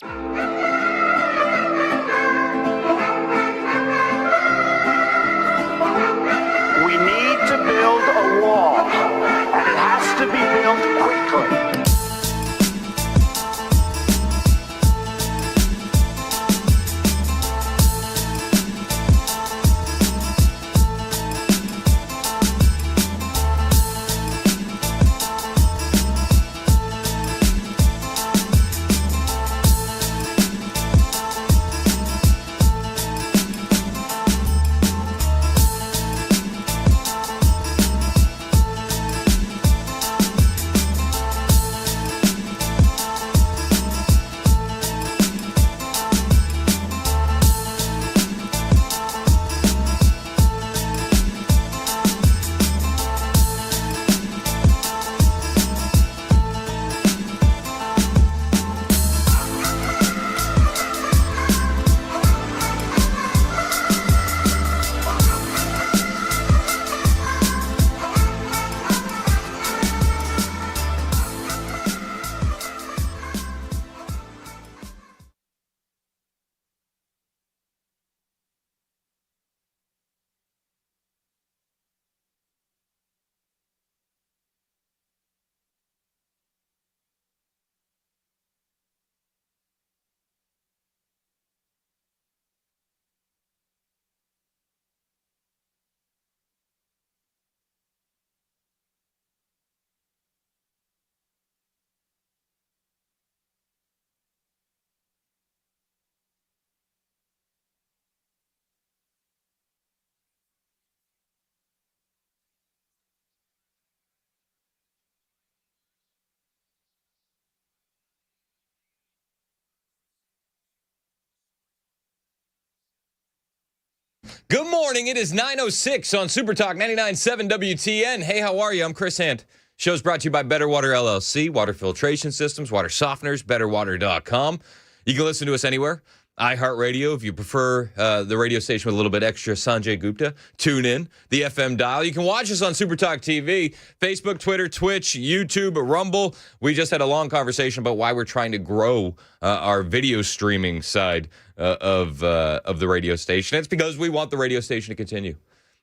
We need to build a wall, and it has to be built quickly. Good morning. It is 9:06 on Super Talk 99.7 WTN. Hey, how are you? I'm Chris Hant. Show's brought to you by Better Water LLC, water filtration systems, water softeners, betterwater.com. You can listen to us anywhere. iHeartRadio, if you prefer the radio station with a little bit extra Sanjay Gupta, tune in. The FM dial. You can watch us on Super Talk TV, Facebook, Twitter, Twitch, YouTube, Rumble. We just had a long conversation about why we're trying to grow our video streaming side of the radio station. It's because we want the radio station to continue.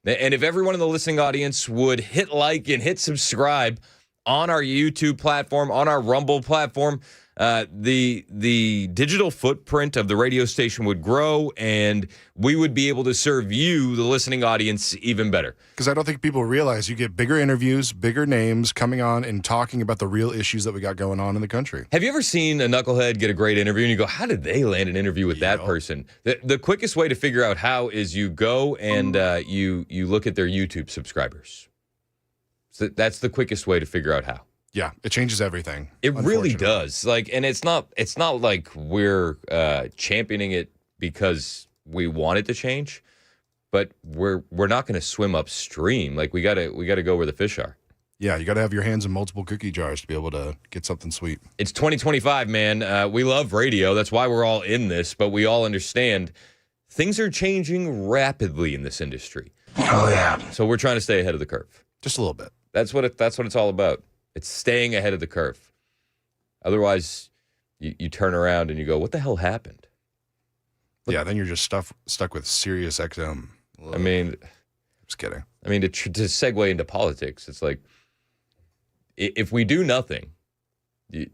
And if everyone in the listening audience would hit like and hit subscribe on our YouTube platform, on our Rumble platform, the digital footprint of the radio station would grow, and we would be able to serve you, the listening audience, even better. Because I don't think people realize you get bigger interviews, bigger names coming on and talking about the real issues that we got going on in the country. Have you ever seen a knucklehead get a great interview and you go, how did they land an interview with that person? The quickest way to figure out how is you go and you look at their YouTube subscribers. So that's the quickest way to figure out how. Yeah, it changes everything. It really does. And it's not like we're championing it because we want it to change, but we're not going to swim upstream. Like we got to go where the fish are. Yeah, you got to have your hands in multiple cookie jars to be able to get something sweet. It's 2025, man. We love radio. That's why we're all in this, but we all understand things are changing rapidly in this industry. Oh yeah. So we're trying to stay ahead of the curve. Just a little bit. That's what it's all about. It's staying ahead of the curve. Otherwise, you turn around and you go, what the hell happened? Yeah, then you're just stuck with Sirius XM. I mean, just kidding. I mean, to segue into politics, it's like, if we do nothing,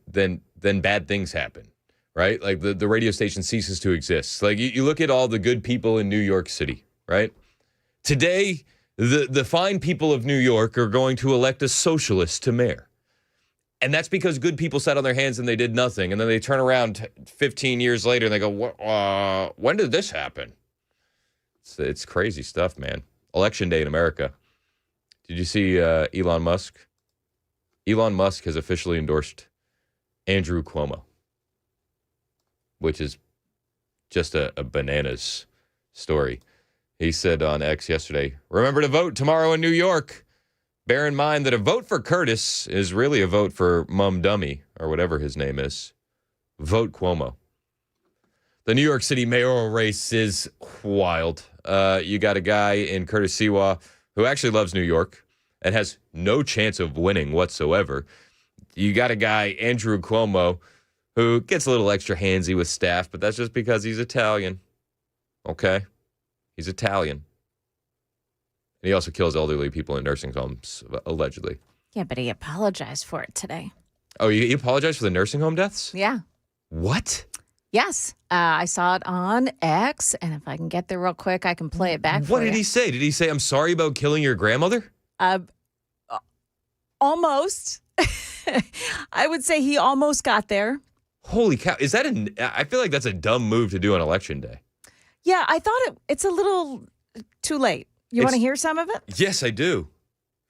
then bad things happen, right? Like the radio station ceases to exist. Like you look at all the good people in New York City, right? Today, the fine people of New York are going to elect a socialist to mayor. And that's because good people sat on their hands and they did nothing. And then they turn around 15 years later and they go, when did this happen? It's crazy stuff, man. Election day in America. Did you see Elon Musk? Elon Musk has officially endorsed Andrew Cuomo, which is just a bananas story. He said on X yesterday, remember to vote tomorrow in New York. Bear in mind that a vote for Curtis is really a vote for Mum Dummy, or whatever his name is. Vote Cuomo. The New York City mayoral race is wild. You got a guy in Curtis Siwa who actually loves New York and has no chance of winning whatsoever. You got a guy, Andrew Cuomo, who gets a little extra handsy with staff, but that's just because he's Italian. Okay? He's Italian. And he also kills elderly people in nursing homes, allegedly. Yeah, but he apologized for it today. Oh, he apologized for the nursing home deaths? Yeah. What? Yes. I saw it on X, and if I can get there real quick, I can play it back for What you. did he say? Did he say, I'm sorry about killing your grandmother? Almost. I would say he almost got there. Holy cow. Is that I feel like that's a dumb move to do on election day. Yeah, I thought it's a little too late. You want to hear some of it? Yes, I do.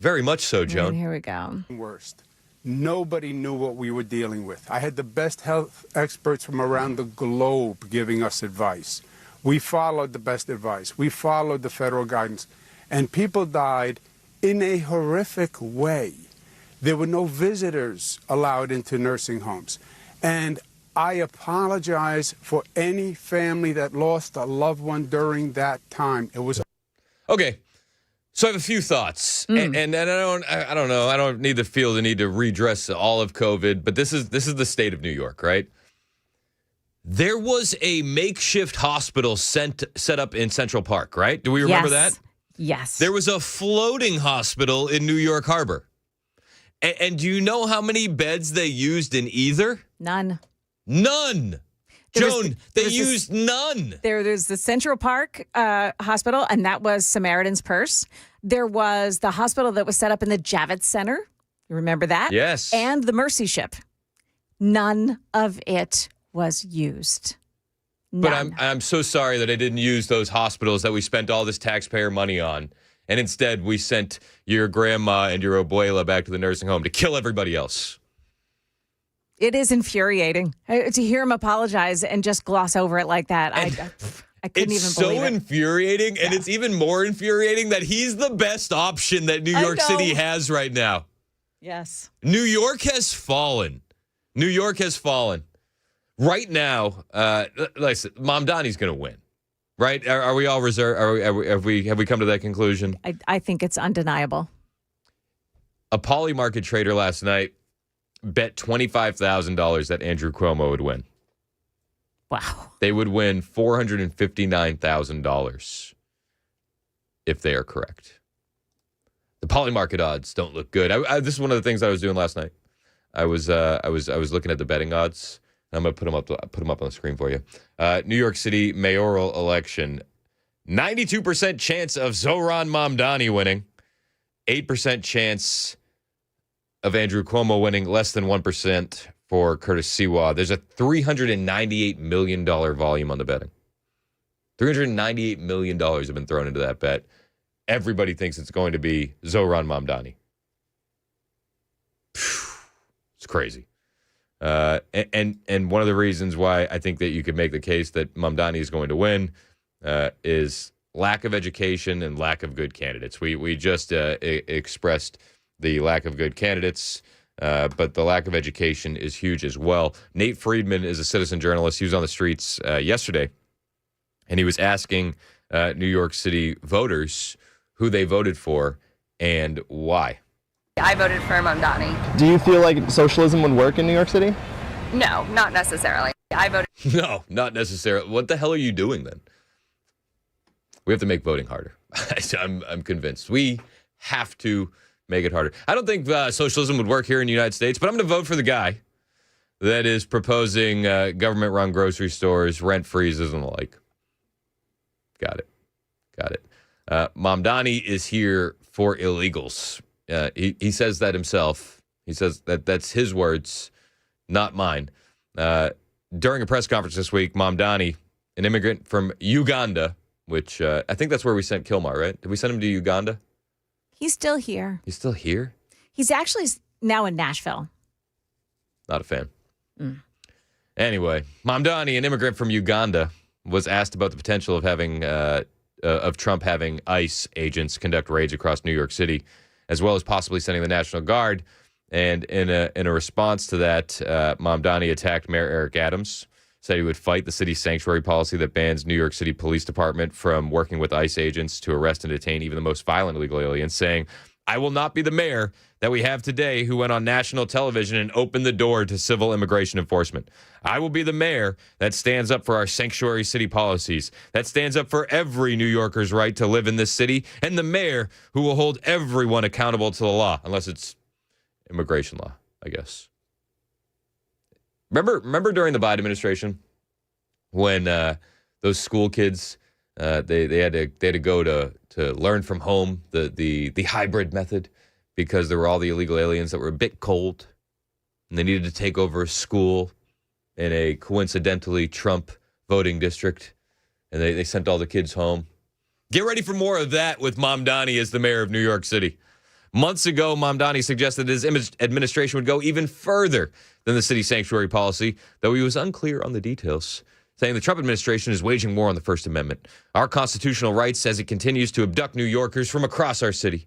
Very much so, Joan. Right, here we go. Worst. Nobody knew what we were dealing with. I had the best health experts from around the globe giving us advice. We followed the best advice. We followed the federal guidance. And people died in a horrific way. There were no visitors allowed into nursing homes. And I apologize for any family that lost a loved one during that time. It was Okay. So I have a few thoughts, and I don't know. I don't feel the need to redress all of COVID, but this is the state of New York, right? There was a makeshift hospital set up in Central Park, right? Do we remember that? Yes. There was a floating hospital in New York Harbor, and do you know how many beds they used in either? None. None. Joan, they used none. There's the Central Park Hospital, and that was Samaritan's Purse. There was the hospital that was set up in the Javits Center. You remember that? Yes. And the Mercy Ship. None of it was used. None. But I'm so sorry that I didn't use those hospitals that we spent all this taxpayer money on. And instead, we sent your grandma and your abuela back to the nursing home to kill everybody else. It is infuriating to hear him apologize and just gloss over it like that. I couldn't even It's believe so it. infuriating, and it's even more infuriating that he's the best option that New York City has right now. Yes. New York has fallen. New York has fallen. Right now, listen, Mamdani's going to win. Right? Are we all reserved? Have we come to that conclusion? I think it's undeniable. A poly market trader last night bet $25,000 that Andrew Cuomo would win. Wow. They would win $459,000 if they are correct. The poly market odds don't look good. This is one of the things I was doing last night. I was looking at the betting odds. I'm going to put them up on the screen for you. New York City mayoral election. 92% chance of Zohran Mamdani winning. 8% chance of Andrew Cuomo winning, less than 1% for Curtis Siwa. There's a $398 million volume on the betting. $398 million have been thrown into that bet. Everybody thinks it's going to be Zohran Mamdani. It's crazy. And one of the reasons why I think that you could make the case that Mamdani is going to win is lack of education and lack of good candidates. We just expressed the lack of good candidates, but the lack of education is huge as well. Nate Friedman is a citizen journalist. He was on the streets yesterday, and he was asking New York City voters who they voted for and why. I voted for Mamdani. Do you feel like socialism would work in New York City? No, not necessarily. I voted. No, not necessarily. What the hell are you doing then? We have to make voting harder. I'm convinced. We have to make it harder. I don't think socialism would work here in the United States, but I'm going to vote for the guy that is proposing government-run grocery stores, rent freezes, and the like. Got it. Mamdani is here for illegals. He says that himself. He says that's his words, not mine. During a press conference this week, Mamdani, an immigrant from Uganda, which I think that's where we sent Kilmar, right? Did we send him to Uganda? He's still here. He's still here? He's actually now in Nashville. Not a fan. Anyway, Mamdani, an immigrant from Uganda, was asked about the potential of having of Trump having ICE agents conduct raids across New York City, as well as possibly sending the National Guard. And in a response to that, Mamdani attacked Mayor Eric Adams, said he would fight the city's sanctuary policy that bans New York City Police Department from working with ICE agents to arrest and detain even the most violent illegal aliens, saying, I will not be the mayor that we have today who went on national television and opened the door to civil immigration enforcement. I will be the mayor that stands up for our sanctuary city policies, that stands up for every New Yorker's right to live in this city, and the mayor who will hold everyone accountable to the law, unless it's immigration law, I guess. Remember during the Biden administration when those school kids they had to go to learn from home the hybrid method because there were all the illegal aliens that were a bit cold and they needed to take over a school in a coincidentally Trump voting district, and they sent all the kids home. Get ready for more of that with Mamdani as the mayor of New York City. Months ago, Mamdani suggested his administration would go even further than the city sanctuary policy, though he was unclear on the details, saying the Trump administration is waging war on the First Amendment, our constitutional rights, as it continues to abduct New Yorkers from across our city.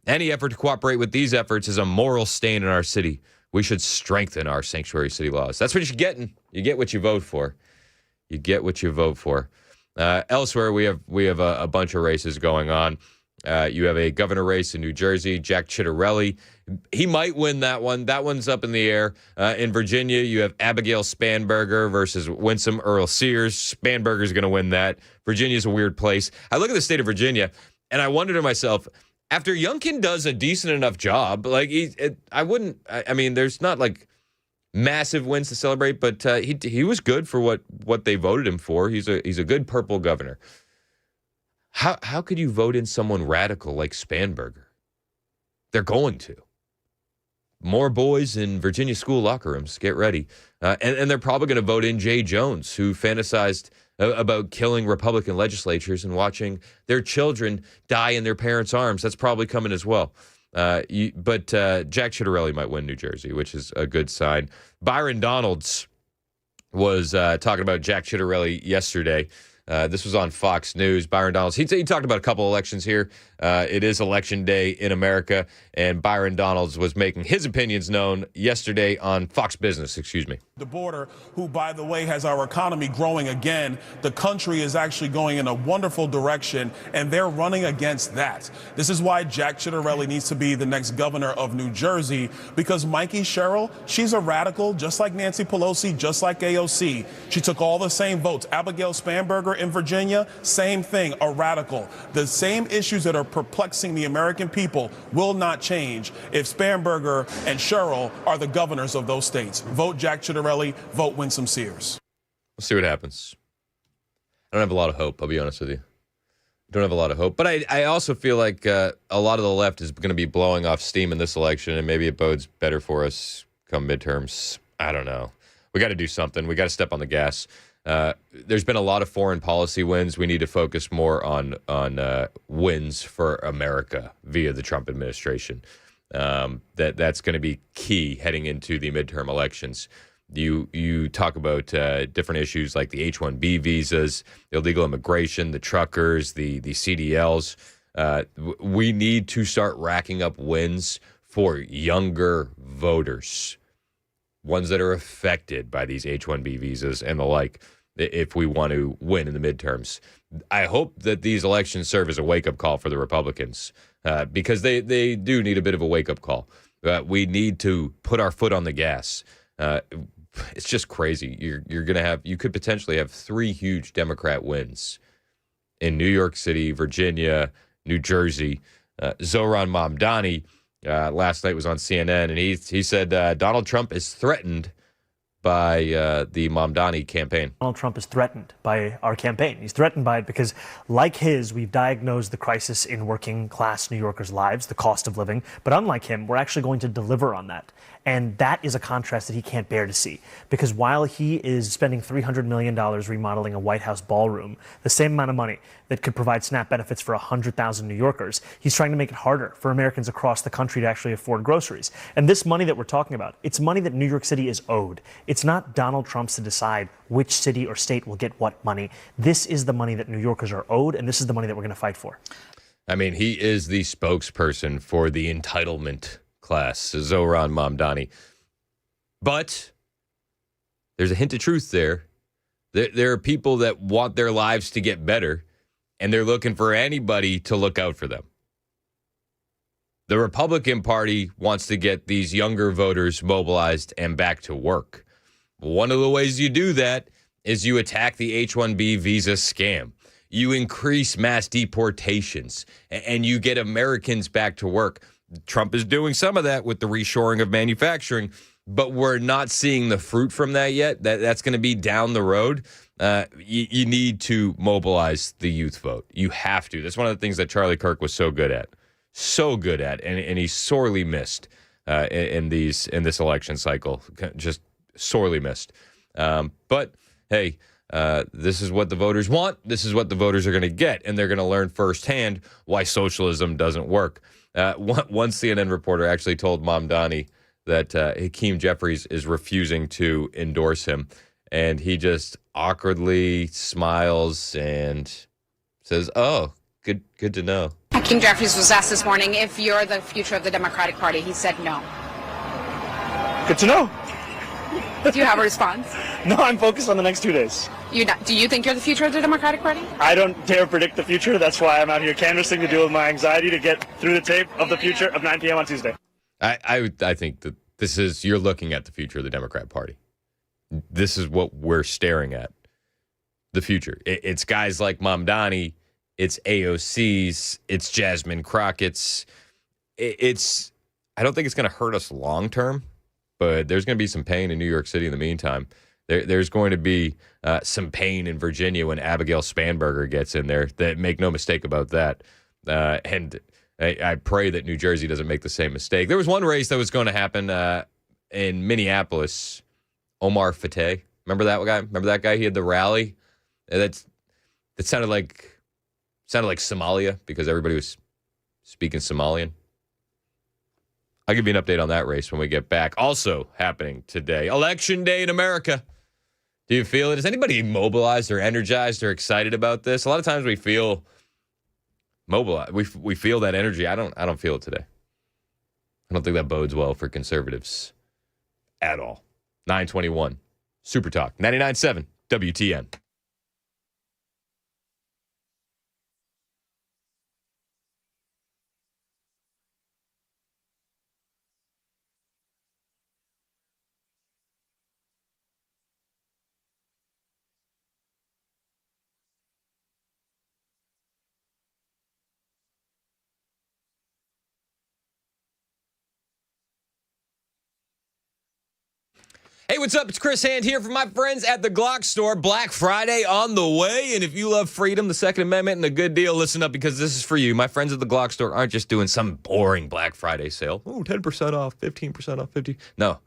Any effort to cooperate with these efforts is a moral stain in our city. We should strengthen our sanctuary city laws. That's what you're getting. You get what you vote for. You get what you vote for. Elsewhere, we have a bunch of races going on. You have a governor race in New Jersey, Jack Ciattarelli. He might win that one. That one's up in the air. In Virginia, you have Abigail Spanberger versus Winsome Earl Sears. Spanberger's going to win that. Virginia's a weird place. I look at the state of Virginia, and I wonder to myself, after Youngkin does a decent enough job, like I mean, there's not like massive wins to celebrate, but he was good for what they voted him for. He's a good purple governor. How could you vote in someone radical like Spanberger? They're going to. More boys in Virginia school locker rooms. Get ready. And they're probably going to vote in Jay Jones, who fantasized about killing Republican legislatures and watching their children die in their parents' arms. That's probably coming as well. But Jack Ciattarelli might win New Jersey, which is a good sign. Byron Donalds was talking about Jack Ciattarelli yesterday. This was on Fox News. Byron Donalds, he talked about a couple elections here. It is election day in America, and Byron Donalds was making his opinions known yesterday on Fox Business, The border, who, by the way, has our economy growing again. The country is actually going in a wonderful direction, and they're running against that. This is why Jack Ciattarelli needs to be the next governor of New Jersey, because Mikey Sherrill, she's a radical, just like Nancy Pelosi, just like AOC. She took all the same votes. Abigail Spanberger in Virginia, same thing, a radical. The same issues that are perplexing the American people will not change if Spanberger and Sherrill are the governors of those states. Vote Jack Ciattarelli, vote Winsome Sears. We'll see what happens. I don't have a lot of hope, I'll be honest with you. I don't have a lot of hope. But I also feel like a lot of the left is going to be blowing off steam in this election, and maybe it bodes better for us come midterms. I don't know. We got to do something. We got to step on the gas. There's been a lot of foreign policy wins. We need to focus more on wins for America via the Trump administration. That's going to be key heading into the midterm elections. You talk about different issues like the H-1B visas, illegal immigration, the truckers, the CDLs. We need to start racking up wins for younger voters, ones that are affected by these H-1B visas and the like, if we want to win in the midterms. I hope that these elections serve as a wake-up call for the Republicans, because they do need a bit of a wake-up call. We need to put our foot on the gas. It's just crazy. You could potentially have 3 huge Democrat wins in New York City, Virginia, New Jersey. Zohran Mamdani last night was on CNN, and he said Donald Trump is threatened by the Mamdani campaign. Donald Trump is threatened by our campaign. He's threatened by it because, like his, we've diagnosed the crisis in working class New Yorkers' lives, the cost of living. But unlike him, we're actually going to deliver on that. And that is a contrast that he can't bear to see. Because while he is spending $300 million remodeling a White House ballroom, the same amount of money that could provide SNAP benefits for 100,000 New Yorkers, he's trying to make it harder for Americans across the country to actually afford groceries. And this money that we're talking about, it's money that New York City is owed. It's not Donald Trump's to decide which city or state will get what money. This is the money that New Yorkers are owed, and this is the money that we're going to fight for. I mean, he is the spokesperson for the entitlement class, Zohran Mamdani. But there's a hint of truth there. There are people that want their lives to get better, and they're looking for anybody to look out for them. The Republican Party wants to get these younger voters mobilized and back to work. One of the ways you do that is you attack the H-1B visa scam. You increase mass deportations, and you get Americans back to work. Trump is doing some of that with the reshoring of manufacturing, but we're not seeing the fruit from that yet. That's going to be down the road. You need to mobilize the youth vote. You have to. That's one of the things that Charlie Kirk was so good at. And he's sorely missed in this election cycle. Just sorely missed. But hey, this is what the voters want. This is what the voters are going to get, and they're going to learn firsthand why socialism doesn't work. One CNN reporter actually told Mamdani that Hakeem Jeffries is refusing to endorse him, and he just awkwardly smiles and says, "Oh, good to know." Hakeem Jeffries was asked this morning if you're the future of the Democratic Party. He said no. Good to know. Do you have a response? No, I'm focused on the next 2 days. Do you think you're the future of the Democratic Party? I don't dare predict the future. That's why I'm out here canvassing to deal with my anxiety to get through the tape of the future of 9 p.m. on Tuesday. I think that you're looking at the future of the Democrat Party. This is what we're staring at. The future. It's guys like Mamdani. It's AOC's. It's Jasmine Crockett's. I don't think it's going to hurt us long term, but there's going to be some pain in New York City in the meantime. There's going to be some pain in Virginia when Abigail Spanberger gets in there. Make no mistake about that. And I pray that New Jersey doesn't make the same mistake. There was one race that was going to happen in Minneapolis. Omar Fateh. Remember that guy? Remember that guy? He had the rally. That sounded like Somalia because everybody was speaking Somalian. I'll give you an update on that race when we get back. Also happening today, Election Day in America. Do you feel it? Is anybody mobilized or energized or excited about this? A lot of times we feel mobilized. We feel that energy. I don't feel it today. I don't think that bodes well for conservatives at all. 921 Super Talk 99.7 WTN. Hey, what's up? It's Chris Hand here from my friends at the Glock Store. Black Friday on the way. And if you love freedom, the Second Amendment, and a good deal, listen up because this is for you. My friends at the Glock Store aren't just doing some boring Black Friday sale. Oh, 10% off, 15% off, 50%. No,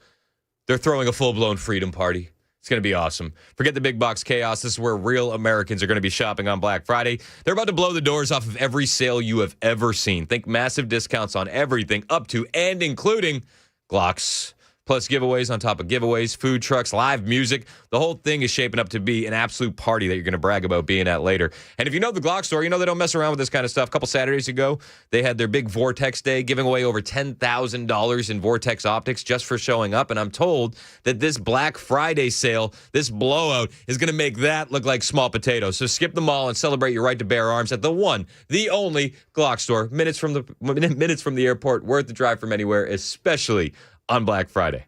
they're throwing a full-blown freedom party. It's going to be awesome. Forget the big box chaos. This is where real Americans are going to be shopping on Black Friday. They're about to blow the doors off of every sale you have ever seen. Think massive discounts on everything up to and including Glocks. Plus giveaways on top of giveaways, food trucks, live music. The whole thing is shaping up to be an absolute party that you're going to brag about being at later. And if you know the Glock Store, you know they don't mess around with this kind of stuff. A couple Saturdays ago, they had their big Vortex Day, giving away over $10,000 in Vortex optics just for showing up. And I'm told that this Black Friday sale, this blowout, is going to make that look like small potatoes. So skip the mall and celebrate your right to bear arms at the one, the only Glock Store. Minutes from the airport, worth the drive from anywhere, especially on Black Friday.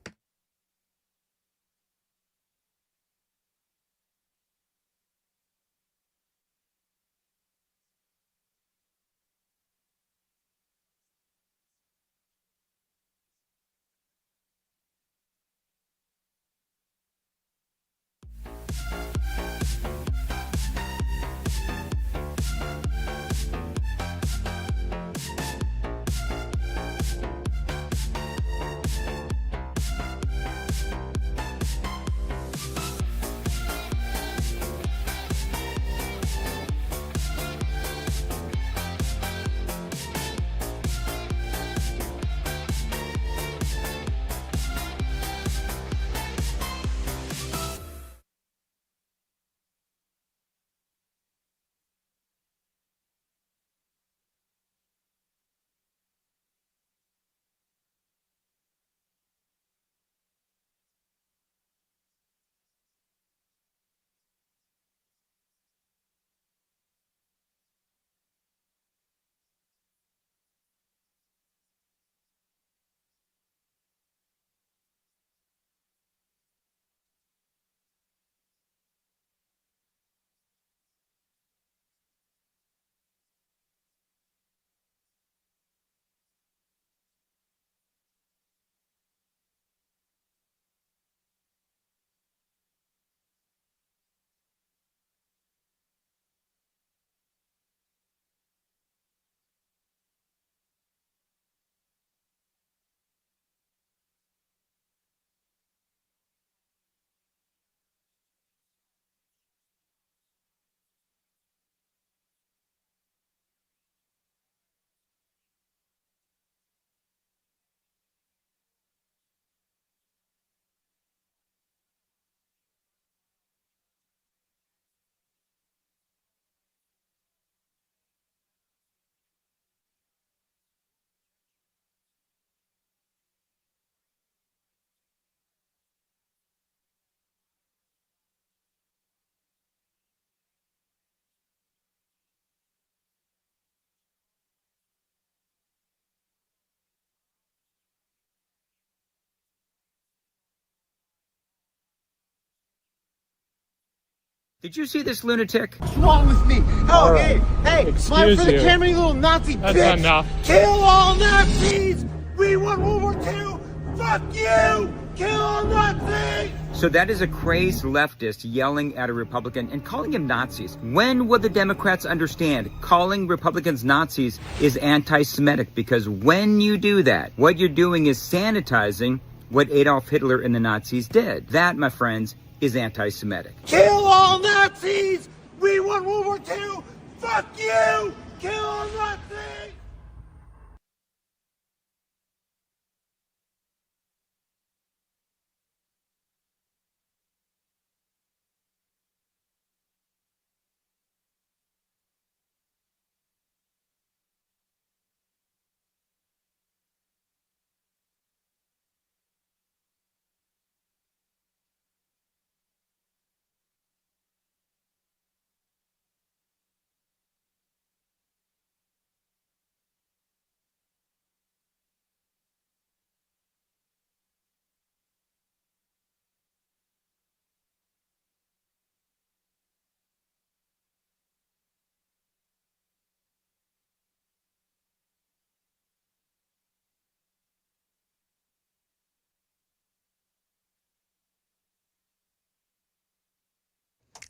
Did you see this lunatic? What's wrong with me? Oh, right. Hey, smile for the camera, you little Nazi That's bitch. enough. Kill all Nazis. We won World War II. Fuck you. Kill all Nazis. So that is a crazed leftist yelling at a Republican and calling him Nazis. When will the Democrats understand calling Republicans Nazis is anti-Semitic? Because when you do that, what you're doing is sanitizing what Adolf Hitler and the Nazis did. That, my friends, is anti-Semitic. Kill all Nazis. We won World War II. Fuck you. Kill all Nazis.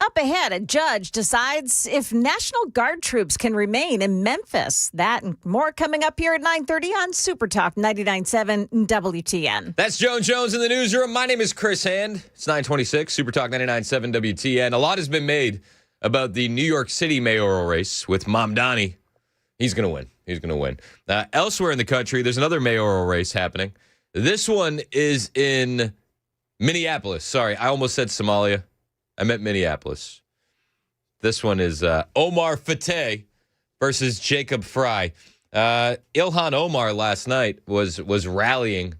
Up ahead, a judge decides if National Guard troops can remain in Memphis. That and more coming up here at 9:30 on Super Talk 99.7 WTN. That's Joan Jones in the newsroom. My name is Chris Hand. It's 9:26, Super Talk 99.7 WTN. A lot has been made about the New York City mayoral race with Mamdani. He's going to win. He's going to win. Elsewhere in the country, there's another mayoral race happening. This one is in Minneapolis. Sorry, I almost said Somalia. I meant Minneapolis. This one is Omar Fateh versus Jacob Fry. Ilhan Omar last night was rallying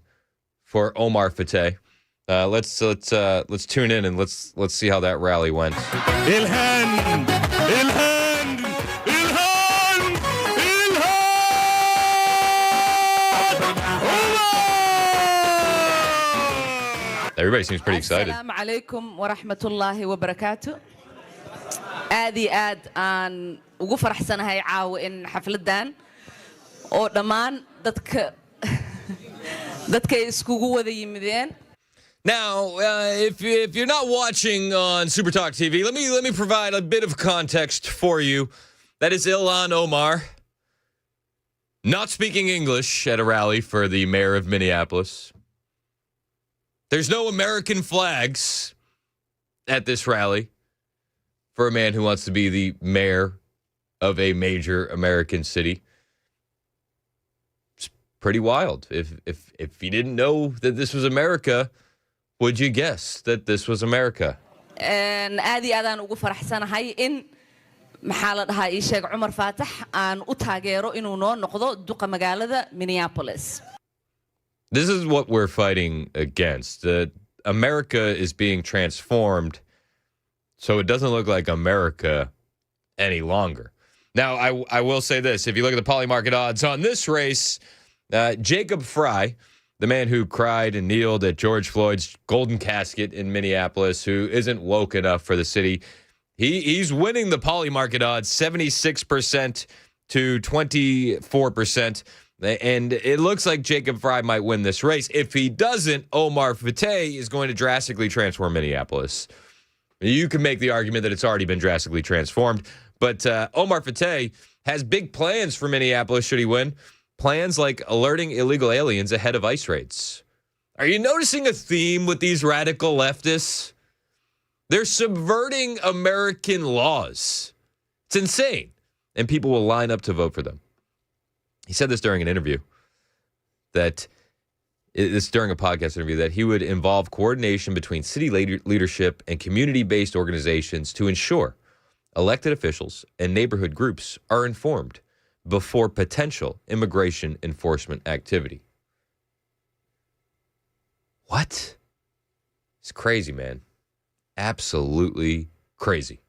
for Omar Fateh. Let's tune in and let's see how that rally went. Ilhan! Ilhan! Ilhan! Everybody seems pretty excited. Assalamu alaikum wa rahmatullahi wa barakatuh. Aad iyo aad aan ugu faraxsanahay caawa in xafladan oo dhammaan dadka iskugu wada yimideen. Now, if you're not watching on Super Talk TV, let me provide a bit of context for you. That is Ilhan Omar not speaking English at a rally for the mayor of Minneapolis. There's no American flags at this rally for a man who wants to be the mayor of a major American city. It's pretty wild. If you didn't know that this was America, would you guess that this was America? Aad iyo aad aan ugu faraxsanahay in maxaa la dhahaa ii sheeg Cumar Faatax aan u taageero inuu noo noqdo duqa magaalada Minneapolis. This is what we're fighting against. America is being transformed so it doesn't look like America any longer. Now, I will say this. If you look at the poly market odds on this race, Jacob Fry, the man who cried and kneeled at George Floyd's golden casket in Minneapolis, who isn't woke enough for the city, he's winning the poly market odds 76% to 24%. And it looks like Jacob Fry might win this race. If he doesn't, Omar Fateh is going to drastically transform Minneapolis. You can make the argument that it's already been drastically transformed. But Omar Fateh has big plans for Minneapolis should he win. Plans like alerting illegal aliens ahead of ICE raids. Are you noticing a theme with these radical leftists? They're subverting American laws. It's insane. And people will line up to vote for them. He said this during an interview, during a podcast interview, that he would involve coordination between city leadership and community-based organizations to ensure elected officials and neighborhood groups are informed before potential immigration enforcement activity. What? It's crazy, man. Absolutely crazy.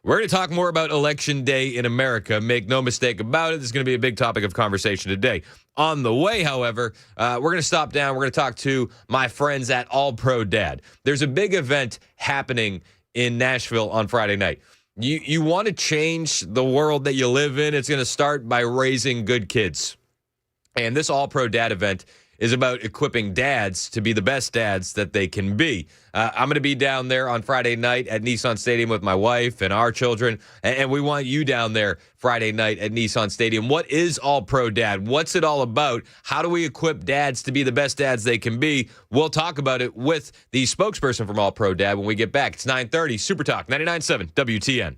We're going to talk more about Election Day in America. Make no mistake about it. This is going to be a big topic of conversation today. On the way, however, we're going to stop down. We're going to talk to my friends at All Pro Dad. There's a big event happening in Nashville on Friday night. You want to change the world that you live in, it's going to start by raising good kids. And this All Pro Dad event is about equipping dads to be the best dads that they can be. I'm going to be down there on Friday night at Nissan Stadium with my wife and our children, and we want you down there Friday night at Nissan Stadium. What is All Pro Dad? What's it all about? How do we equip dads to be the best dads they can be? We'll talk about it with the spokesperson from All Pro Dad when we get back. It's 9:30, Super Talk, 99.7 WTN.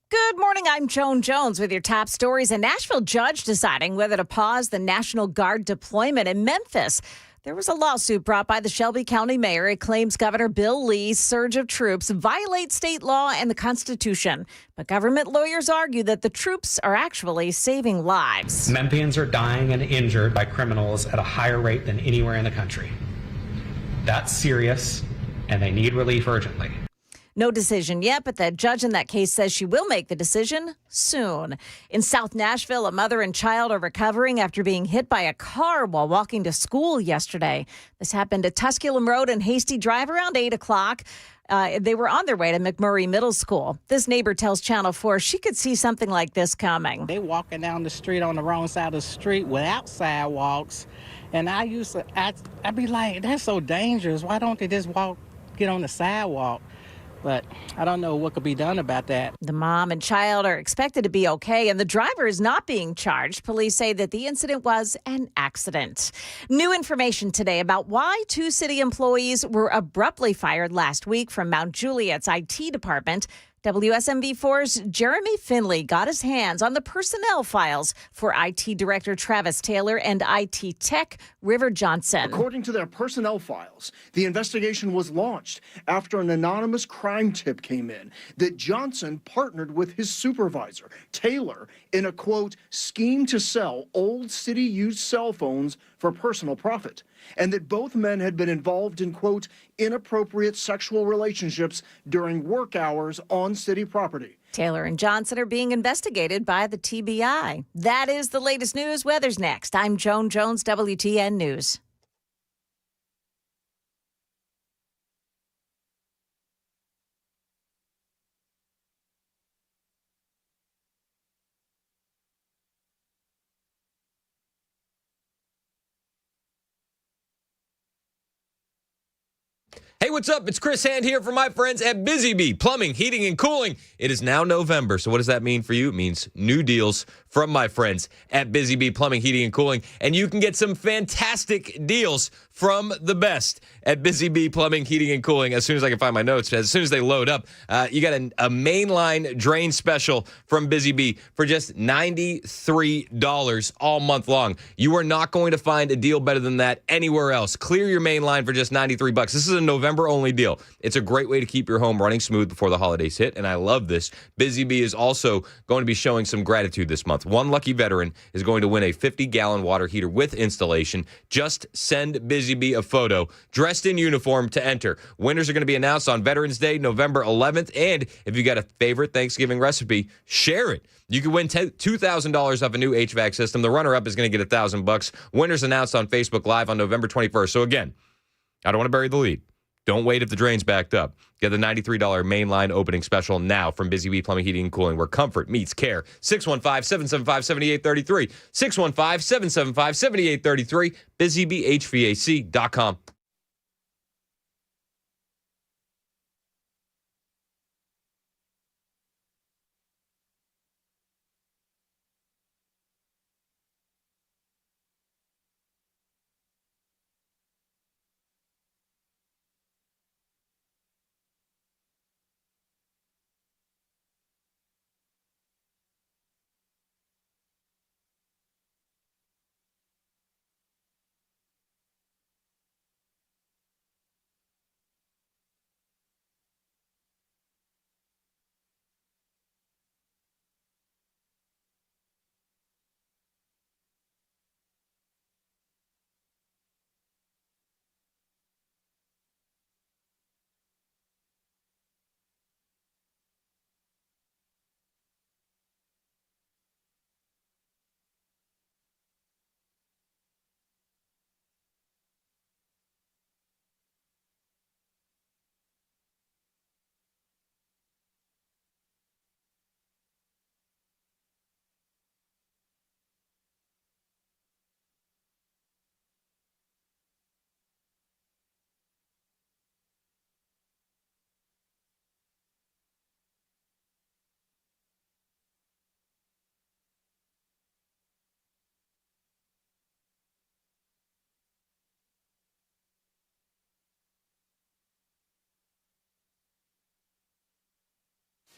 Good morning. I'm Joan Jones with your top stories. A Nashville judge deciding whether to pause the National Guard deployment in Memphis. There was a lawsuit brought by the Shelby County mayor. It claims Governor Bill Lee's surge of troops violates state law and the Constitution. But government lawyers argue that the troops are actually saving lives. Memphians are dying and injured by criminals at a higher rate than anywhere in the country. That's serious, and they need relief urgently. No decision yet, but the judge in that case says she will make the decision soon. In South Nashville, a mother and child are recovering after being hit by a car while walking to school yesterday. This happened at Tusculum Road and Hasty Drive around 8 o'clock. They were on their way to McMurray Middle School. This neighbor tells Channel 4 she could see something like this coming. They walking down the street on the wrong side of the street without sidewalks. And I'd be like, that's so dangerous. Why don't they just get on the sidewalk? But I don't know what could be done about that. The mom and child are expected to be okay, and the driver is not being charged. Police say that the incident was an accident. New information today about why 2 city employees were abruptly fired last week from Mount Juliet's IT department. WSMV4's Jeremy Finley got his hands on the personnel files for IT Director Travis Taylor and IT Tech River Johnson. According to their personnel files, the investigation was launched after an anonymous crime tip came in that Johnson partnered with his supervisor, Taylor, in a, quote, scheme to sell old city-used cell phones for personal profit, and that both men had been involved in, quote, inappropriate sexual relationships during work hours on city property. Taylor and Johnson are being investigated by the TBI. That is the latest news. Weather's next. I'm Joan Jones, WTN News. Hey, what's up? It's Chris Hand here from my friends at Busy Bee Plumbing, Heating, and Cooling. It is now November, so what does that mean for you? It means new deals from my friends at Busy Bee Plumbing, Heating, and Cooling, and you can get some fantastic deals from the best at Busy Bee Plumbing, Heating, and Cooling. As soon as I can find my notes, as soon as they load up, you got a mainline drain special from Busy Bee for just $93 all month long. You are not going to find a deal better than that anywhere else. Clear your main line for just $93. This is a November-only deal. It's a great way to keep your home running smooth before the holidays hit, and I love this. Busy Bee is also going to be showing some gratitude this month. One lucky veteran is going to win a 50-gallon water heater with installation. Just send Busy Bee a photo, dressed in uniform, to enter. Winners are going to be announced on Veterans Day, November 11th, and if you got a favorite Thanksgiving recipe, share it. You can win $2,000 off a new HVAC system. The runner-up is going to get $1,000. Winners announced on Facebook Live on November 21st. So again, I don't want to bury the lead. Don't wait if the drain's backed up. Get the $93 mainline opening special now from Busy Bee Plumbing, Heating, and Cooling, where comfort meets care. 615-775-7833. 615-775-7833. BusyBeeHVAC.com.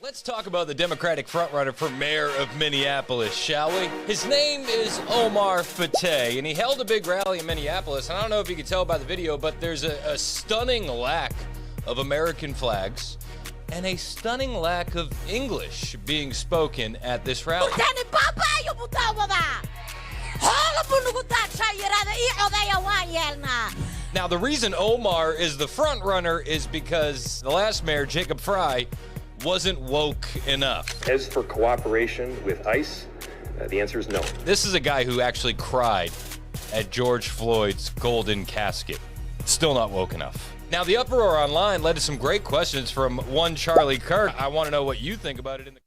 Let's talk about the Democratic frontrunner for mayor of Minneapolis, shall we? His name is Omar Fateh, and he held a big rally in Minneapolis. And I don't know if you can tell by the video, but there's a stunning lack of American flags and a stunning lack of English being spoken at this rally. Now, the reason Omar is the front runner is because the last mayor, Jacob Fry, wasn't woke enough. As for cooperation with ICE, the answer is no. This is a guy who actually cried at George Floyd's golden casket. Still not woke enough. Now, the uproar online led to some great questions from one Charlie Kirk. I want to know what you think about it in the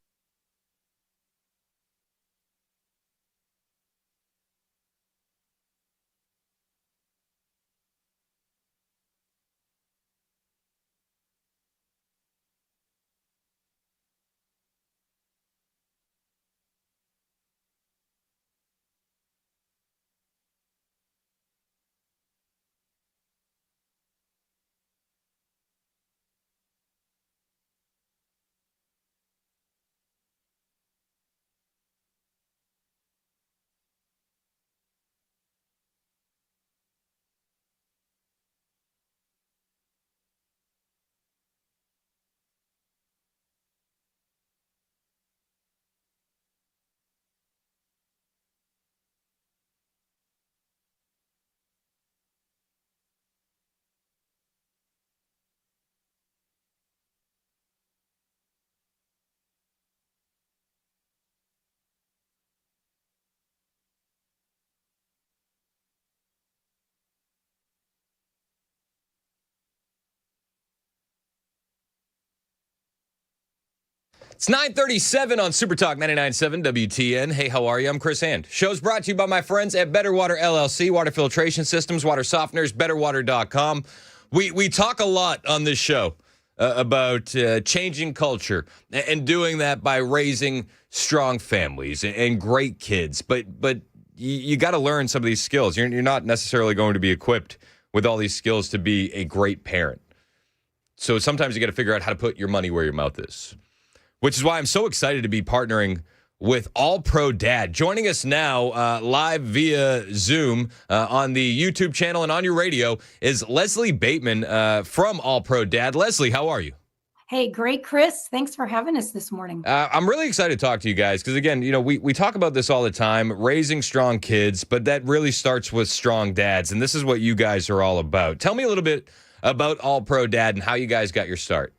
It's 9:37 on Super Talk 99.7 WTN. Hey, how are you? I'm Chris Hand. Show's brought to you by my friends at Better Water LLC, water filtration systems, water softeners, betterwater.com. We talk a lot on this show about changing culture and doing that by raising strong families and great kids. But you got to learn some of these skills. You're not necessarily going to be equipped with all these skills to be a great parent. So sometimes you got to figure out how to put your money where your mouth is. Which is why I'm so excited to be partnering with All Pro Dad. Joining us now live via Zoom on the YouTube channel and on your radio is Leslie Bateman from All Pro Dad. Leslie, how are you? Hey, great, Chris. Thanks for having us this morning. I'm really excited to talk to you guys because, again, you know, we talk about this all the time, raising strong kids, but that really starts with strong dads, and this is what you guys are all about. Tell me a little bit about All Pro Dad and how you guys got your start.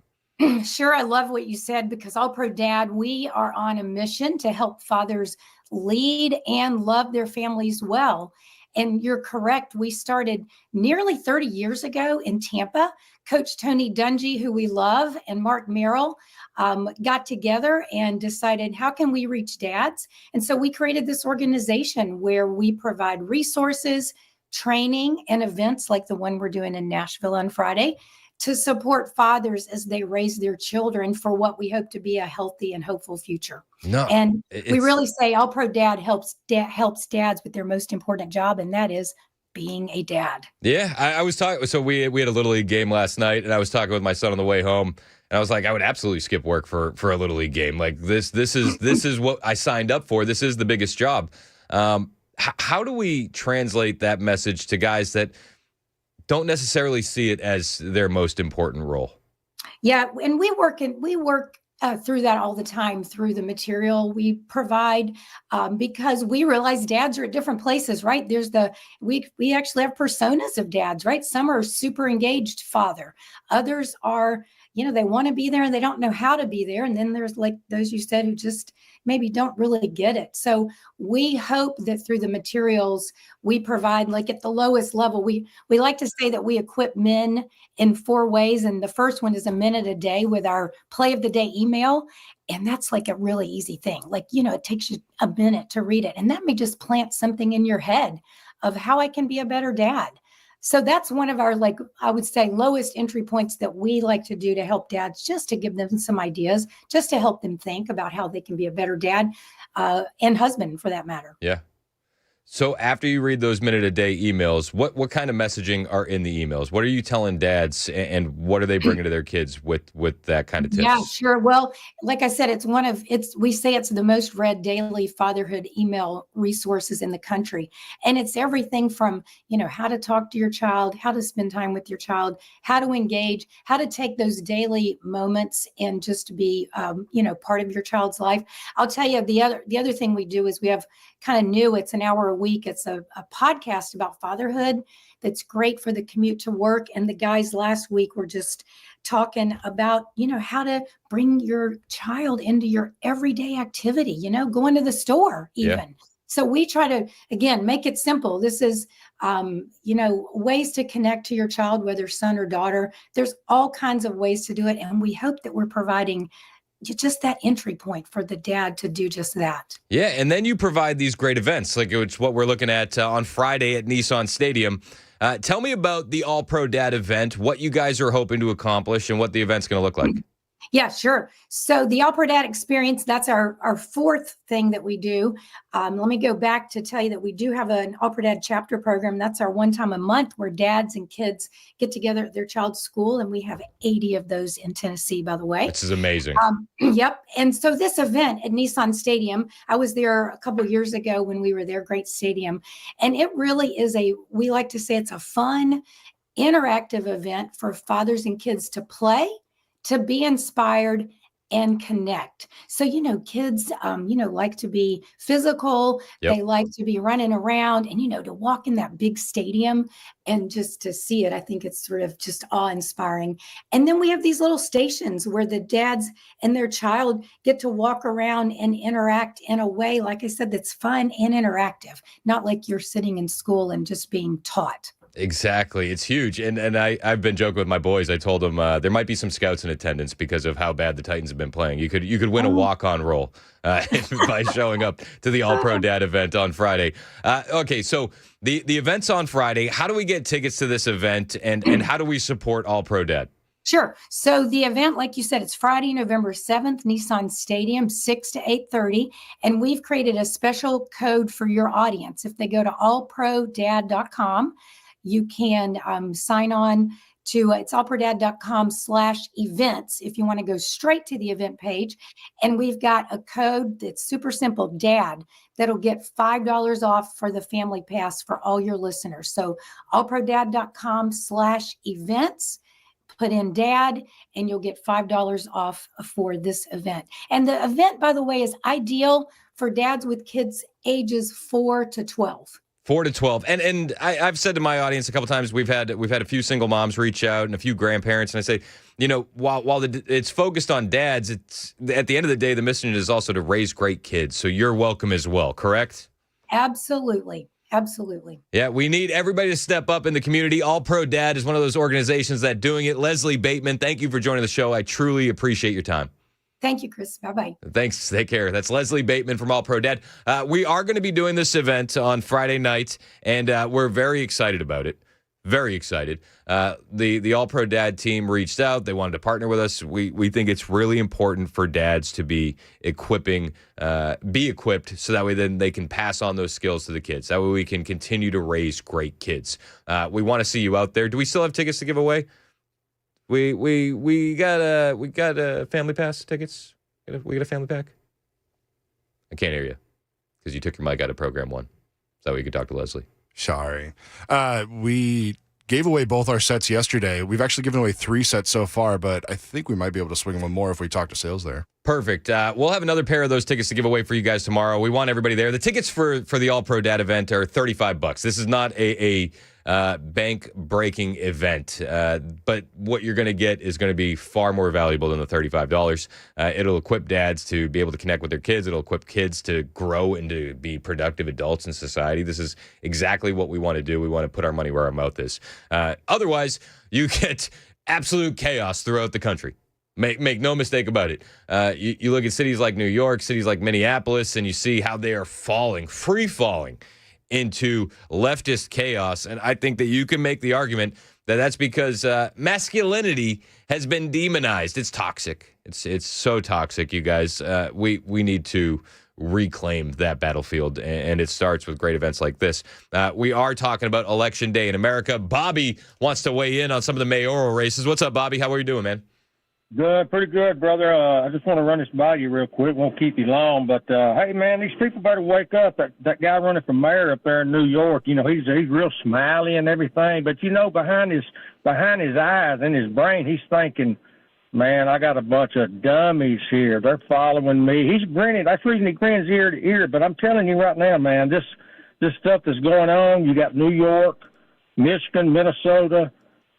Sure. I love what you said because All Pro Dad, we are on a mission to help fathers lead and love their families well. And you're correct. We started nearly 30 years ago in Tampa. Coach Tony Dungy, who we love, and Mark Merrill got together and decided, how can we reach dads? And so we created this organization where we provide resources, training, and events like the one we're doing in Nashville on Friday to support fathers as they raise their children for what we hope to be a healthy and hopeful future. And we really say All Pro Dad helps dads with their most important job, and that is being a dad. Yeah, I was talking. So we had a Little League game last night, and I was talking with my son on the way home, and I was like, I would absolutely skip work for a Little League game. Like this is what I signed up for. This is the biggest job. How do we translate that message to guys that don't necessarily see it as their most important role? Yeah, and we work through that all the time through the material we provide because we realize dads are at different places, right? We actually have personas of dads, right? Some are super engaged father, others are, they want to be there and they don't know how to be there, and then there's like those you said who just maybe don't really get it. So we hope that through the materials we provide, like at the lowest level, we like to say that we equip men in 4 ways. And the first one is a minute a day with our play of the day email. And that's like a really easy thing. Like, it takes you a minute to read it. And that may just plant something in your head of how I can be a better dad. So that's one of our, I would say, lowest entry points that we like to do to help dads, just to give them some ideas, just to help them think about how they can be a better dad and husband for that matter. Yeah. So after you read those minute-a-day emails, what kind of messaging are in the emails? What are you telling dads, and what are they bringing to their kids with that kind of tips? Yeah, sure. Well, like I said, we say it's the most read daily fatherhood email resources in the country. And it's everything from, how to talk to your child, how to spend time with your child, how to engage, how to take those daily moments and just be, part of your child's life. I'll tell you, the other thing we do is we have kind of new, it's an hour a week. It's a podcast about fatherhood that's great for the commute to work. And the guys last week were just talking about, how to bring your child into your everyday activity, going to the store even. Yeah. So we try to, again, make it simple. This is, ways to connect to your child, whether son or daughter. There's all kinds of ways to do it. And we hope that we're providing just that entry point for the dad to do just that. Yeah, and then you provide these great events, like it's what we're looking at on Friday at Nissan Stadium. Tell me about the All Pro Dad event, what you guys are hoping to accomplish, and what the event's going to look like. Yeah, sure. So the All Pro Dad experience, that's our fourth thing that we do. Let me go back to tell you that we do have an All Pro Dad chapter program. That's our one time a month where dads and kids get together at their child's school. And we have 80 of those in Tennessee, by the way. This is amazing. Yep. And so this event at Nissan Stadium, I was there a couple of years ago when we were there, great stadium. And it really is we like to say it's a fun, interactive event for fathers and kids to play, to be inspired and connect. So, kids, like to be physical. Yep. They like to be running around and, to walk in that big stadium and just to see it. I think it's sort of just awe-inspiring. And then we have these little stations where the dads and their child get to walk around and interact in a way, like I said, that's fun and interactive, not like you're sitting in school and just being taught. Exactly. It's huge. And I've been joking with my boys. I told them there might be some scouts in attendance because of how bad the Titans have been playing. You could win a walk-on role by showing up to the All-Pro Dad event on Friday. Okay, so the event's on Friday. How do we get tickets to this event, and how do we support All-Pro Dad? Sure. So the event, like you said, it's Friday, November 7th, Nissan Stadium, 6 to 8:30. And we've created a special code for your audience. If they go to allprodad.com, you can sign on to it's allprodad.com/events if you want to go straight to the event page. And we've got a code that's super simple, DAD, that'll get $5 off for the family pass for all your listeners. So allprodad.com/events, put in DAD, and you'll get $5 off for this event. And the event, by the way, is ideal for dads with kids ages 4 to 12. 4 to 12. And I've said to my audience a couple times, we've had a few single moms reach out and a few grandparents. And I say, while it's focused on dads, it's at the end of the day, the mission is also to raise great kids. So you're welcome as well, correct? Absolutely. Absolutely. Yeah, we need everybody to step up in the community. All Pro Dad is one of those organizations that doing it. Leslie Bateman, thank you for joining the show. I truly appreciate your time. Thank you, Chris. Bye-bye. Thanks. Take care. That's Leslie Bateman from All Pro Dad. We are going to be doing this event on Friday night, and we're very excited about it. Very excited. The All Pro Dad team reached out. They wanted to partner with us. We think it's really important for dads to be equipped so that way then they can pass on those skills to the kids. That way we can continue to raise great kids. We want to see you out there. Do we still have tickets to give away? We got a family pass tickets. We got a family pack. I can't hear you because you took your mic out of program one. So we could talk to Leslie. Sorry. We gave away both our sets yesterday. We've actually given away 3 sets so far, but I think we might be able to swing one more if we talk to sales there. Perfect. We'll have another pair of those tickets to give away for you guys tomorrow. We want everybody there. The tickets for the All Pro Dad event are $35. This is not a bank-breaking event, but what you're going to get is going to be far more valuable than the $35. It'll equip dads to be able to connect with their kids. It'll equip kids to grow and to be productive adults in society. This is exactly what we want to do. We want to put our money where our mouth is. Otherwise, you get absolute chaos throughout the country. Make no mistake about it. You look at cities like New York, cities like Minneapolis, and you see how they are free falling into leftist chaos. And I think that you can make the argument that that's because masculinity has been demonized. It's toxic. It's so toxic, you guys. We need to reclaim that battlefield, and it starts with great events like this. We are talking about Election Day in America. Bobby wants to weigh in on some of the mayoral races. What's up, Bobby? How are you doing, man? Good, pretty good, brother. I just want to run this by you real quick. Won't keep you long, but hey, man, these people better wake up. That guy running for mayor up there in New York, you know, he's real smiley and everything, but you know, behind his eyes and his brain, he's thinking, man, I got a bunch of dummies here. They're following me. He's grinning. That's the reason he grins ear to ear. But I'm telling you right now, man, this stuff that's going on. You got New York, Michigan, Minnesota.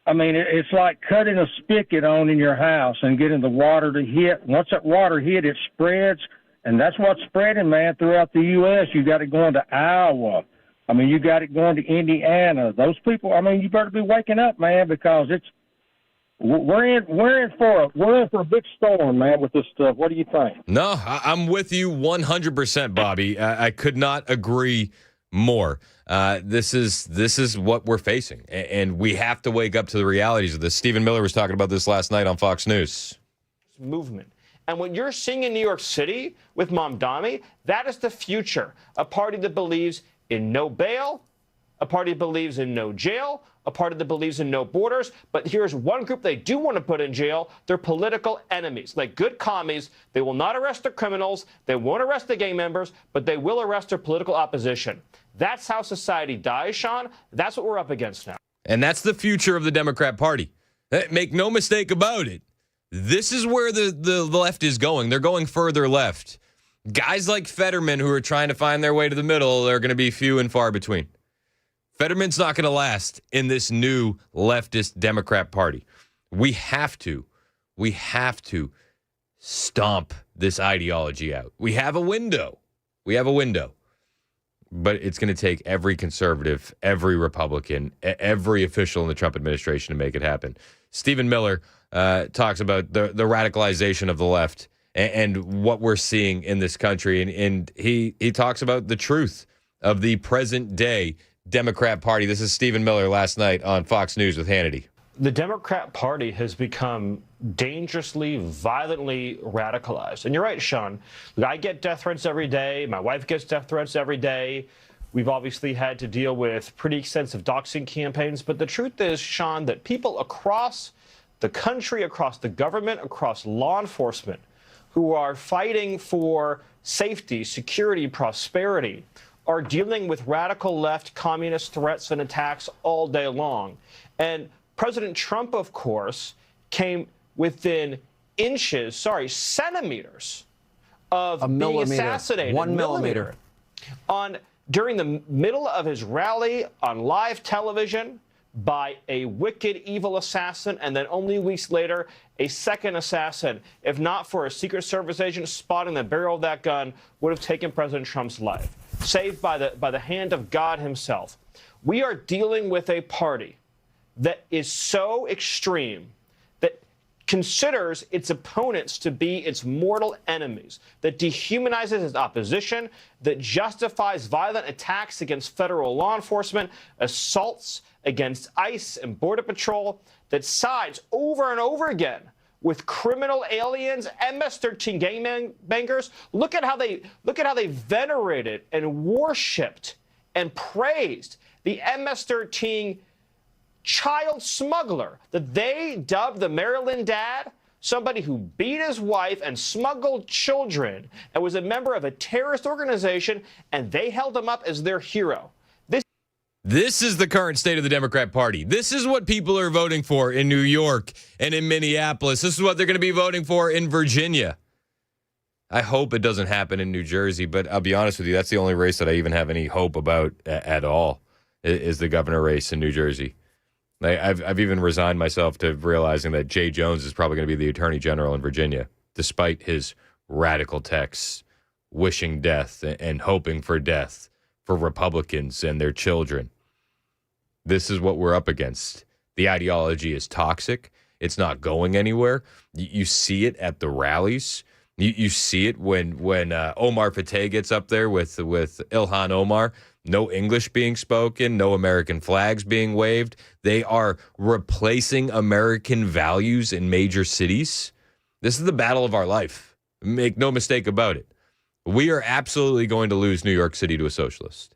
I mean, it's like cutting a spigot on in your house and getting the water to hit. Once that water hit, it spreads, and that's what's spreading, man, throughout the U.S. You got it going to Iowa. I mean, you got it going to Indiana. Those people, I mean, you better be waking up, man, because we're in for a big storm, man, with this stuff. What do you think? No, I'm with you 100%, Bobby. I could not agree more. This is what we're facing, and we have to wake up to the realities of this. Stephen Miller was talking about this last night on Fox News. Movement. And what you're seeing in New York City with Mamdani, that is the future. A party that believes in no bail, a party that believes in no jail, a party that believes in no borders. But here's one group they do want to put in jail. They're political enemies. Like good commies, they will not arrest the criminals. They won't arrest the gang members, but they will arrest their political opposition. That's how society dies, Sean. That's what we're up against now. And that's the future of the Democrat Party. Make no mistake about it. This is where the left is going. They're going further left. Guys like Fetterman who are trying to find their way to the middle are going to be few and far between. Fetterman's not going to last in this new leftist Democrat Party. We have to stomp this ideology out. We have a window. But it's going to take every conservative, every Republican, every official in the Trump administration to make it happen. Stephen Miller talks about the radicalization of the left and what we're seeing in this country. And he talks about the truth of the present day Democrat Party. This is Stephen Miller last night on Fox News with Hannity. The Democrat Party has become dangerously, violently radicalized. And you're right, Sean. I get death threats every day. My wife gets death threats every day. We've obviously had to deal with pretty extensive doxing campaigns. But the truth is, Sean, that people across the country, across the government, across law enforcement, who are fighting for safety, security, prosperity, are dealing with radical left communist threats and attacks all day long. And President Trump, of course, came within centimeters of being assassinated. 1 millimeter. During the middle of his rally on live television by a wicked, evil assassin, and then only weeks later, a second assassin. If not for a Secret Service agent spotting the barrel of that gun, would have taken President Trump's life, saved by the hand of God himself. We are dealing with a party that is so extreme that considers its opponents to be its mortal enemies, that dehumanizes its opposition, that justifies violent attacks against federal law enforcement, assaults against ICE and Border Patrol, that sides over and over again with criminal aliens, MS-13 gangbangers. Look at how they venerated and worshipped and praised the MS-13 child smuggler that they dubbed the Maryland Dad, somebody who beat his wife and smuggled children and was a member of a terrorist organization, and they held him up as their hero. This is the current state of the Democrat Party. This is what people are voting for in New York and in Minneapolis. This is what they're going to be voting for in Virginia. I hope it doesn't happen in New Jersey, but I'll be honest with you, that's the only race that I even have any hope about at all, is the governor race in New Jersey. I've even resigned myself to realizing that Jay Jones is probably going to be the attorney general in Virginia, despite his radical texts wishing death and hoping for death for Republicans and their children. This is what we're up against. The ideology is toxic. It's not going anywhere. You see it at the rallies. You see it when Omar Fateh gets up there with Ilhan Omar. No English being spoken, no American flags being waved. They are replacing American values in major cities. This is the battle of our life. Make no mistake about it. We are absolutely going to lose New York City to a socialist.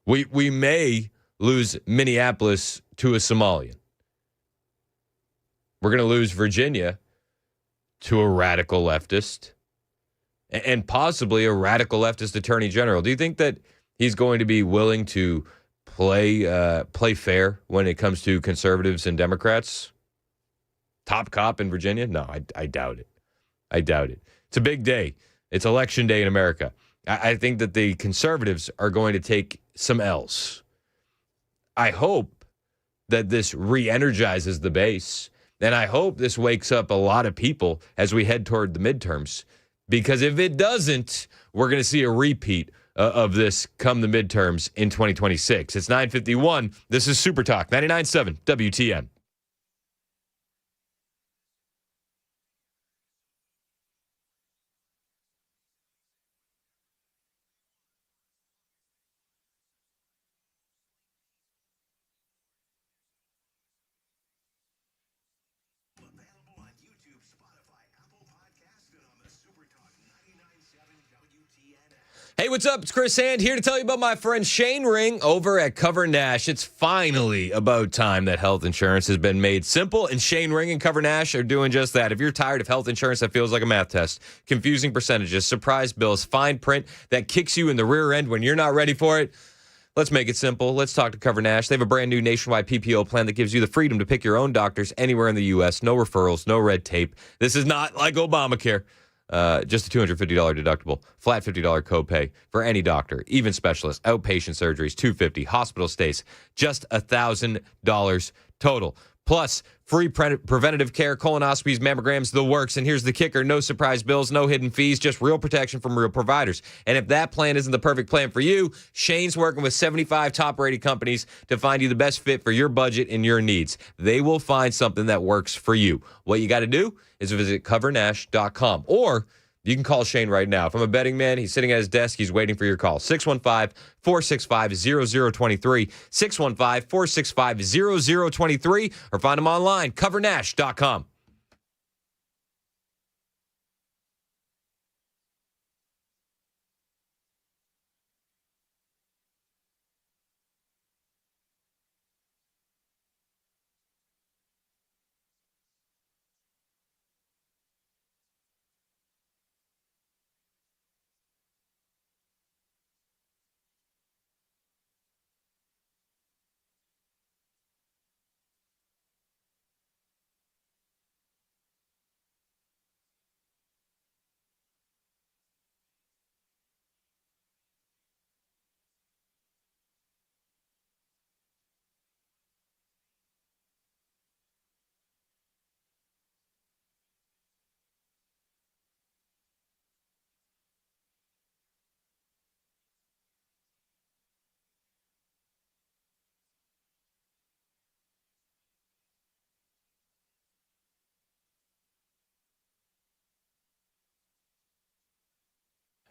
We may lose Minneapolis to a Somalian. We're going to lose Virginia to a radical leftist and possibly a radical leftist attorney general. Do you think that he's going to be willing to play fair when it comes to conservatives and Democrats? Top cop in Virginia? No, I doubt it. I doubt it. It's a big day. It's election day in America. I think that the conservatives are going to take some L's. I hope that this re-energizes the base, and I hope this wakes up a lot of people as we head toward the midterms, because if it doesn't, we're going to see a repeat of this come the midterms in 2026. It's 9:51. This is Super Talk 99.7 WTN. Hey, what's up? It's Chris Hand here to tell you about my friend Shane Ring over at Cover Nash. It's finally about time that health insurance has been made simple, and Shane Ring and Cover Nash are doing just that. If you're tired of health insurance that feels like a math test, confusing percentages, surprise bills, fine print that kicks you in the rear end when you're not ready for it, let's make it simple. Let's talk to Cover Nash. They have a brand new nationwide PPO plan that gives you the freedom to pick your own doctors anywhere in the U.S. No referrals, no red tape. This is not like Obamacare. Just a $250 deductible, flat $50 copay for any doctor, even specialist, outpatient surgeries, $250, hospital stays, just $1,000 total. Plus, free preventative care, colonoscopies, mammograms, the works. And here's the kicker: no surprise bills, no hidden fees, just real protection from real providers. And if that plan isn't the perfect plan for you, Shane's working with 75 top-rated companies to find you the best fit for your budget and your needs. They will find something that works for you. What you got to do is visit covernash.com, or you can call Shane right now. If I'm a betting man, he's sitting at his desk. He's waiting for your call. 615-465-0023, 615-465-0023, or find him online, covernash.com.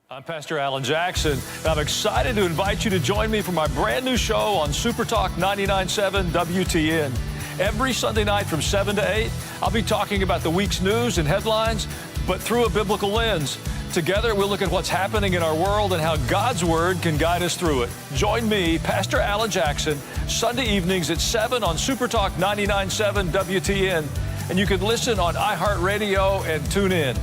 I'm Pastor Alan Jackson, and I'm excited to invite you to join me for my brand new show on Super Talk 99.7 WTN. Every Sunday night from 7 to 8, I'll be talking about the week's news and headlines, but through a biblical lens. Together, we'll look at what's happening in our world and how God's Word can guide us through it. Join me, Pastor Alan Jackson, Sunday evenings at 7 on Super Talk 99.7 WTN. And you can listen on iHeartRadio and tune in.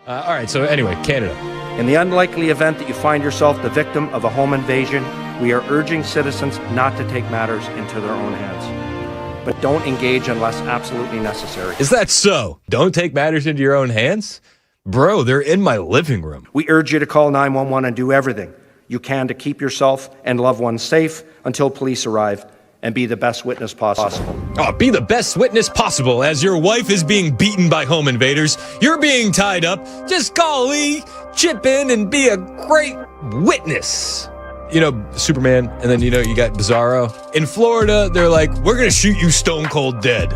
All right, so anyway, Canada. In the unlikely event that you find yourself the victim of a home invasion, we are urging citizens not to take matters into their own hands. But don't engage unless absolutely necessary. Is that so? Don't take matters into your own hands? Bro, they're in my living room. We urge you to call 911 and do everything you can to keep yourself and loved ones safe until police arrive, and be the best witness possible. Oh, be the best witness possible. As your wife is being beaten by home invaders, you're being tied up. Just call Lee, chip in, and be a great witness. You know, Superman, and then, you know, you got Bizarro. In Florida, they're like, we're going to shoot you stone cold dead.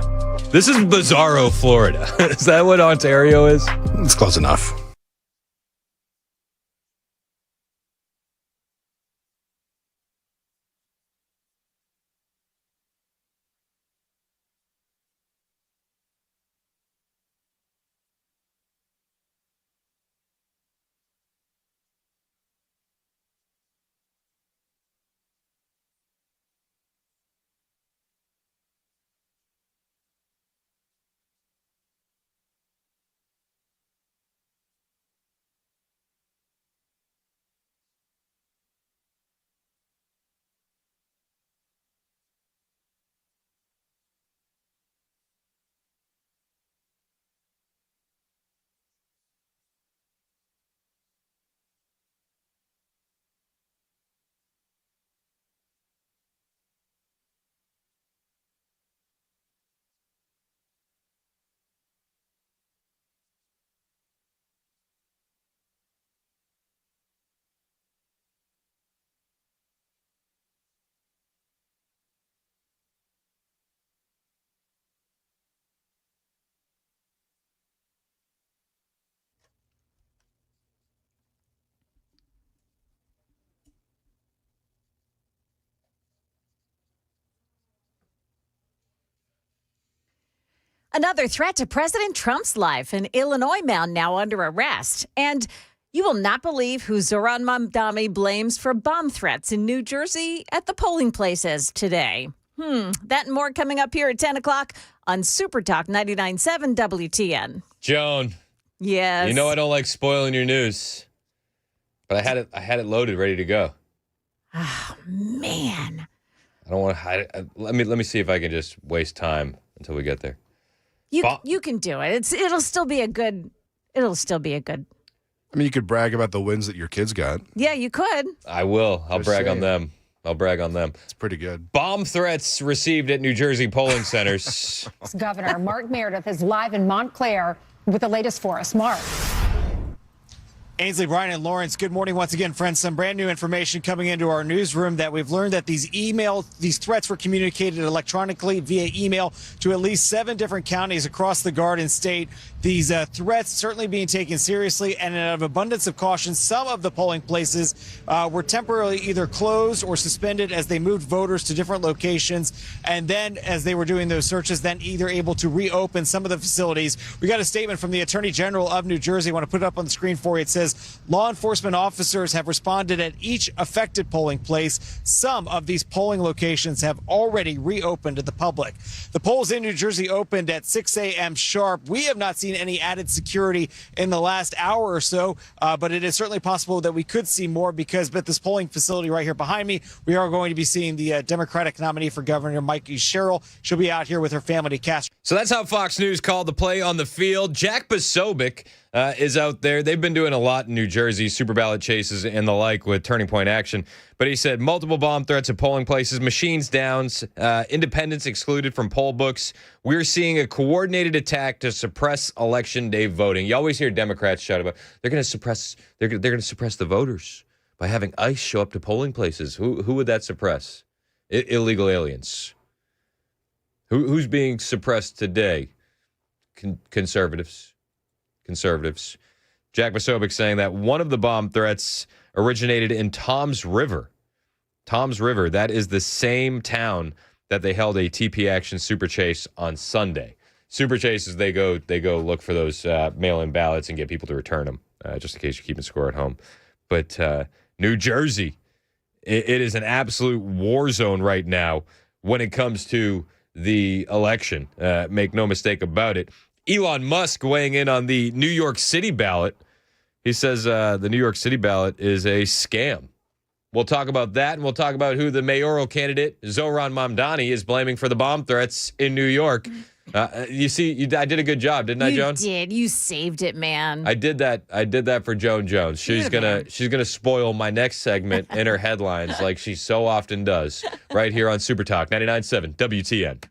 This is Bizarro, Florida. Is that what Ontario is? It's close enough. Another threat to President Trump's life. An Illinois man now under arrest. And you will not believe who Zohran Mamdani blames for bomb threats in New Jersey at the polling places today. That and more coming up here at 10 o'clock on Super Talk 99.7 WTN. Joan. Yes. You know I don't like spoiling your news, but I had it loaded, ready to go. Oh, man. I don't want to hide it. Let me see if I can just waste time until we get there. You can do it. It'll still be a good. I mean, you could brag about the wins that your kids got. Yeah, you could. I will. I'll brag on them. It's pretty good. Bomb threats received at New Jersey polling centers. Governor Mark Meredith is live in Montclair with the latest for us. Mark. Ainsley, Brian, and Lawrence, good morning once again, friends. Some brand new information coming into our newsroom that we've learned that these threats were communicated electronically via email to at least 7 different counties across the Garden State. These threats certainly being taken seriously, and out of abundance of caution, some of the polling places were temporarily either closed or suspended as they moved voters to different locations. And then as they were doing those searches, then either able to reopen some of the facilities. We got a statement from the Attorney General of New Jersey. I want to put it up on the screen for you. It says, law enforcement officers have responded at each affected polling place. Some of these polling locations have already reopened to the public. The polls in New Jersey opened at 6 a.m. sharp. We have not seen any added security in the last hour or so, but it is certainly possible that we could see more because at this polling facility right here behind me, we are going to be seeing the Democratic nominee for governor, Mikey Sherrill. She'll be out here with her family to cast. So that's how Fox News called the play on the field. Jack Posobiec is out there. They've been doing a lot in New Jersey, super ballot chases and the like with Turning Point Action. But he said multiple bomb threats at polling places, machines downs, independents excluded from poll books. We're seeing a coordinated attack to suppress election day voting. You always hear Democrats shout about they're going to suppress the voters by having ICE show up to polling places. Who would that suppress? Illegal aliens. Who's being suppressed today? Conservatives. Jack Posobiec saying that one of the bomb threats originated in Toms River. Toms River, that is the same town that they held a TP Action Super Chase on Sunday. Super Chases, they go look for those mail-in ballots and get people to return them, just in case you're keeping score at home. But New Jersey, it is an absolute war zone right now when it comes to the election. Make no mistake about it. Elon Musk weighing in on the New York City ballot. He says the New York City ballot is a scam. We'll talk about that, and we'll talk about who the mayoral candidate, Zohran Mamdani, is blaming for the bomb threats in New York. You see, I did a good job, didn't I, Joan? You did. You saved it, man. I did that for Joan Jones. She's gonna spoil my next segment in her headlines like she so often does, right here on Super Talk 99.7 WTN.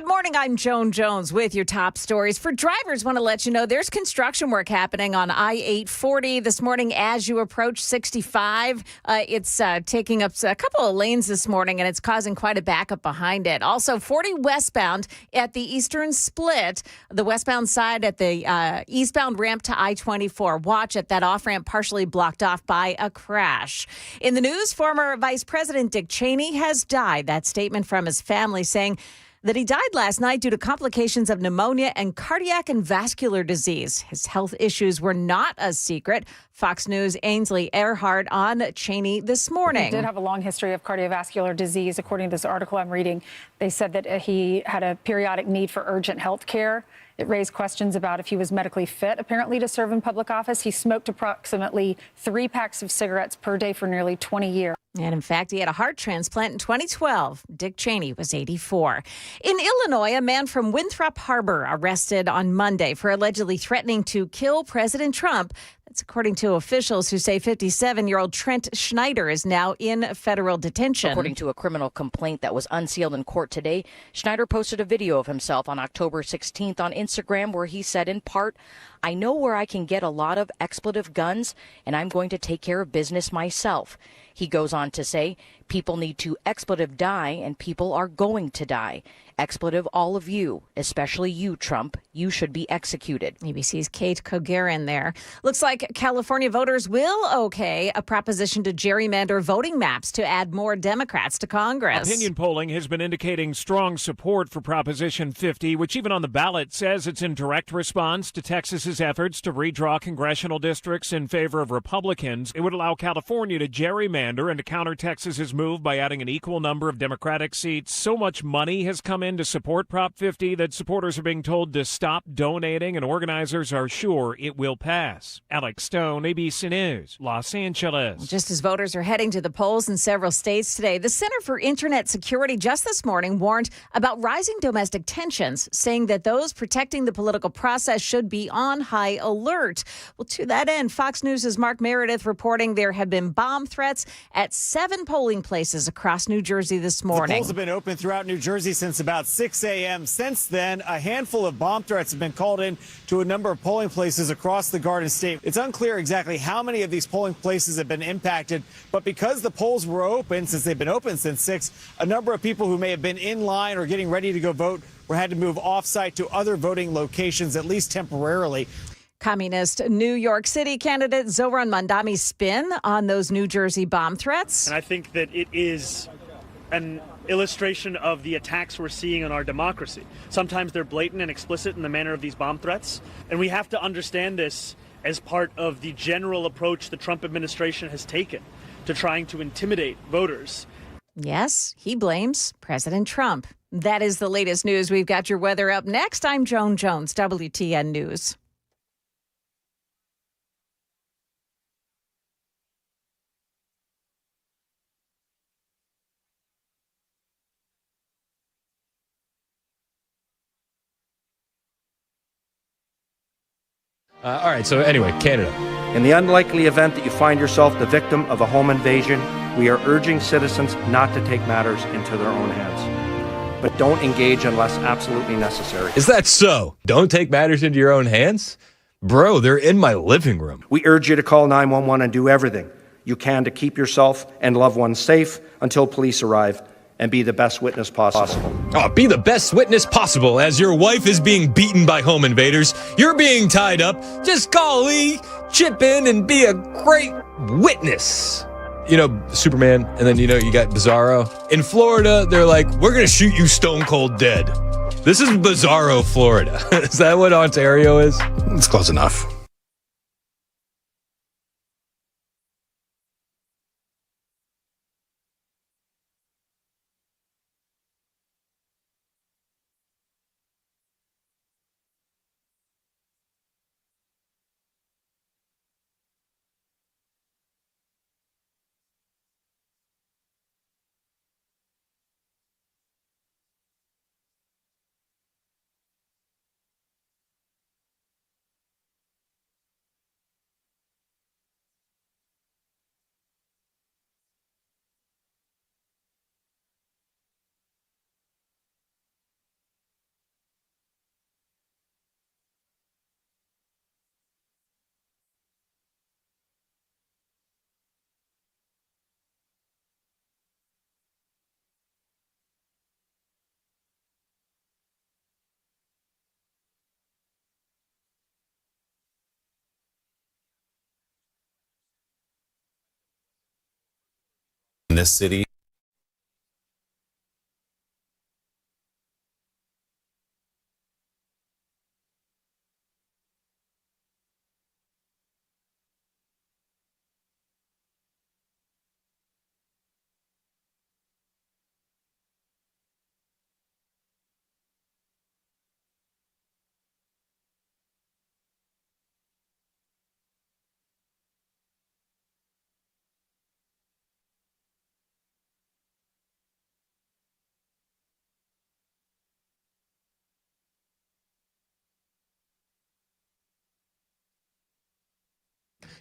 Good morning. I'm Joan Jones with your top stories. For drivers, want to let you know there's construction work happening on I-840 this morning as you approach 65. It's taking up a couple of lanes this morning, and it's causing quite a backup behind it. Also, 40 westbound at the eastern split, the westbound side at the eastbound ramp to I-24. Watch it. That off-ramp partially blocked off by a crash. In the news, former Vice President Dick Cheney has died. That statement from his family saying that he died last night due to complications of pneumonia and cardiac and vascular disease. His health issues were not a secret. Fox News' Ainsley Earhart on Cheney this morning. He did have a long history of cardiovascular disease. According to this article I'm reading, they said that he had a periodic need for urgent health care. It raised questions about if he was medically fit, apparently, to serve in public office. He smoked approximately 3 packs of cigarettes per day for nearly 20 years. And in fact, he had a heart transplant in 2012. Dick Cheney was 84. In Illinois, a man from Winthrop Harbor arrested on Monday for allegedly threatening to kill President Trump. That's according to officials who say 57-year-old Trent Schneider is now in federal detention. According to a criminal complaint that was unsealed in court today, Schneider posted a video of himself on October 16th on Instagram where he said, in part, "I know where I can get a lot of expletive guns, and I'm going to take care of business myself." He goes on to say, people need to expletive die, and people are going to die. Expletive all of you, especially you, Trump. You should be executed. ABC's Kate Kogarin there. Looks like California voters will okay a proposition to gerrymander voting maps to add more Democrats to Congress. Opinion polling has been indicating strong support for Proposition 50, which even on the ballot says it's in direct response to Texas's efforts to redraw congressional districts in favor of Republicans. It would allow California to gerrymander and to counter Texas's move by adding an equal number of Democratic seats. So much money has come in to support Prop 50 that supporters are being told to stop donating, and organizers are sure it will pass. Alex Stone, ABC News, Los Angeles. Just as voters are heading to the polls in several states today, the Center for Internet Security just this morning warned about rising domestic tensions, saying that those protecting the political process should be on high alert. Well, to that end, Fox News' Mark Meredith reporting there have been bomb threats at 7 polling places across New Jersey this morning. The polls have been open throughout New Jersey since about 6 a.m. Since then, a handful of bomb threats have been called in to a number of polling places across the Garden State. It's unclear exactly how many of these polling places have been impacted, but because the polls were open, since they've been open since 6, a number of people who may have been in line or getting ready to go vote were had to move off-site to other voting locations, at least temporarily. Communist New York City candidate Zohran Mamdani's spin on those New Jersey bomb threats. And I think that it is an illustration of the attacks we're seeing on our democracy. Sometimes they're blatant and explicit in the manner of these bomb threats, and we have to understand this as part of the general approach the Trump administration has taken to trying to intimidate voters. Yes, he blames President Trump. That is the latest news. We've got your weather up next. I'm Joan Jones, WTN News. All right, so anyway, Canada. In the unlikely event that you find yourself the victim of a home invasion, we are urging citizens not to take matters into their own hands. But don't engage unless absolutely necessary. Is that so? Don't take matters into your own hands? Bro, they're in my living room. We urge you to call 911 and do everything you can to keep yourself and loved ones safe until police arrive, and be the best witness possible. Oh, be the best witness possible as your wife is being beaten by home invaders. You're being tied up. Just call Lee, chip in, and be a great witness. You know, Superman, and then, you know, you got Bizarro. In Florida, they're like, we're going to shoot you stone cold dead. This is Bizarro, Florida. Is that what Ontario is? It's close enough. in this city.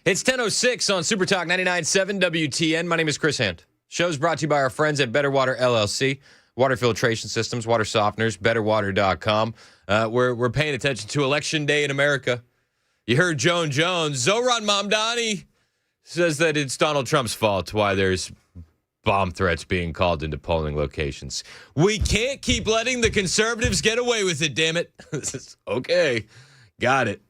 It's 10:06 on Super Talk 99.7 WTN. My name is Chris Hand. Show's brought to you by our friends at Better Water LLC, water filtration systems, water softeners, betterwater.com. We're paying attention to Election Day in America. You heard Joan Jones. Zohran Mamdani says that it's Donald Trump's fault why there's bomb threats being called into polling locations. We can't keep letting the conservatives get away with it, damn it. Okay. Got it.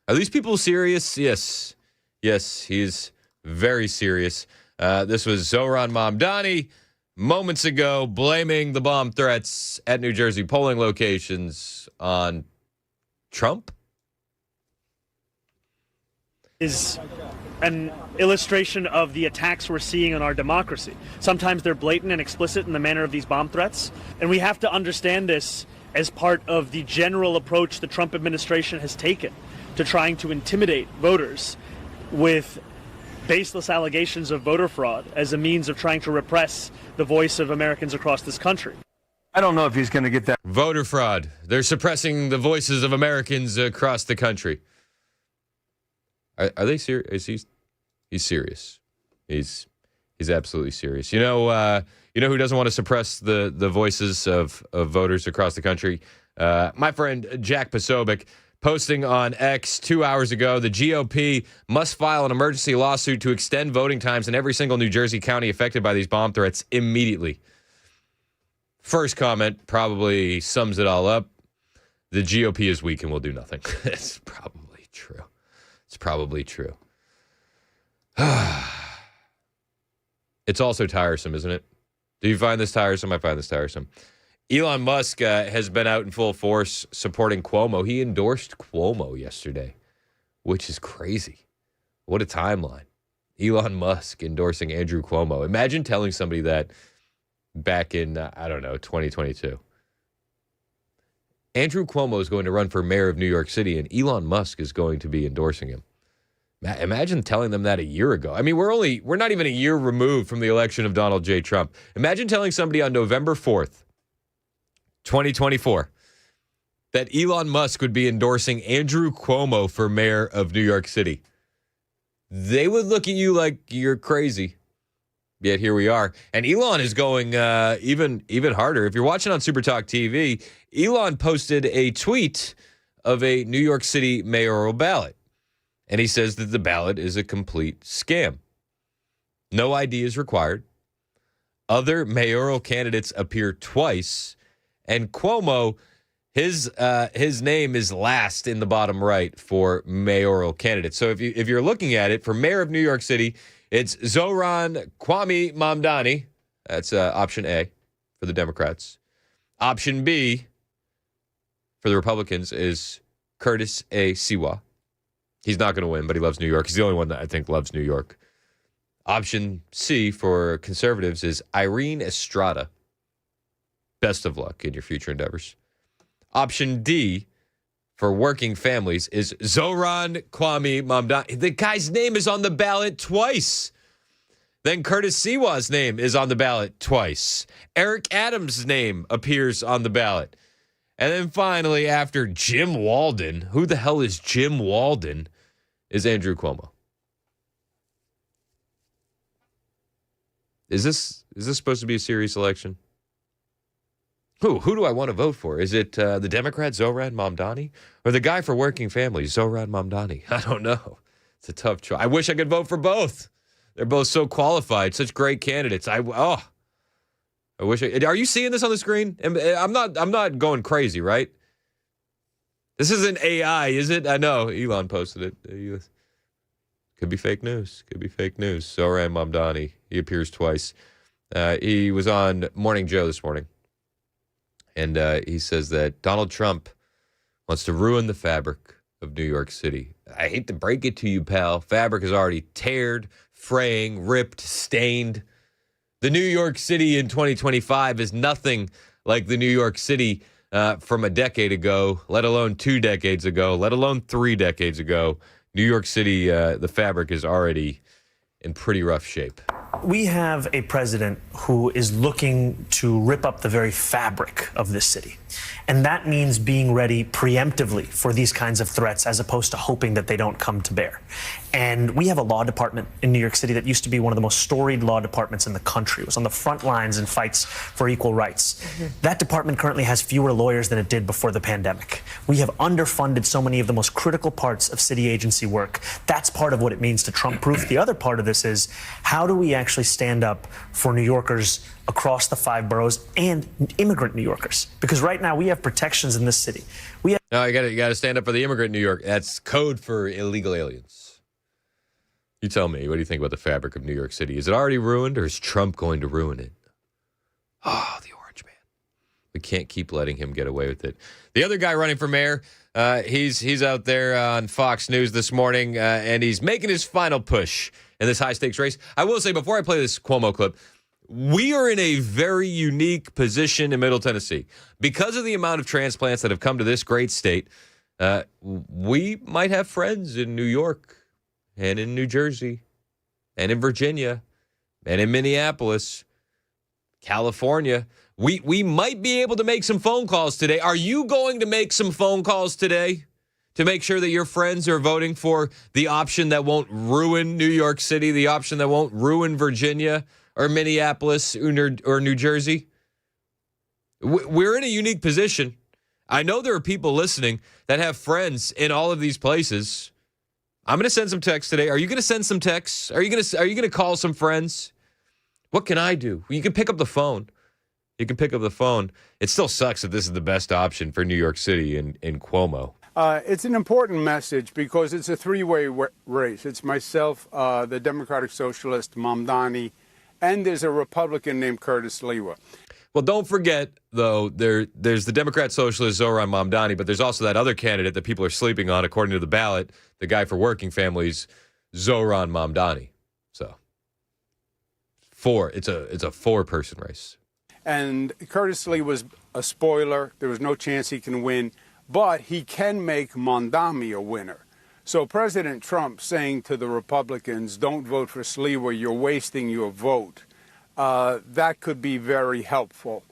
Are these people serious? Yes. Yes, he's very serious. This was Zohran Mamdani moments ago blaming the bomb threats at New Jersey polling locations on Trump. Is an illustration of the attacks we're seeing on our democracy. Sometimes they're blatant and explicit in the manner of these bomb threats, and we have to understand this as part of the general approach the Trump administration has taken to trying to intimidate voters with baseless allegations of voter fraud as a means of trying to repress the voice of Americans across this country. I don't know if he's going to get that. Voter fraud. They're suppressing the voices of Americans across the country. Are they serious? He's serious. He's absolutely serious. You know who doesn't want to suppress the voices of voters across the country? My friend Jack Posobiec, posting on X 2 hours ago, the GOP must file an emergency lawsuit to extend voting times in every single New Jersey county affected by these bomb threats immediately. First comment probably sums it all up. The GOP is weak and will do nothing. It's probably true. It's also tiresome, isn't it? Do you find this tiresome? I find this tiresome. Elon Musk has been out in full force supporting Cuomo. He endorsed Cuomo yesterday, which is crazy. What a timeline. Elon Musk endorsing Andrew Cuomo. Imagine telling somebody that back in, 2022. Andrew Cuomo is going to run for mayor of New York City, and Elon Musk is going to be endorsing him. Imagine telling them that a year ago. I mean, we're not even a year removed from the election of Donald J. Trump. Imagine telling somebody on November 4th, 2024, that Elon Musk would be endorsing Andrew Cuomo for mayor of New York City. They would look at you like you're crazy. Yet here we are. And Elon is going even harder. If you're watching on Super Talk TV, Elon posted a tweet of a New York City mayoral ballot. And he says that the ballot is a complete scam. No ID is required. Other mayoral candidates appear twice. And Cuomo, his name is last in the bottom right for mayoral candidates. So if you're looking at it, for mayor of New York City, it's Zohran Kwame Mamdani. That's option A for the Democrats. Option B for the Republicans is Curtis A. Siwa. He's not going to win, but he loves New York. He's the only one that I think loves New York. Option C for conservatives is Irene Estrada. Best of luck in your future endeavors. Option D for working families is Zohran Kwame Mamdani. The guy's name is on the ballot twice. Then Curtis Siwa's name is on the ballot twice. Eric Adams' name appears on the ballot. And then finally, after Jim Walden, who the hell is Jim Walden, is Andrew Cuomo. Is this supposed to be a serious election? Who do I want to vote for? Is it the Democrat, Zohran Mamdani, or the guy for working families, Zohran Mamdani? I don't know. It's a tough choice. I wish I could vote for both. They're both so qualified, such great candidates. I wish. Are you seeing this on the screen? I'm not going crazy, right? This isn't AI, is it? I know Elon posted it. Could be fake news. Could be fake news. Zoran Mamdani, he appears twice. He was on Morning Joe this morning, and he says that Donald Trump wants to ruin the fabric of New York City. I hate to break it to you, pal. Fabric is already teared, fraying, ripped, stained. The New York City in 2025 is nothing like the New York City from a decade ago, let alone 2 decades ago, let alone 3 decades ago. New York City, the fabric is already in pretty rough shape. We have a president who is looking to rip up the very fabric of this city. And that means being ready preemptively for these kinds of threats as opposed to hoping that they don't come to bear. And we have a law department in New York City that used to be one of the most storied law departments in the country. It was on the front lines in fights for equal rights. That department currently has fewer lawyers than it did before the pandemic. We have underfunded so many of the most critical parts of city agency work. That's part of what it means to Trump-proof. The other part of this is, how do we actually stand up for New Yorkers across the 5 boroughs and immigrant New Yorkers? Because right now we have protections in this city. No, you got to stand up for the immigrant New York. That's code for illegal aliens. You tell me, what do you think about the fabric of New York City? Is it already ruined, or is Trump going to ruin it? Oh, the orange man. We can't keep letting him get away with it. The other guy running for mayor, he's out there on Fox News this morning, and he's making his final push in this high-stakes race. I will say, before I play this Cuomo clip, we are in a very unique position in Middle Tennessee. Because of the amount of transplants that have come to this great state, we might have friends in New York and in New Jersey and in Virginia and in Minneapolis, California. We might be able to make some phone calls today. Are you going to make some phone calls today to make sure that your friends are voting for the option that won't ruin New York City, the option that won't ruin Virginia or Minneapolis or New Jersey? We're in a unique position. I know there are people listening that have friends in all of these places. I'm going to send some texts today. Are you going to send some texts? Are you going to call some friends? What can I do? You can pick up the phone. You can pick up the phone. It still sucks that this is the best option for New York City in Cuomo. It's an important message because it's a 3-way race. It's myself, the Democratic Socialist, Mamdani, and there's a Republican named Curtis Lewa. Well, don't forget, though, there's the Democrat Socialist, Zoran Mamdani, but there's also that other candidate that people are sleeping on, according to the ballot, the guy for working families, Zoran Mamdani. So, it's a 4-person race. And Curtis Lee was a spoiler. There was no chance he can win, but he can make Mamdani a winner. So President Trump saying to the Republicans, don't vote for Sliwa, you're wasting your vote. That could be very helpful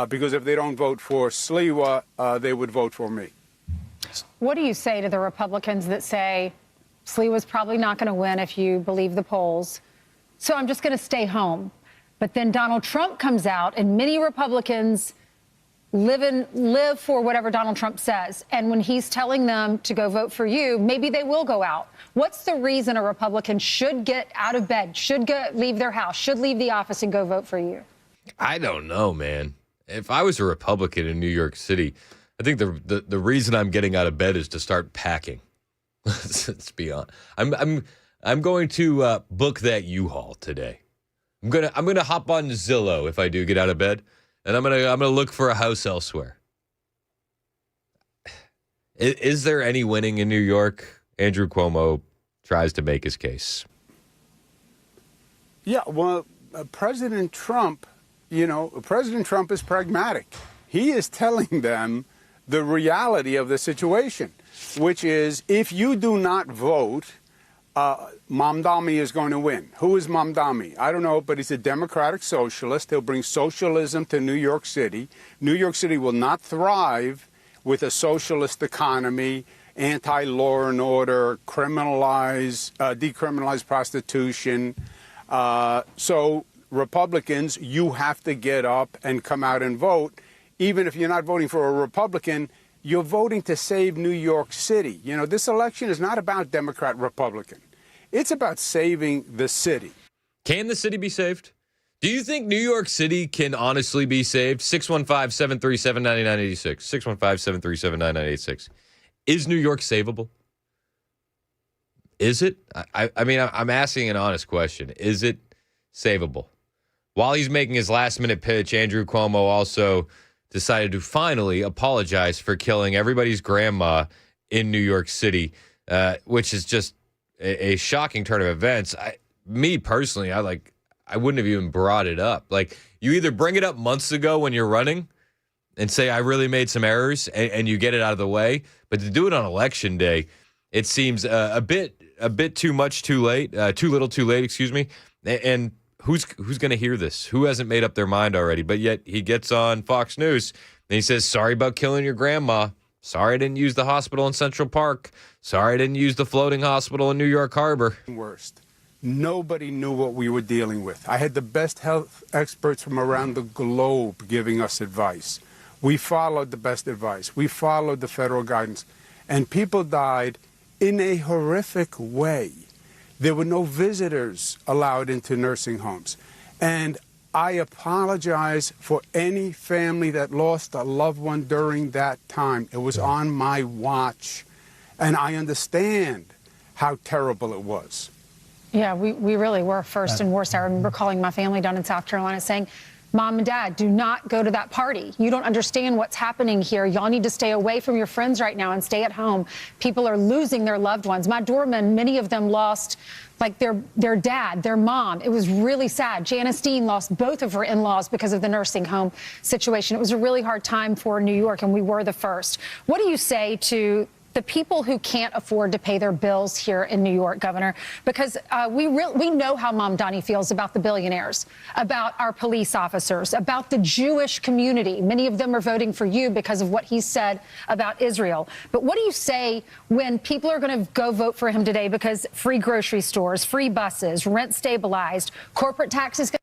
because if they don't vote for Sliwa, they would vote for me. What do you say to the Republicans that say Sliwa's probably not going to win if you believe the polls, so I'm just going to stay home? But then Donald Trump comes out and many Republicans live for whatever Donald Trump says. And when he's telling them to go vote for you, maybe they will go out. What's the reason a Republican should get out of bed, should leave their house, should leave the office and go vote for you? I don't know, man. If I was a Republican in New York City, I think the reason I'm getting out of bed is to start packing. Let's be honest. I'm going to book that U-Haul today. I'm gonna hop on Zillow if I do get out of bed, and I'm gonna look for a house elsewhere. Is there any winning in New York? Andrew Cuomo tries to make his case. Yeah, well, President Trump is pragmatic. He is telling them the reality of the situation, which is if you do not vote, Mamdani is going to win. Who is Mamdani? I don't know, but he's a Democratic Socialist. He'll bring socialism to New York City. New York City will not thrive with a socialist economy, anti-law and order, decriminalize prostitution. So Republicans, you have to get up and come out and vote. Even if you're not voting for a Republican, you're voting to save New York City. You know, this election is not about Democrat, Republican. It's about saving the city. Can the city be saved? Do you think New York City can honestly be saved? 615-737-9986. 615-737-9986. Is New York savable? Is it? I mean, I'm asking an honest question. Is it savable? While he's making his last-minute pitch, Andrew Cuomo also decided to finally apologize for killing everybody's grandma in New York City, which is just a shocking turn of events. Me personally, I wouldn't have even brought it up. Like, you either bring it up months ago when you're running and say, I really made some errors, and you get it out of the way. But to do it on Election Day, it seems a bit too much too late, too little too late, excuse me. And who's going to hear this? Who hasn't made up their mind already? But yet he gets on Fox News and he says, sorry about killing your grandma. Sorry I didn't use the hospital in Central Park. Sorry I didn't use the floating hospital in New York Harbor. Worst. Nobody knew what we were dealing with. I had the best health experts from around the globe giving us advice. We followed the best advice. We followed the federal guidance. And people died in a horrific way. There were no visitors allowed into nursing homes. And I apologize for any family that lost a loved one during that time. It was on my watch. And I understand how terrible it was. Yeah, we really were first and worst. I remember calling my family down in South Carolina saying, Mom and Dad, do not go to that party. You don't understand what's happening here. Y'all need to stay away from your friends right now and stay at home. People are losing their loved ones. My doorman, many of them lost like their dad, their mom. It was really sad. Janice Dean lost both of her in-laws because of the nursing home situation. It was a really hard time for New York, and we were the first. What do you say to the people who can't afford to pay their bills here in New York, Governor? Because we know how Mamdani feels about the billionaires, about our police officers, about the Jewish community. Many of them are voting for you because of what he said about Israel. But what do you say when people are going to go vote for him today because free grocery stores, free buses, rent stabilized, corporate taxes?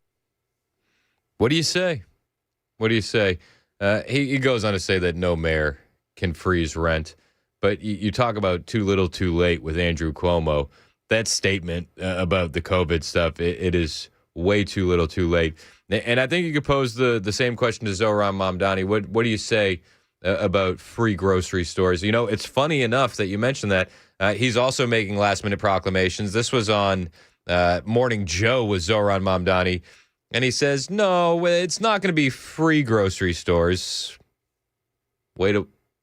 What do you say? What do you say? He goes on to say that no mayor can freeze rent. But you talk about too little, too late with Andrew Cuomo. That statement about the COVID stuff, it is way too little, too late. And I think you could pose the same question to Zohran Mamdani. What do you say about free grocery stores? You know, it's funny enough that you mentioned that. He's also making last-minute proclamations. This was on Morning Joe with Zohran Mamdani. And he says, no, it's not going to be free grocery stores.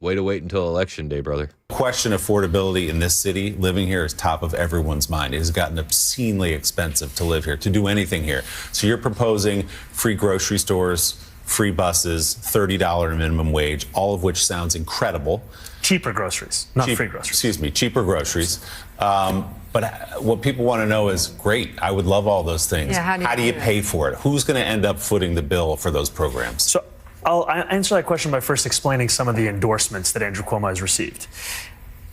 Way to wait until Election Day, brother. Question affordability in this city, living here is top of everyone's mind. It has gotten obscenely expensive to live here, to do anything here. So you're proposing free grocery stores, free buses, $30 minimum wage, all of which sounds incredible. Cheaper groceries, not free groceries. Excuse me, cheaper groceries. But what people want to know is, great, I would love all those things. Yeah, how do you pay for it? Who's going to end up footing the bill for those programs? So I'll answer that question by first explaining some of the endorsements that Andrew Cuomo has received.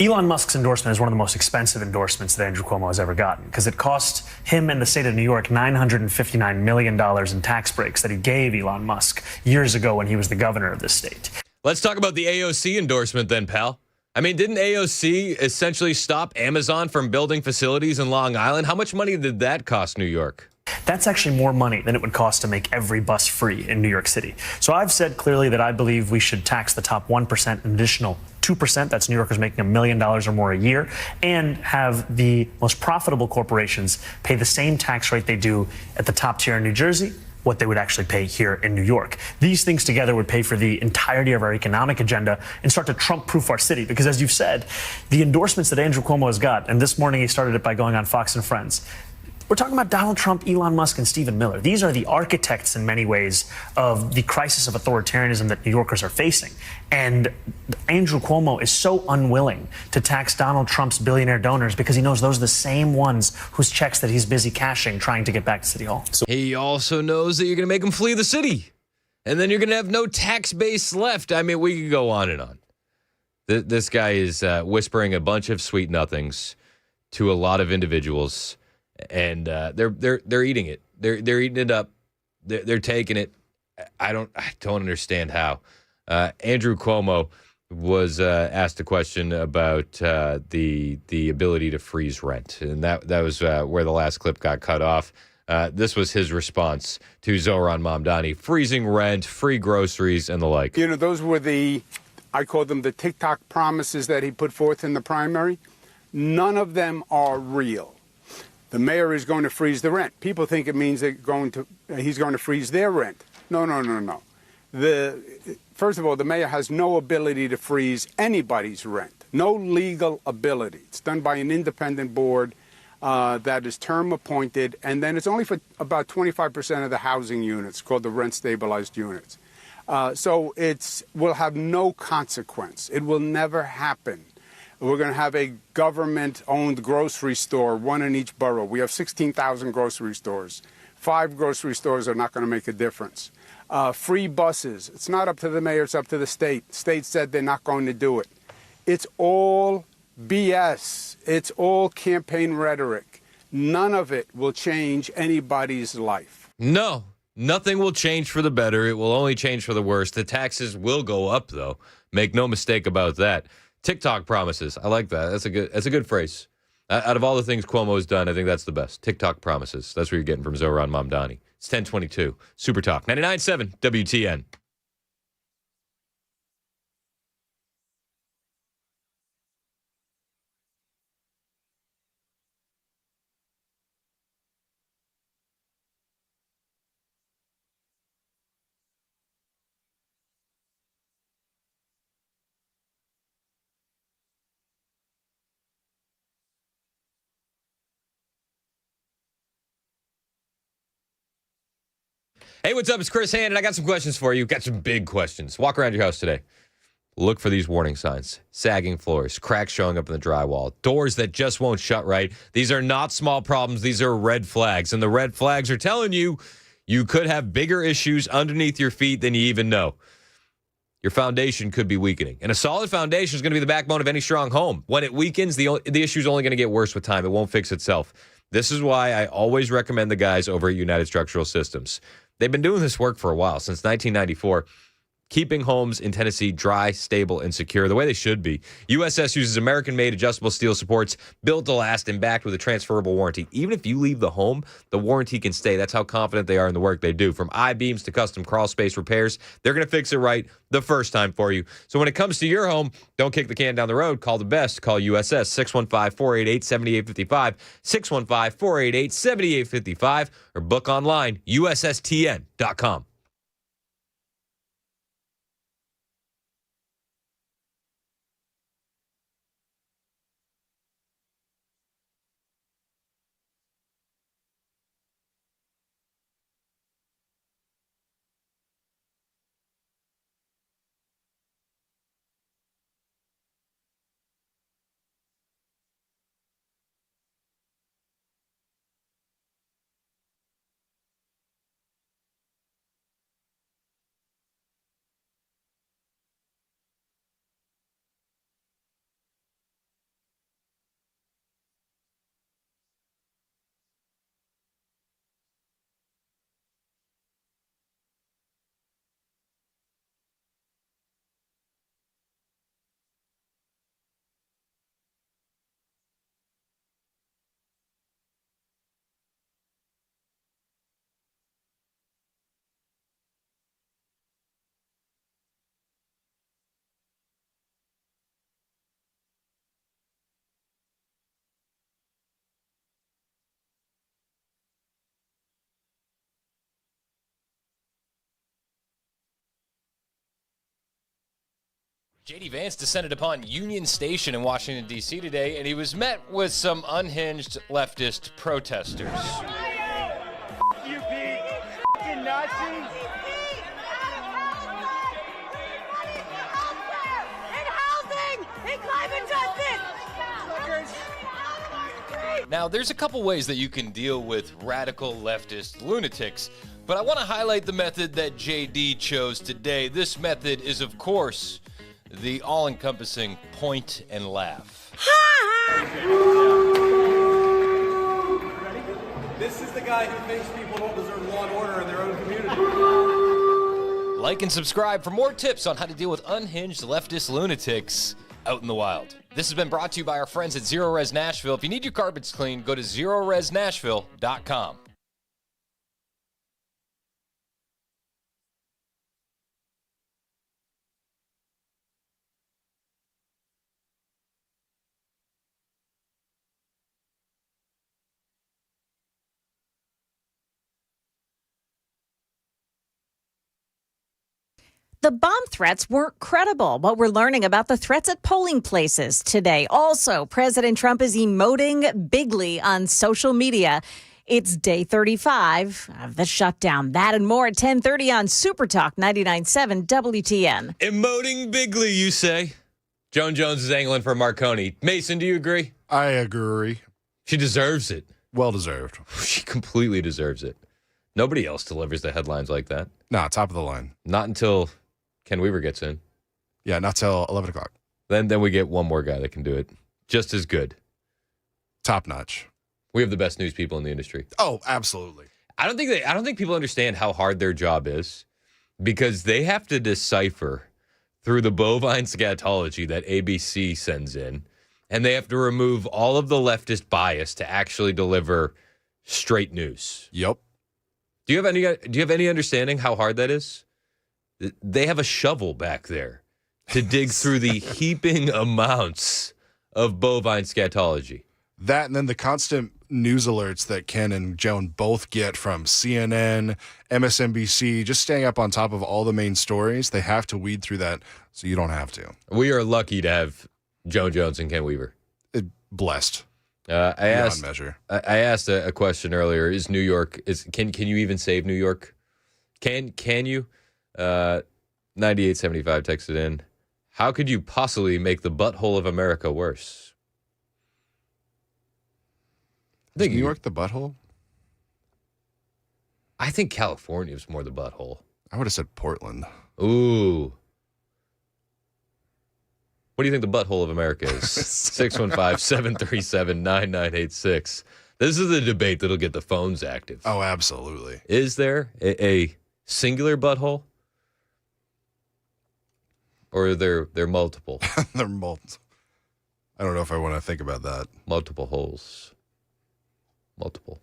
Elon Musk's endorsement is one of the most expensive endorsements that Andrew Cuomo has ever gotten because it cost him and the state of New York $959 million in tax breaks that he gave Elon Musk years ago when he was the governor of this state. Let's talk about the AOC endorsement then, pal. I mean, didn't AOC essentially stop Amazon from building facilities in Long Island? How much money did that cost New York? That's actually more money than it would cost to make every bus free in New York City. So I've said clearly that I believe we should tax the top 1% an additional 2%. That's New Yorkers making $1 million or more a year, and have the most profitable corporations pay the same tax rate they do at the top tier in New Jersey, what they would actually pay here in New York. These things together would pay for the entirety of our economic agenda and start to Trump-proof our city. Because as you've said, the endorsements that Andrew Cuomo has got, and this morning he started it by going on Fox and Friends, we're talking about Donald Trump, Elon Musk, and Stephen Miller. These are the architects in many ways of the crisis of authoritarianism that New Yorkers are facing. And Andrew Cuomo is so unwilling to tax Donald Trump's billionaire donors because he knows those are the same ones whose checks that he's busy cashing trying to get back to City Hall. He also knows that you're going to make him flee the city. And then you're going to have no tax base left. I mean, we could go on and on. This guy is whispering a bunch of sweet nothings to a lot of individuals. And they're eating it. They're eating it up. They're taking it. I don't understand how. Andrew Cuomo was asked a question about the ability to freeze rent, and that was where the last clip got cut off. This was his response to Zohran Mamdani: freezing rent, free groceries, and the like. You know, those were I call them the TikTok promises that he put forth in the primary. None of them are real. The mayor is going to freeze the rent. People think it means he's going to freeze their rent. No. First of all, the mayor has no ability to freeze anybody's rent. No legal ability. It's done by an independent board that is term appointed, and then it's only for about 25% of the housing units, called the rent stabilized units. So it will have no consequence. It will never happen. We're going to have a government-owned grocery store, one in each borough. We have 16,000 grocery stores. 5 grocery stores are not going to make a difference. Free buses. It's not up to the mayor, it's up to the state. State said they're not going to do it. It's all BS. It's all campaign rhetoric. None of it will change anybody's life. No, nothing will change for the better. It will only change for the worse. The taxes will go up, though. Make no mistake about that. TikTok promises. I like that. That's a good phrase. Out of all the things Cuomo has done, I think that's the best. TikTok promises. That's what you're getting from Zohran Mamdani. It's 1022. Super Talk 99.7 WTN. Hey, what's up? It's Chris Hand, and I got some questions for you. Got some big questions. Walk around your house today. Look for these warning signs. Sagging floors, cracks showing up in the drywall, doors that just won't shut right. These are not small problems. These are red flags, and the red flags are telling you you could have bigger issues underneath your feet than you even know. Your foundation could be weakening, and a solid foundation is going to be the backbone of any strong home. When it weakens, the issue is only going to get worse with time. It won't fix itself. This is why I always recommend the guys over at United Structural Systems. They've been doing this work for a while, since 1994, keeping homes in Tennessee dry, stable, and secure the way they should be. USS uses American-made adjustable steel supports built to last and backed with a transferable warranty. Even if you leave the home, the warranty can stay. That's how confident they are in the work they do. From I-beams to custom crawl space repairs, they're going to fix it right the first time for you. So when it comes to your home, don't kick the can down the road. Call the best. Call USS 615-488-7855, 615-488-7855, or book online, USSTN.com. J.D. Vance descended upon Union Station in Washington, D.C. today, and he was met with some unhinged leftist protesters. You big f***ing Nazi! Now, there's a couple ways that you can deal with radical leftist lunatics, but I want to highlight the method that J.D. chose today. This method is, of course, the all-encompassing point and laugh. This is the guy who thinks people don't deserve law and order in their own community. Like and subscribe for more tips on how to deal with unhinged leftist lunatics out in the wild. This has been brought to you by our friends at Zero Res Nashville. If you need your carpets cleaned, go to ZeroResNashville.com. The bomb threats weren't credible, but we're learning about the threats at polling places today. Also, President Trump is emoting bigly on social media. It's day 35 of the shutdown. That and more at 10:30 on Super Talk 99.7 WTN. Emoting bigly, you say? Joan Jones is angling for Marconi. Mason, do you agree? I agree. She deserves it. Well deserved. She completely deserves it. Nobody else delivers the headlines like that. Nah, top of the line. Not until Ken Weaver gets in. Yeah, not till 11 o'clock. Then we get one more guy that can do it just as good. Top notch. We have the best news people in the industry. Oh, absolutely. I don't think people understand how hard their job is, because they have to decipher through the bovine scatology that ABC sends in, and they have to remove all of the leftist bias to actually deliver straight news. Yep. Do you have any understanding how hard that is? They have a shovel back there to dig through the heaping amounts of bovine scatology. That and then the constant news alerts that Ken and Joan both get from CNN, MSNBC, just staying up on top of all the main stories. They have to weed through that so you don't have to. We are lucky to have Joan Jones and Ken Weaver. Blessed. I asked a question earlier. Is New York can you even save New York? Can you? 9875 texted in. How could you possibly make the butthole of America worse? Is New York the butthole? I think California is more the butthole. I would have said Portland. Ooh. What do you think the butthole of America is? 615-737-9986. This is the debate that'll get the phones active. Oh, absolutely. Is there a singular butthole? Or are there multiple? They're multiple. I don't know if I want to think about that. Multiple holes. Multiple.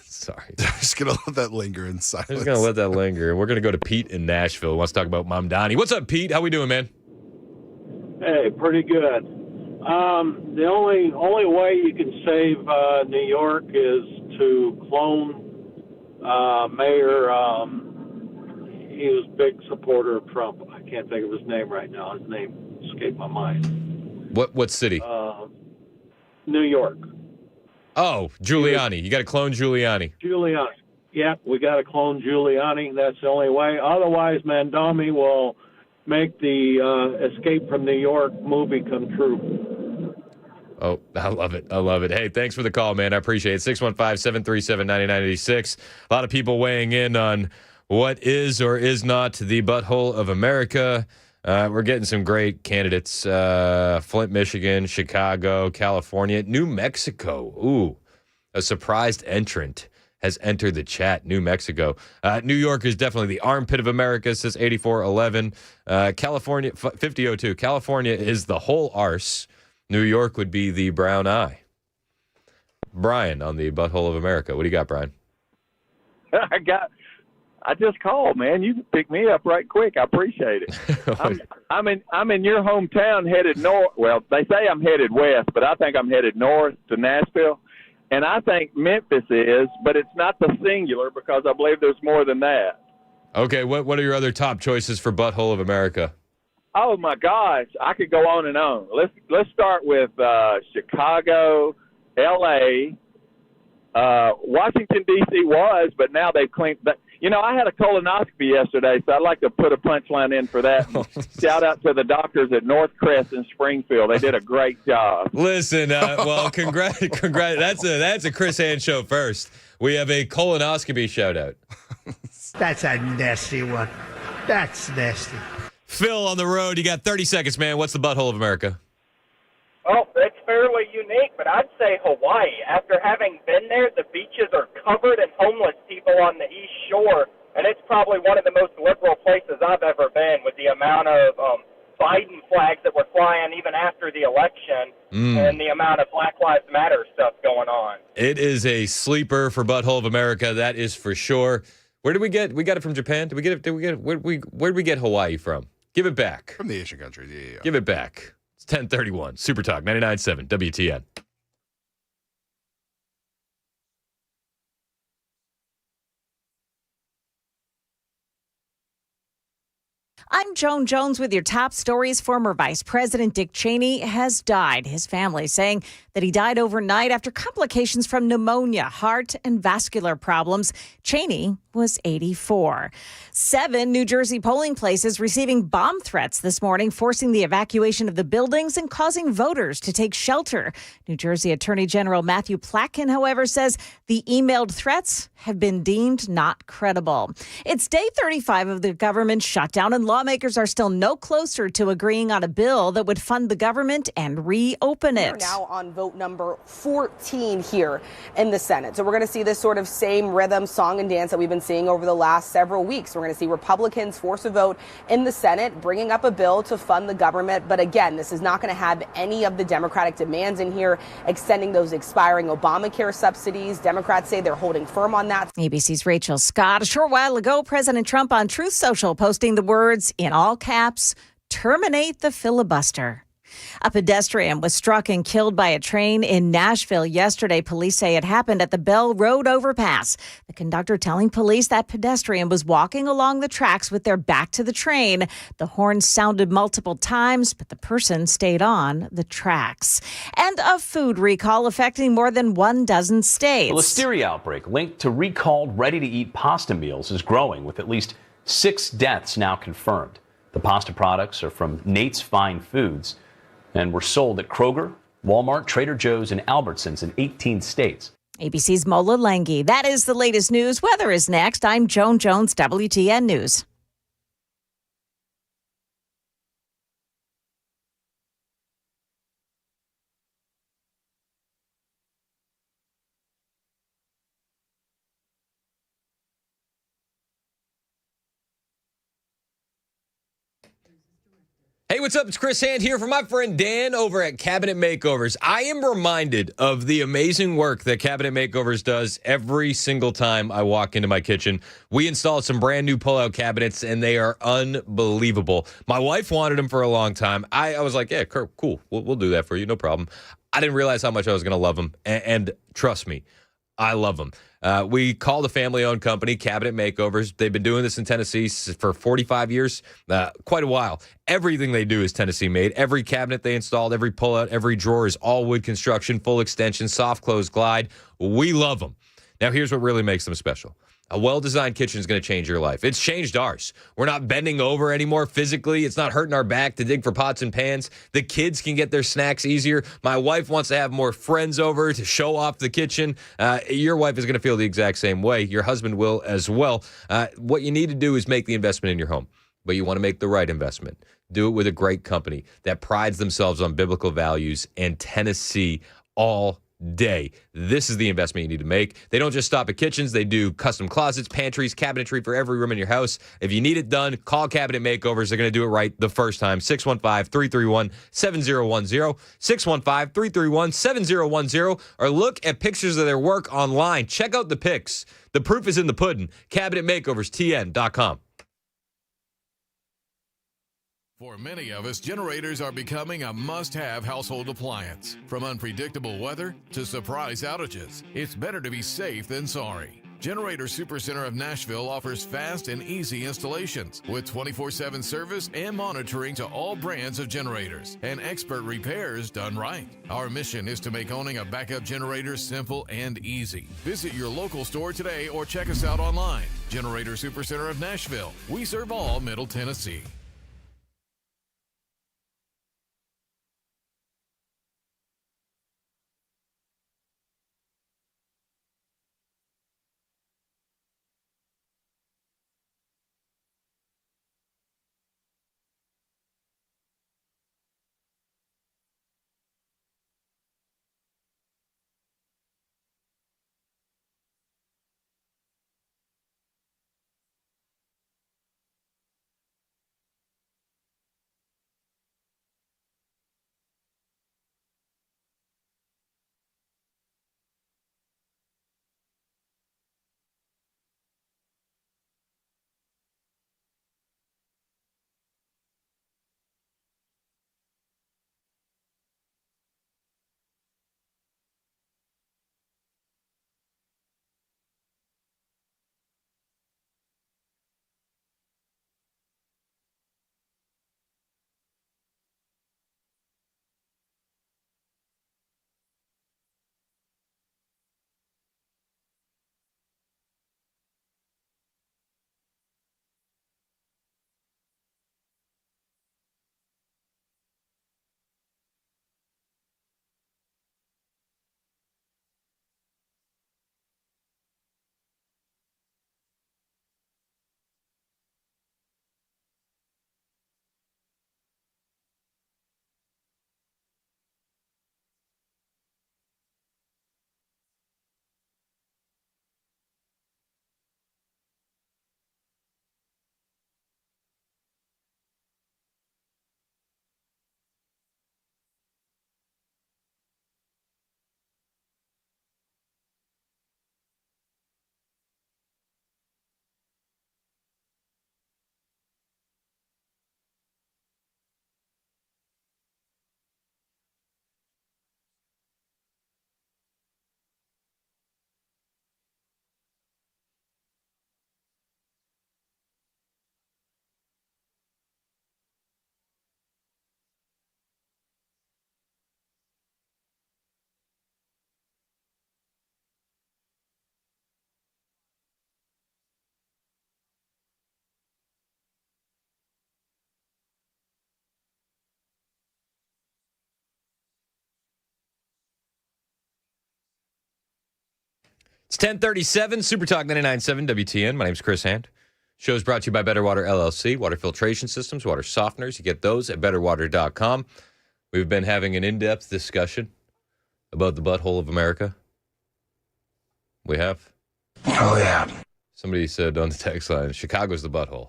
Sorry. I'm just going to let that linger in silence. I'm just going to let that linger. And we're going to go to Pete in Nashville, who wants to talk about Mom Donnie. What's up, Pete? How we doing, man? Hey, pretty good. The only way you can save New York is to clone Mayor. He was a big supporter of Trump. I can't think of his name right now. His name escaped my mind. What city? New York. Oh, Giuliani. You got to clone Giuliani. Giuliani. Yeah, we got to clone Giuliani. That's the only way. Otherwise, Mandomi will make the Escape from New York movie come true. Oh, I love it. I love it. Hey, thanks for the call, man. I appreciate it. 615-737-9986. A lot of people weighing in on what is or is not the butthole of America. We're getting some great candidates. Flint, Michigan, Chicago, California, New Mexico. Ooh, a surprised entrant has entered the chat. New Mexico. New York is definitely the armpit of America, says 8411. California, 5002. California is the whole arse. New York would be the brown eye. Brian on the butthole of America. What do you got, Brian? I just called, man. You picked me up right quick. I appreciate it. I'm in your hometown, headed north. Well, they say I'm headed west, but I think I'm headed north to Nashville, and I think Memphis is, but it's not the singular because I believe there's more than that. Okay, what are your other top choices for butthole of America? Oh my gosh, I could go on and on. Let's start with Chicago, L.A. Washington D.C. was, but now they've cleaned. You know, I had a colonoscopy yesterday, so I'd like to put a punchline in for that. Shout out to the doctors at North Crest in Springfield. They did a great job. Listen, well, congrats. That's a Chris Hand show first. We have a colonoscopy shout out. That's a nasty one. That's nasty. Phil on the road. You got 30 seconds, man. What's the butthole of America? Oh, it's fairly unique, but I'd say Hawaii. After having been there, the beaches are covered in homeless people on the East Shore, and it's probably one of the most liberal places I've ever been with the amount of Biden flags that were flying even after the election and the amount of Black Lives Matter stuff going on. It is a sleeper for butthole of America. That is for sure. Where did we get? We got it from Japan. Did we get it? Where did we get Hawaii from? Give it back. From the Asian countries. Yeah. Give it back. It's 1031. Super Talk 99.7 WTN. I'm Joan Jones with your top stories. Former Vice President Dick Cheney has died. His family saying that he died overnight after complications from pneumonia, heart, and vascular problems. Cheney was 84. 7 New Jersey polling places receiving bomb threats this morning, forcing the evacuation of the buildings and causing voters to take shelter. New Jersey Attorney General Matthew Platkin, however, says the emailed threats have been deemed not credible. It's day 35 of the government shutdown, and lawmakers are still no closer to agreeing on a bill that would fund the government and reopen it. We're now on vote number 14 here in the Senate. So we're going to see this sort of same rhythm, song and dance that we've been seeing over the last several weeks. We're going to see Republicans force a vote in the Senate, bringing up a bill to fund the government. But again, this is not going to have any of the Democratic demands in here, extending those expiring Obamacare subsidies. Democrats say they're holding firm on that. ABC's Rachel Scott. A short while ago, President Trump on Truth Social posting the words in all caps, "Terminate the filibuster." A pedestrian was struck and killed by a train in Nashville yesterday. Police say it happened at the Bell Road overpass. The conductor telling police that pedestrian was walking along the tracks with their back to the train. The horn sounded multiple times, but the person stayed on the tracks. And a food recall affecting more than 12 states. The listeria outbreak linked to recalled ready-to-eat pasta meals is growing, with at least 6 deaths now confirmed. The pasta products are from Nate's Fine Foods and were sold at Kroger, Walmart, Trader Joe's, and Albertsons in 18 states. ABC's Mola Lengi. That is the latest news. Weather is next. I'm Joan Jones, WTN News. Hey, what's up? It's Chris Hand here for my friend Dan over at Cabinet Makeovers. I am reminded of the amazing work that Cabinet Makeovers does every single time I walk into my kitchen. We installed some brand new pull-out cabinets, and they are unbelievable. My wife wanted them for a long time. I was like, yeah, cool. We'll do that for you. No problem. I didn't realize how much I was going to love them. And trust me, I love them. We call the family-owned company Cabinet Makeovers. They've been doing this in Tennessee for 45 years, quite a while. Everything they do is Tennessee-made. Every cabinet they installed, every pull-out, every drawer is all wood construction, full extension, soft close glide. We love them. Now, here's what really makes them special. A well-designed kitchen is going to change your life. It's changed ours. We're not bending over anymore physically. It's not hurting our back to dig for pots and pans. The kids can get their snacks easier. My wife wants to have more friends over to show off the kitchen. Your wife is going to feel the exact same way. Your husband will as well. What you need to do is make the investment in your home, but you want to make the right investment. Do it with a great company that prides themselves on biblical values and Tennessee all day. This is the investment you need to make. They don't just stop at kitchens. They do custom closets, pantries, cabinetry for every room in your house. If you need it done, call Cabinet Makeovers. They're going to do it right the first time. 615-331-7010. 615-331-7010. Or look at pictures of their work online. Check out the pics. The proof is in the pudding. CabinetMakeoversTN.com. For many of us, generators are becoming a must-have household appliance. From unpredictable weather to surprise outages, it's better to be safe than sorry. Generator Supercenter of Nashville offers fast and easy installations with 24/7 service and monitoring to all brands of generators and expert repairs done right. Our mission is to make owning a backup generator simple and easy. Visit your local store today or check us out online. Generator Supercenter of Nashville. We serve all Middle Tennessee. It's 1037, Super Talk 99.7 WTN. My name's Chris Hand. Show's brought to you by Better Water LLC, water filtration systems, water softeners. You get those at betterwater.com. We've been having an in-depth discussion about the butthole of America. We have. Oh, yeah. Somebody said on the text line, Chicago's the butthole.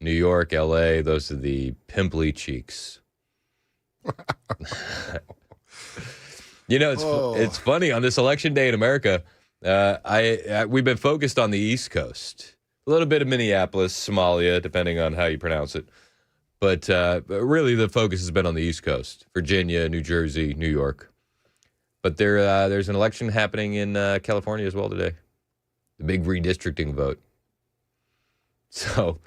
New York, L.A., those are the pimply cheeks. You know, it's funny. On this election day in America, we've been focused on the East Coast. A little bit of Minneapolis, Somalia, depending on how you pronounce it. But really the focus has been on the East Coast. Virginia, New Jersey, New York. But there's an election happening in California as well today. The big redistricting vote. So,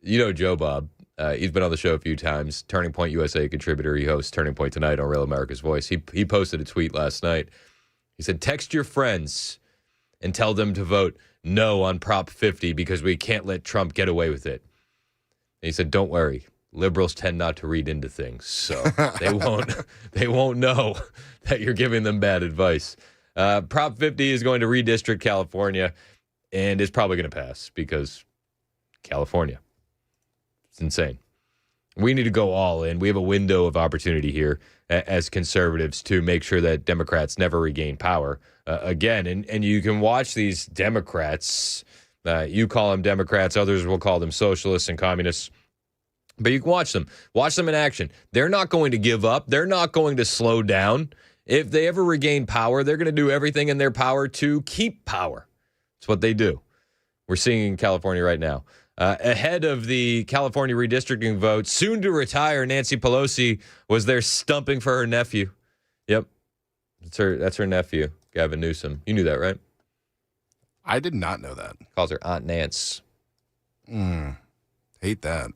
you know Joe Bob. He's been on the show a few times. Turning Point USA contributor. He hosts Turning Point Tonight on Real America's Voice. He posted a tweet last night. He said, text your friends and tell them to vote no on Prop 50 because we can't let Trump get away with it. And he said, don't worry. Liberals tend not to read into things, so they won't know that you're giving them bad advice. Prop 50 is going to redistrict California, and it's probably going to pass because California. It's insane. We need to go all in. We have a window of opportunity here as conservatives to make sure that Democrats never regain power again. And you can watch these Democrats. You call them Democrats. Others will call them socialists and communists. But you can watch them. Watch them in action. They're not going to give up. They're not going to slow down. If they ever regain power, they're going to do everything in their power to keep power. It's what they do. We're seeing in California right now. Ahead of the California redistricting vote, soon to retire Nancy Pelosi was there stumping for her nephew. Yep. That's her nephew, Gavin Newsom. You knew that, right? I did not know that. Calls her Aunt Nance. Hate that.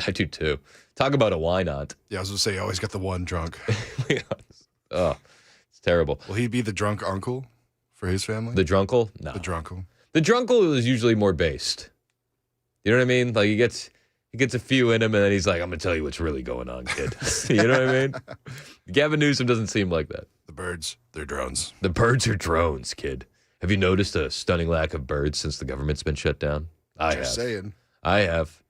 I do too. Talk about a wine aunt. Yeah, I was going to say, you always got the one drunk. Oh, it's terrible. Will he be the drunk uncle for his family? The drunkle? No. The drunkle. The drunkle is usually more based. You know what I mean? Like he gets a few in him, and then he's like, I'm going to tell you what's really going on, kid. You know what I mean? Gavin Newsom doesn't seem like that. The birds, they're drones. The birds are drones, kid. Have you noticed a stunning lack of birds since the government's been shut down? Just saying. I have.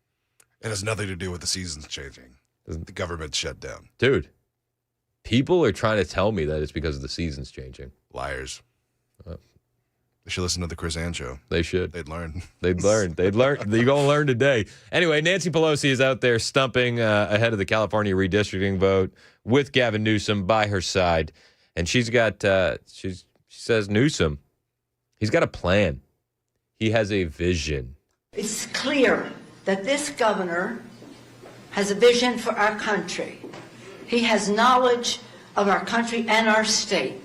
It has nothing to do with the seasons changing. The government's shut down. Dude, people are trying to tell me that it's because of the seasons changing. Liars. They should listen to the Chris Ann Show. They should. They'd learn. They're going to learn today. Anyway, Nancy Pelosi is out there stumping ahead of the California redistricting vote with Gavin Newsom by her side. And she's got, she says Newsom, he's got a plan. He has a vision. It's clear that this governor has a vision for our country. He has knowledge of our country and our state.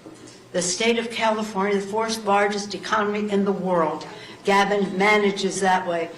The state of California, the fourth largest economy in the world. Gavin manages that way,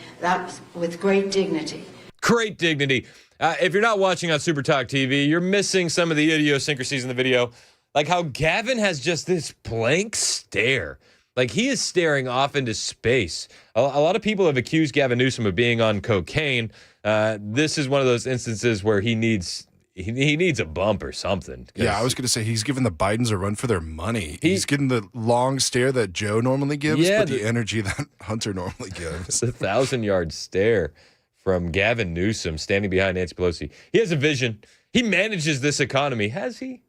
with great dignity. Great dignity. If you're not watching on Super Talk TV, you're missing some of the idiosyncrasies in the video. Like how Gavin has just this blank stare. Like he is staring off into space. A lot of people have accused Gavin Newsom of being on cocaine. This is one of those instances where he needs a bump or something. Yeah, I was going to say he's giving the Bidens a run for their money. He's getting the long stare that Joe normally gives, but the energy that Hunter normally gives. It's a 1,000-yard stare from Gavin Newsom standing behind Nancy Pelosi. He has a vision. He manages this economy. Has he?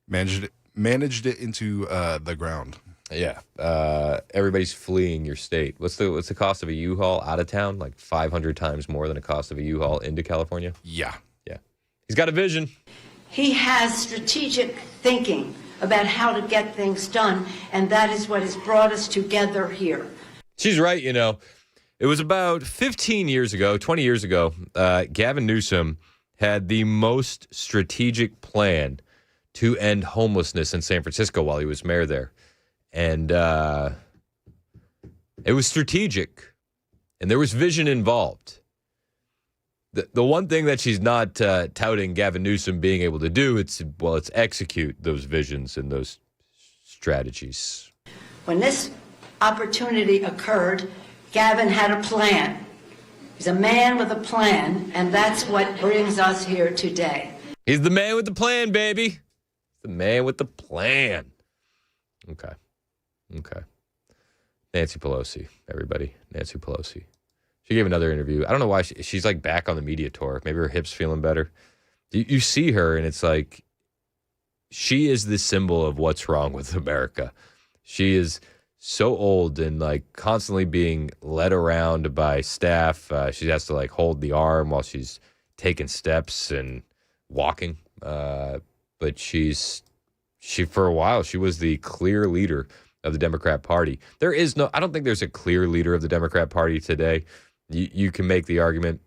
Managed it into the ground. Yeah. Everybody's fleeing your state. What's the cost of a U-Haul out of town? Like 500 times more than the cost of a U-Haul into California? Yeah. He's got a vision. He has strategic thinking about how to get things done, and that is what has brought us together here. She's right, you know. It was about 20 years ago, Gavin Newsom had the most strategic plan to end homelessness in San Francisco while he was mayor there. And it was strategic, and there was vision involved. The one thing that she's not touting Gavin Newsom being able to do, it's execute those visions and those strategies. When this opportunity occurred, Gavin had a plan. He's a man with a plan, and that's what brings us here today. He's the man with the plan, baby. The man with the plan. Okay. Okay. Nancy Pelosi, everybody. Nancy Pelosi. She gave another interview. I don't know why she's like back on the media tour. Maybe her hip's feeling better. You see her, and it's like she is the symbol of what's wrong with America. She is so old and like constantly being led around by staff. She has to like hold the arm while she's taking steps and walking. But she for a while, she was the clear leader of the Democrat Party. I don't think there's a clear leader of the Democrat Party today. You can make the argument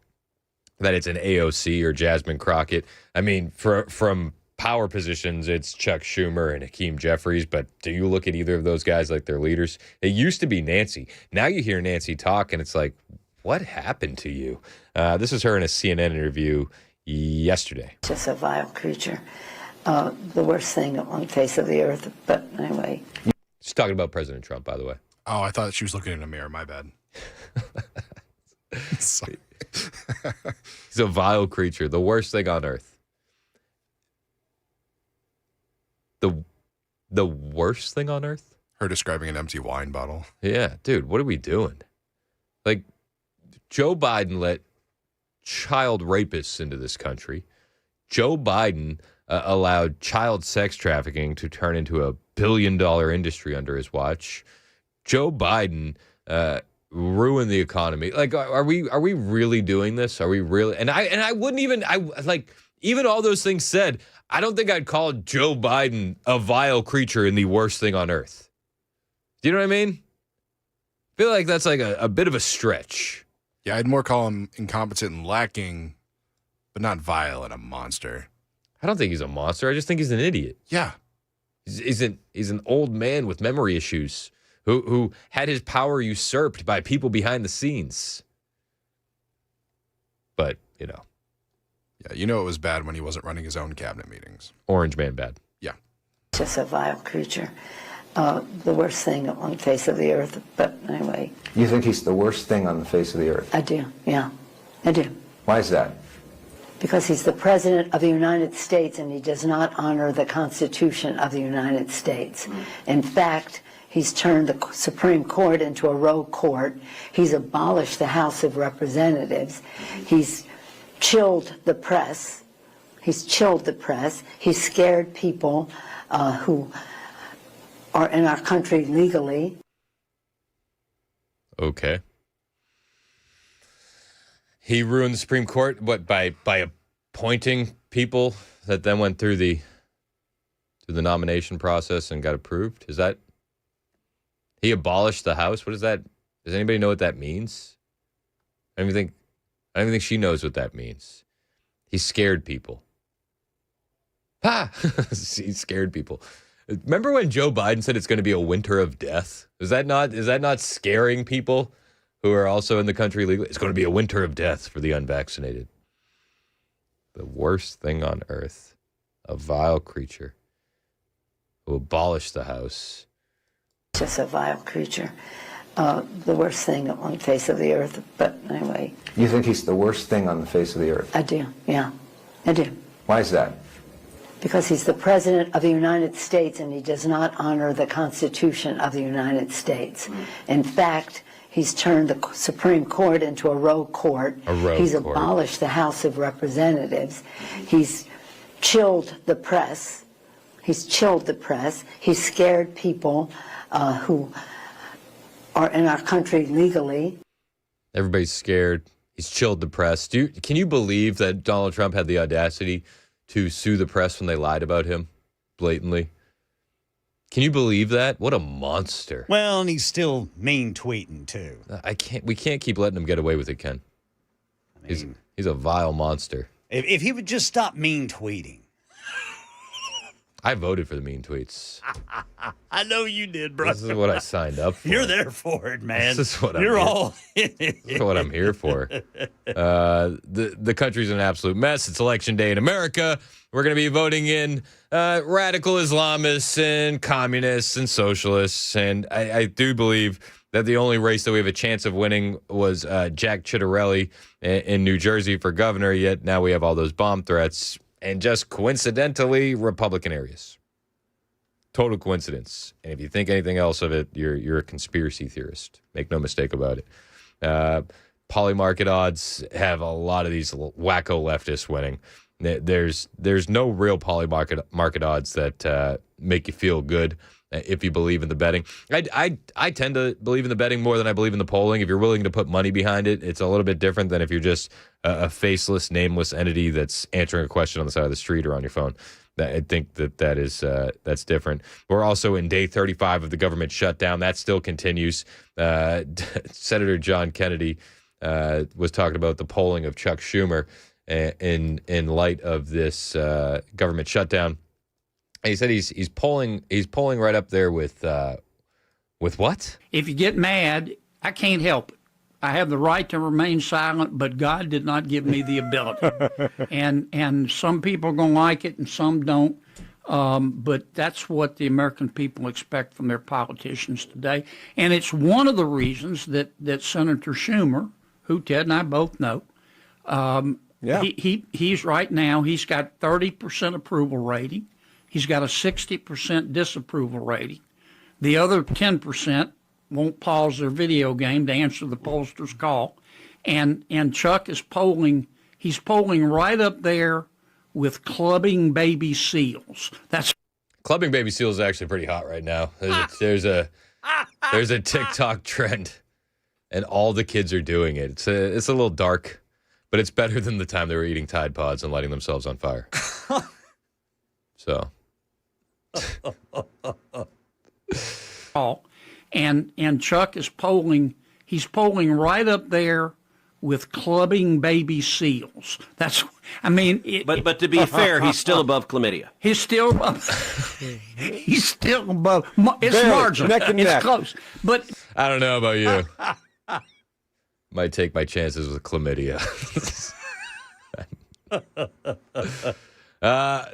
that it's an AOC or Jasmine Crockett. I mean, from power positions, it's Chuck Schumer and Hakeem Jeffries, but do you look at either of those guys like they're leaders? It used to be Nancy. Now you hear Nancy talk, and it's like, what happened to you? This is her in a CNN interview yesterday. Just a vile creature. The worst thing on the face of the earth. But anyway. She's talking about President Trump, by the way. Oh, I thought she was looking in a mirror. My bad. Sorry. He's a vile creature. The worst thing on earth. The worst thing on earth? Her describing an empty wine bottle. Yeah, dude, what are we doing? Like, Joe Biden let child rapists into this country. Joe Biden allowed child sex trafficking to turn into a billion-dollar industry under his watch. Joe Biden ruined the economy. Like, are we really doing this? Are we really? And I wouldn't even. Even all those things said, I don't think I'd call Joe Biden a vile creature and the worst thing on earth. Do you know what I mean? I feel like that's like a bit of a stretch. Yeah, I'd more call him incompetent and lacking, but not vile and a monster. I don't think he's a monster. I just think he's an idiot. Yeah. He's an old man with memory issues who had his power usurped by people behind the scenes. But, you know. Yeah, you know it was bad when he wasn't running his own cabinet meetings. Orange man bad. Yeah. Just a vile creature. The worst thing on the face of the earth. But anyway. You think he's the worst thing on the face of the earth? I do, yeah. I do. Why is that? Because he's the President of the United States and he does not honor the Constitution of the United States. In fact, he's turned the Supreme Court into a rogue court. He's abolished the House of Representatives. He's chilled the press. He's scared people who are in our country legally. Okay. He ruined the Supreme Court, what, by appointing people that then went through the nomination process and got approved? Is that he abolished the House? What is that? Does anybody know what that means? I don't even think she knows what that means. He scared people. Ha! He scared people. Remember when Joe Biden said it's going to be a winter of death? Is that not scaring people who are also in the country legally? It's going to be a winter of death for the unvaccinated. The worst thing on earth. A vile creature who abolished the House. Just a vile creature. The worst thing on the face of the earth. But anyway. You think he's the worst thing on the face of the earth? I do, yeah. I do. Why is that? Because he's the President of the United States and he does not honor the Constitution of the United States. In fact, he's turned the Supreme Court into a rogue court. He's abolished the House of Representatives. He's chilled the press. He's scared people who are in our country legally. Everybody's scared. He's chilled the press. Can you believe that Donald Trump had the audacity to sue the press when they lied about him blatantly? Can you believe that? What a monster. Well, and he's still mean tweeting too. We can't keep letting him get away with it, Ken. He's a vile monster. If he would just stop mean tweeting. I voted for the mean tweets. I know you did, brother. This is what I signed up for. You're there for it, man. This is what This is what I'm here for. The country's an absolute mess. It's election day in America. We're going to be voting in radical Islamists and communists and socialists. And I do believe that the only race that we have a chance of winning was Jack Ciattarelli in New Jersey for governor. Yet now we have all those bomb threats. And just coincidentally, Republican areas. Total coincidence. And if you think anything else of it, you're a conspiracy theorist. Make no mistake about it. Poly market odds have a lot of these wacko leftists winning. There's no real poly market odds that make you feel good if you believe in the betting. I tend to believe in the betting more than I believe in the polling. If you're willing to put money behind it, it's a little bit different than if you're just a faceless, nameless entity that's answering a question on the side of the street or on your phone. I think that's different. We're also in day 35 of the government shutdown. That still continues. Senator John Kennedy was talking about the polling of Chuck Schumer in light of this government shutdown. And he said he's polling right up there with what? If you get mad, I can't help it. I have the right to remain silent, but God did not give me the ability. and some people are going to like it and some don't. But that's what the American people expect from their politicians today. And it's one of the reasons that Senator Schumer, who Ted and I both know, he's right now, he's got 30% approval rating. He's got a 60% disapproval rating. The other 10% won't pause their video game to answer the pollster's call. And Chuck is polling right up there with clubbing baby seals. Clubbing baby seals is actually pretty hot right now. There's a TikTok trend, and all the kids are doing it. It's a little dark, but it's better than the time they were eating Tide Pods and lighting themselves on fire. So. And Chuck is polling right up there with clubbing baby seals. But to be fair, he's still above chlamydia. He's still above. It's marginal. It's close. But I don't know about you. Might take my chances with chlamydia.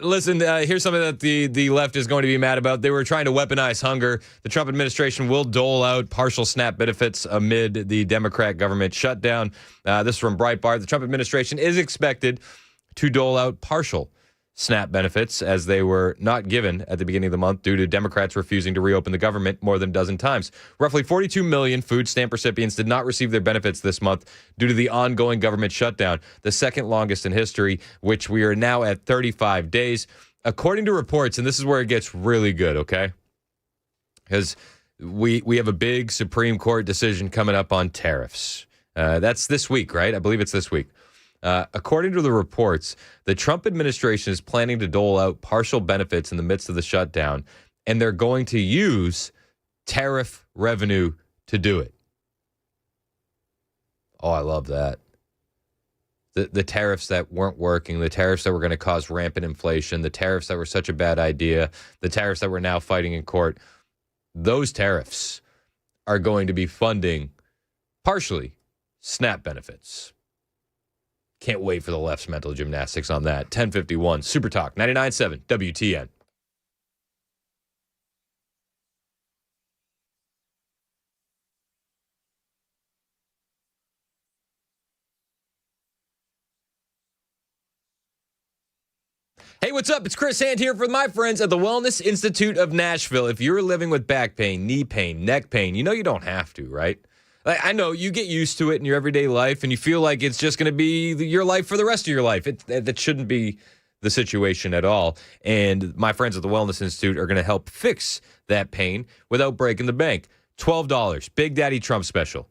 Listen, here's something that the left is going to be mad about. They were trying to weaponize hunger. The Trump administration will dole out partial SNAP benefits amid the Democrat government shutdown. This is from Breitbart. The Trump administration is expected to dole out partial SNAP benefits as they were not given at the beginning of the month due to Democrats refusing to reopen the government more than a dozen times. Roughly 42 million food stamp recipients did not receive their benefits this month due to the ongoing government shutdown, the second longest in history, which we are now at 35 days. According to reports, and this is where it gets really good, okay? Because we have a big Supreme Court decision coming up on tariffs. That's this week, right? I believe it's this week. According to the reports, the Trump administration is planning to dole out partial benefits in the midst of the shutdown, and they're going to use tariff revenue to do it. Oh, I love that. The tariffs that weren't working, the tariffs that were going to cause rampant inflation, the tariffs that were such a bad idea, the tariffs that we're now fighting in court, those tariffs are going to be funding partially SNAP benefits. Can't wait for the left's mental gymnastics on that. 1051 Super Talk 99.7 WTN. Hey, what's up? It's Chris Hand here for my friends at the Wellness Institute of Nashville. If you're living with back pain, knee pain, neck pain, you know you don't have to, right? I know you get used to it in your everyday life and you feel like it's just going to be your life for the rest of your life. That shouldn't be the situation at all. And my friends at the Wellness Institute are going to help fix that pain without breaking the bank. $12, Big Daddy Trump special.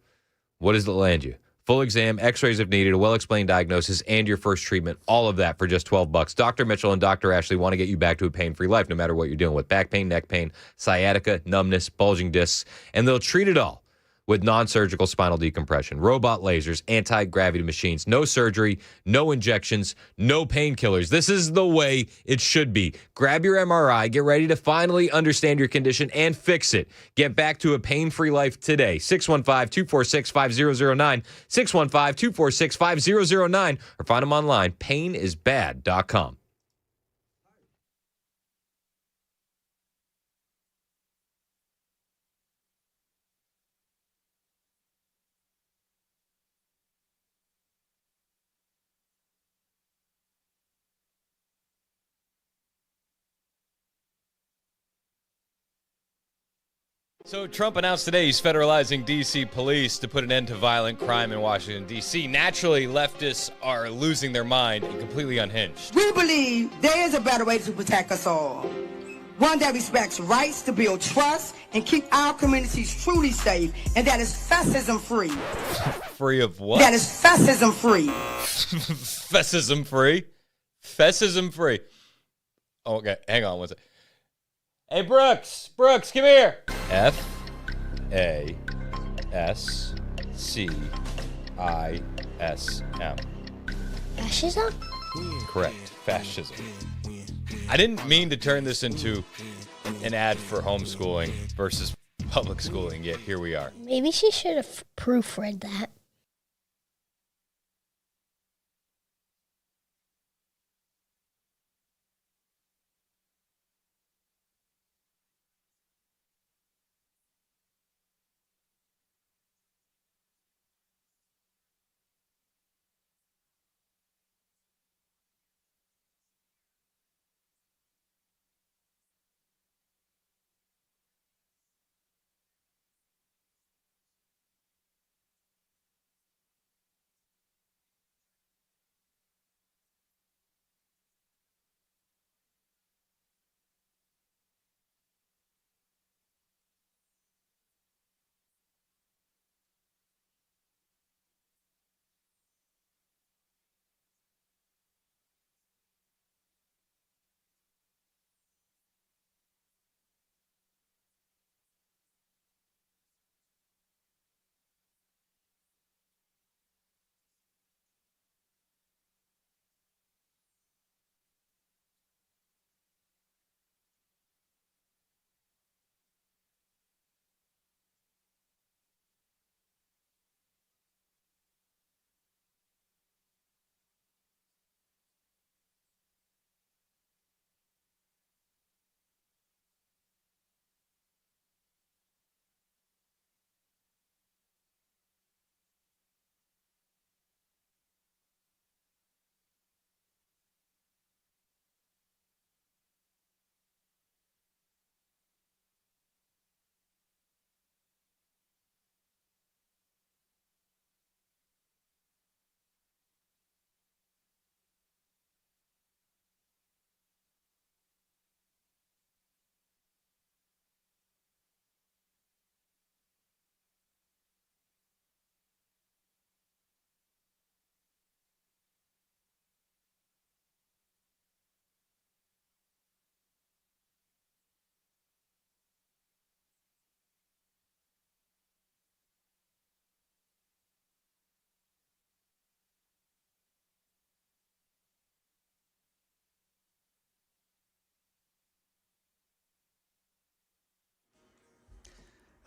What does it land you? Full exam, x-rays if needed, a well-explained diagnosis, and your first treatment. All of that for just $12. Dr. Mitchell and Dr. Ashley want to get you back to a pain-free life no matter what you're dealing with. Back pain, neck pain, sciatica, numbness, bulging discs, and they'll treat it all with non-surgical spinal decompression, robot lasers, anti-gravity machines, no surgery, no injections, no painkillers. This is the way it should be. Grab your MRI, get ready to finally understand your condition and fix it. Get back to a pain-free life today. 615-246-5009, 615-246-5009, or find them online, painisbad.com. So Trump announced today he's federalizing D.C. police to put an end to violent crime in Washington, D.C. Naturally, leftists are losing their mind and completely unhinged. We believe there is a better way to protect us all. One that respects rights to build trust and keep our communities truly safe, and that is fascism-free. Free of what? That is fascism-free. Fascism-free? Fascism-free. Oh, okay, hang on one second. Hey, Brooks, come here. F-A-S-C-I-S-M. Fascism? Correct, fascism. I didn't mean to turn this into an ad for homeschooling versus public schooling, yet here we are. Maybe she should have proofread that.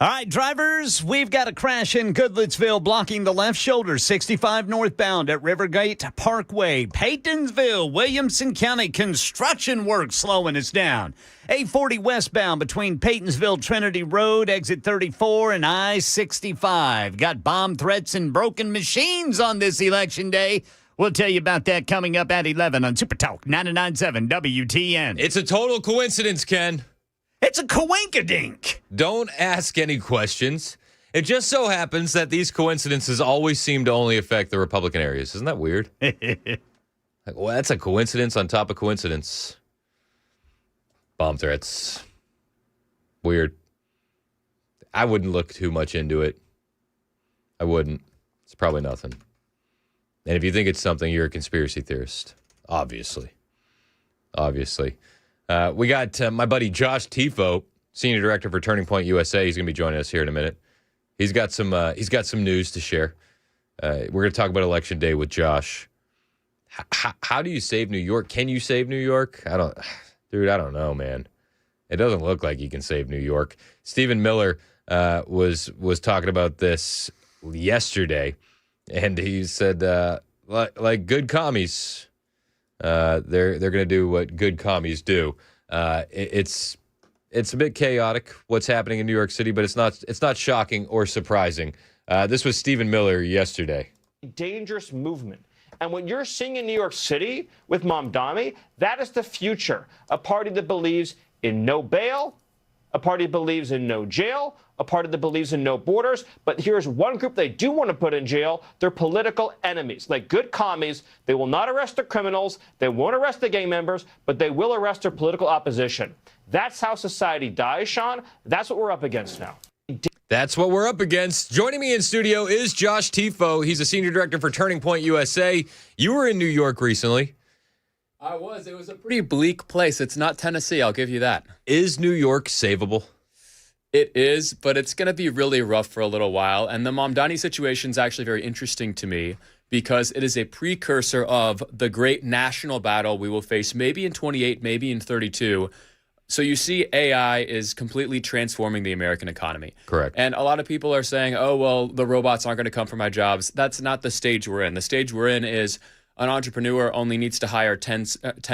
All right, drivers, we've got a crash in Goodlettsville blocking the left shoulder, 65 northbound at Rivergate Parkway. Paytonsville, Williamson County, construction work slowing us down. 840 westbound between Paytonsville, Trinity Road, exit 34 and I-65. Got bomb threats and broken machines on this election day. We'll tell you about that coming up at 11 on Super Talk 99.7 WTN. It's a total coincidence, Ken. It's a coinkadink. Don't ask any questions. It just so happens that these coincidences always seem to only affect the Republican areas. Isn't that weird? Well, that's a coincidence on top of coincidence. Bomb threats. Weird. I wouldn't look too much into it. I wouldn't. It's probably nothing. And if you think it's something, you're a conspiracy theorist. Obviously. We got my buddy Josh Tifo, Senior Director for Turning Point USA. He's going to be joining us here in a minute. He's got some news to share. We're going to talk about Election Day with Josh. How do you save New York? Can you save New York? I don't know, man. It doesn't look like you can save New York. Stephen Miller was talking about this yesterday, and he said, like good commies, they're going to do what good commies do. It's a bit chaotic what's happening in New York City, but it's not shocking or surprising. This was Stephen Miller yesterday. Dangerous movement. And what you're seeing in New York City with Mamdani, that is the future. A party that believes in no bail, a party that believes in no jail, a party that believes in no borders. But here's one group they do want to put in jail. They're political enemies. Like good commies, they will not arrest their criminals. They won't arrest the gang members, but they will arrest their political opposition. That's how society dies, Sean. That's what we're up against now. That's what we're up against. Joining me in studio is Josh Tifo. He's a senior director for Turning Point USA. You were in New York recently. I was. It was a pretty bleak place. It's not Tennessee, I'll give you that. Is New York savable? It is, but it's going to be really rough for a little while. And the Mamdani situation is actually very interesting to me because it is a precursor of the great national battle we will face maybe in 28, maybe in 32. So you see AI is completely transforming the American economy. Correct. And a lot of people are saying, oh, well, the robots aren't going to come for my jobs. That's not the stage we're in. The stage we're in is an entrepreneur only needs to hire 10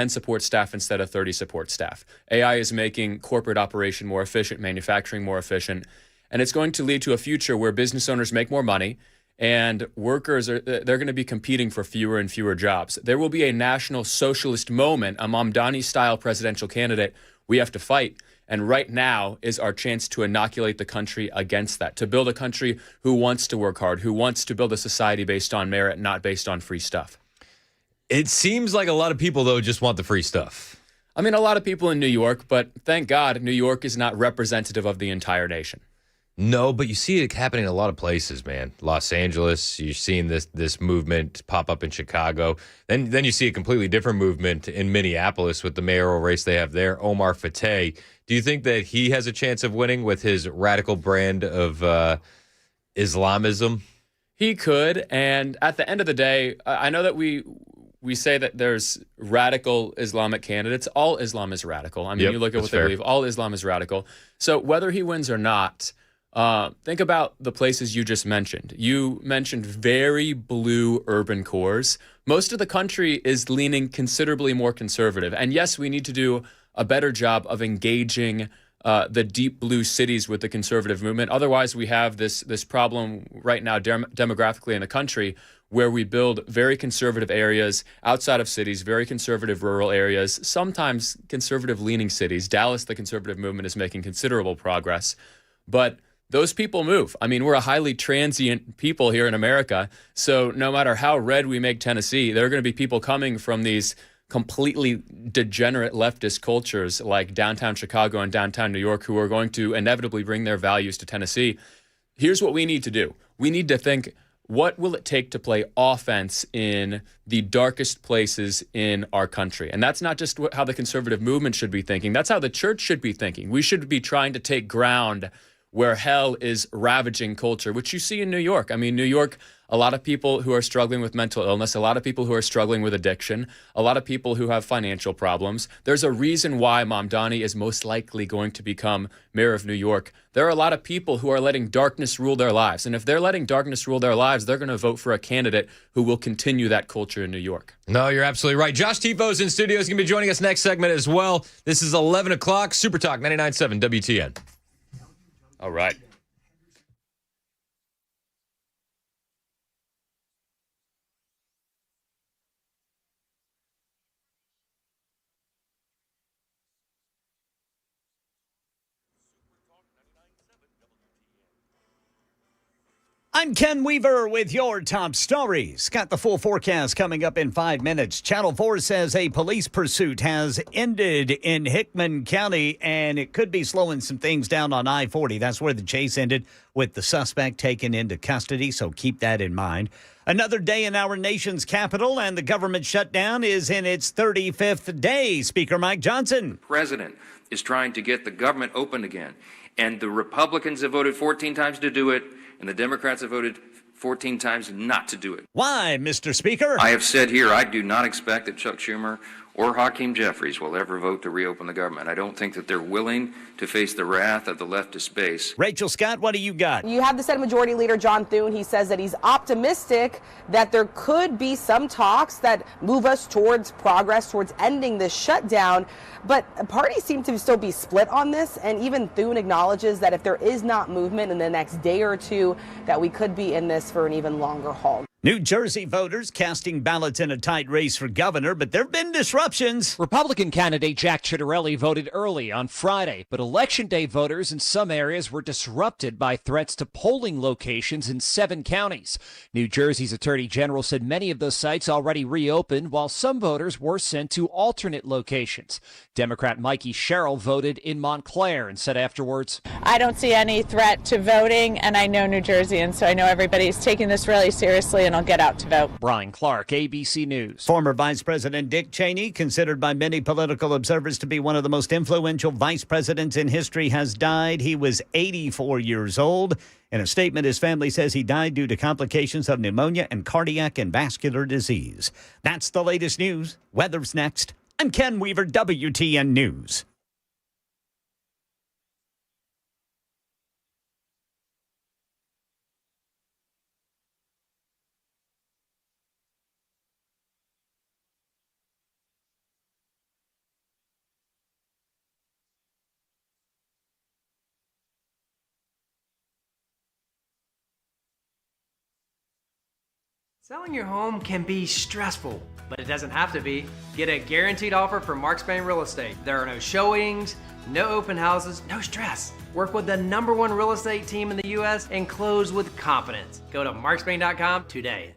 support staff instead of 30 support staff. AI is making corporate operation more efficient, manufacturing more efficient, and it's going to lead to a future where business owners make more money and workers they're going to be competing for fewer and fewer jobs. There will be a national socialist moment, a Mamdani-style presidential candidate we have to fight. And right now is our chance to inoculate the country against that, to build a country who wants to work hard, who wants to build a society based on merit, not based on free stuff. It seems like a lot of people, though, just want the free stuff. I mean, a lot of people in New York, but thank God New York is not representative of the entire nation. No, but you see it happening in a lot of places, man. Los Angeles, you're seeing this movement pop up in Chicago. Then you see a completely different movement in Minneapolis with the mayoral race they have there, Omar Fateh. Do you think that he has a chance of winning with his radical brand of Islamism? He could, and at the end of the day, I know that we say that there's radical Islamic candidates. All Islam is radical. I mean, Yep, you look at what they fair. believe. All Islam is radical. So whether he wins or not, think about the places you just mentioned. You mentioned very blue urban cores. Most of the country is leaning considerably more conservative. And yes, we need to do a better job of engaging the deep blue cities with the conservative movement. Otherwise, we have this problem right now demographically in the country where we build very conservative areas outside of cities, very conservative rural areas, sometimes conservative-leaning cities. Dallas, the conservative movement is making considerable progress. But those people move. I mean, we're a highly transient people here in America. So no matter how red we make Tennessee, there are going to be people coming from these completely degenerate leftist cultures like downtown Chicago and downtown New York who are going to inevitably bring their values to Tennessee. Here's what we need to do. We need to think, what will it take to play offense in the darkest places in our country? And that's not just how the conservative movement should be thinking. That's how the church should be thinking. We should be trying to take ground where hell is ravaging culture, which you see in New York. I mean, New York, a lot of people who are struggling with mental illness, a lot of people who are struggling with addiction, a lot of people who have financial problems. There's a reason why Mamdani is most likely going to become mayor of New York. There are a lot of people who are letting darkness rule their lives. And if they're letting darkness rule their lives, they're going to vote for a candidate who will continue that culture in New York. No, you're absolutely right. Josh Tifo's in studio. He's going to be joining us next segment as well. This is 11 o'clock, Super Talk 99.7 WTN. All right. I'm Ken Weaver with your top stories. Got the full forecast coming up in 5 minutes. Channel 4 says a police pursuit has ended in Hickman County, and it could be slowing some things down on I-40. That's where the chase ended, with the suspect taken into custody, so keep that in mind. Another day in our nation's capital, and the government shutdown is in its 35th day. Speaker Mike Johnson. The president is trying to get the government open again, and the Republicans have voted 14 times to do it, and the Democrats have voted 14 times not to do it. Why, Mr. Speaker? I have said here I do not expect that Chuck Schumer or Hakeem Jeffries will ever vote to reopen the government. I don't think that they're willing to face the wrath of the leftist base. Rachel Scott, what do you got? You have the Senate Majority Leader John Thune. He says that he's optimistic that there could be some talks that move us towards progress, towards ending this shutdown. But parties seem to still be split on this, and even Thune acknowledges that if there is not movement in the next day or two, that we could be in this for an even longer haul. New Jersey voters casting ballots in a tight race for governor, but there have been disruptions. Republican candidate Jack Ciattarelli voted early on Friday, but Election Day voters in some areas were disrupted by threats to polling locations in 7 counties. New Jersey's Attorney General said many of those sites already reopened, while some voters were sent to alternate locations. Democrat Mikey Sherrill voted in Montclair and said afterwards, I don't see any threat to voting, and I know New Jerseyans, so I know everybody's taking this really seriously, and I'll get out to vote. Brian Clark, ABC News. Former Vice President Dick Cheney, considered by many political observers to be one of the most influential vice presidents in history, has died. He was 84 years old. In a statement, his family says he died due to complications of pneumonia and cardiac and vascular disease. That's the latest news. Weather's next. I'm Ken Weaver, WTN News. Selling your home can be stressful, but it doesn't have to be. Get a guaranteed offer from Mark Spain Real Estate. There are no showings, no open houses, no stress. Work with the #1 real estate team in the U.S. and close with confidence. Go to markspain.com today.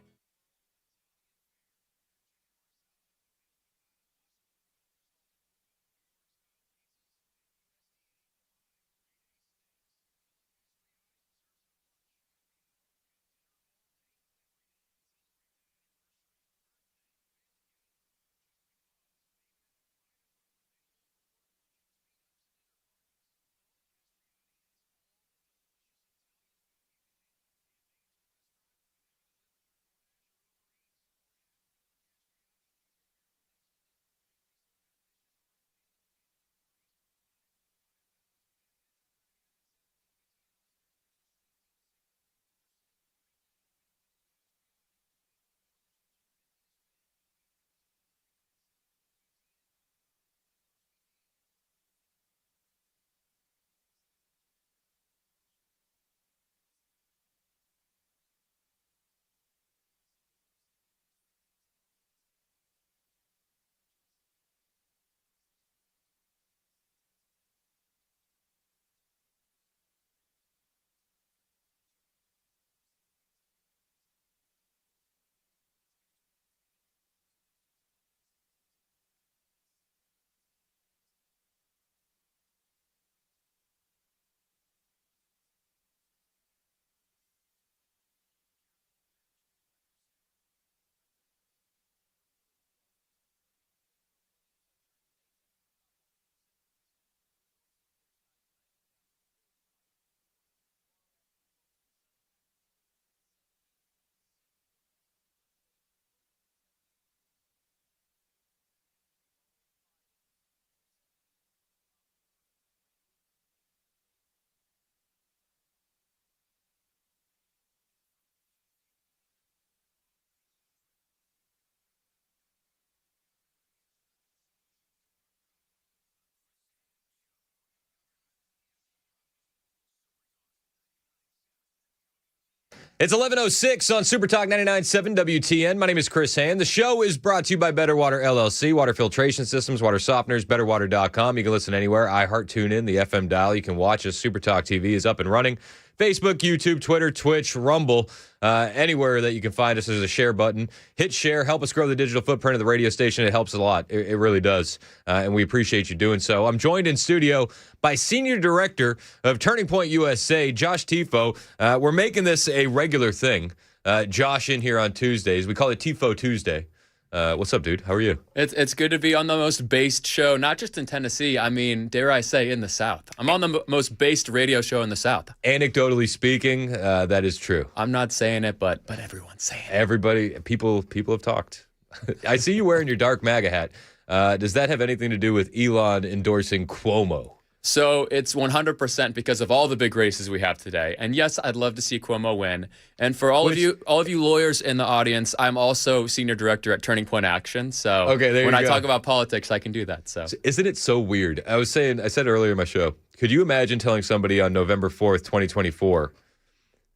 It's 11:06 on Super Talk 99.7 WTN. My name is Chris Hand. The show is brought to you by Better Water LLC, water filtration systems, water softeners, betterwater.com. You can listen anywhere. iHeart, TuneIn, the FM dial. You can watch us. Super Talk TV is up and running. Facebook, YouTube, Twitter, Twitch, Rumble, anywhere that you can find us, there's a share button. Hit share, help us grow the digital footprint of the radio station. It helps a lot. It really does, and we appreciate you doing so. I'm joined in studio by Senior Director of Turning Point USA, Josh Tifo. We're making this a regular thing. Josh in here on Tuesdays. We call it Tifo Tuesday. What's up, dude? How are you? It's good to be on the most based show, not just in Tennessee. I mean, dare I say, in the South. I'm on the most based radio show in the South. Anecdotally speaking, that is true. I'm not saying it, but everyone's saying it. Everybody, people have talked. I see you wearing your dark MAGA hat. Does that have anything to do with Elon endorsing Cuomo? So it's 100% because of all the big races we have today. And yes, I'd love to see Cuomo win. And for all of you lawyers in the audience, I'm also senior director at Turning Point Action. So when I talk about politics, I can do that. So isn't it so weird? I said earlier in my show, could you imagine telling somebody on November 4th, 2024,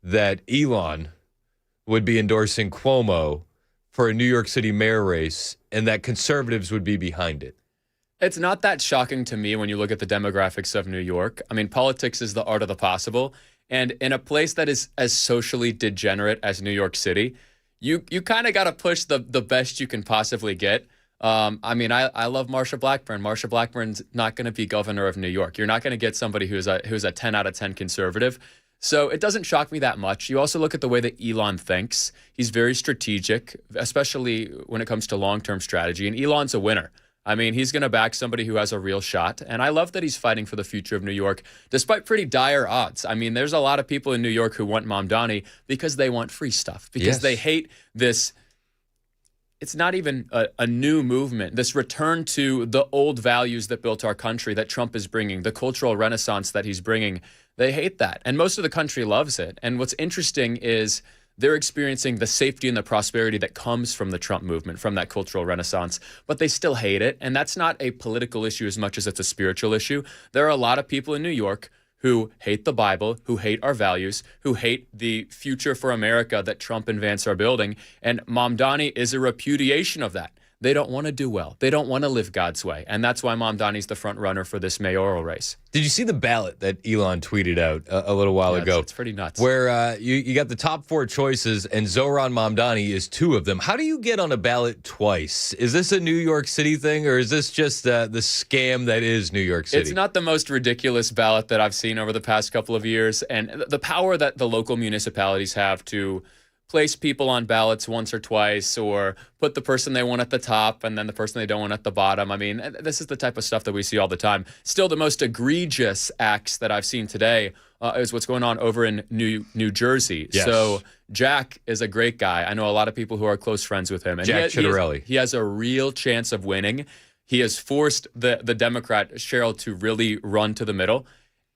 that Elon would be endorsing Cuomo for a New York City mayor race and that conservatives would be behind it. It's not that shocking to me when you look at the demographics of New York. I mean, politics is the art of the possible. And in a place that is as socially degenerate as New York City, you kind of got to push the best you can possibly get. I mean, I love Marsha Blackburn. Marsha Blackburn's not going to be governor of New York. You're not going to get somebody who's a 10 out of 10 conservative. So it doesn't shock me that much. You also look at the way that Elon thinks. He's very strategic, especially when it comes to long-term strategy. And Elon's a winner. I mean, he's going to back somebody who has a real shot. And I love that he's fighting for the future of New York, despite pretty dire odds. I mean, there's a lot of people in New York who want Mamdani because they want free stuff, because they hate this. It's not even a new movement, this return to the old values that built our country that Trump is bringing, the cultural renaissance that he's bringing. They hate that. And most of the country loves it. And what's interesting is they're experiencing the safety and the prosperity that comes from the Trump movement, from that cultural renaissance, but they still hate it. And that's not a political issue as much as it's a spiritual issue. There are a lot of people in New York who hate the Bible, who hate our values, who hate the future for America that Trump and Vance are building. And Mamdani is a repudiation of that. They don't want to do well. They don't want to live God's way. And that's why Mamdani's the front runner for this mayoral race. Did you see the ballot that Elon tweeted out a little while ago? It's pretty nuts. Where you got the top 4 choices and Zohran Mamdani is 2 of them. How do you get on a ballot twice? Is this a New York City thing, or is this just the scam that is New York City? It's not the most ridiculous ballot that I've seen over the past couple of years. And the power that the local municipalities have to place people on ballots once or twice, or put the person they want at the top and then the person they don't want at the bottom. I mean, this is the type of stuff that we see all the time. Still, the most egregious acts that I've seen today is what's going on over in New Jersey. Yes. So Jack is a great guy. I know a lot of people who are close friends with him. And Jack Ciattarelli. He has a real chance of winning. He has forced the Democrat, Cheryl, to really run to the middle.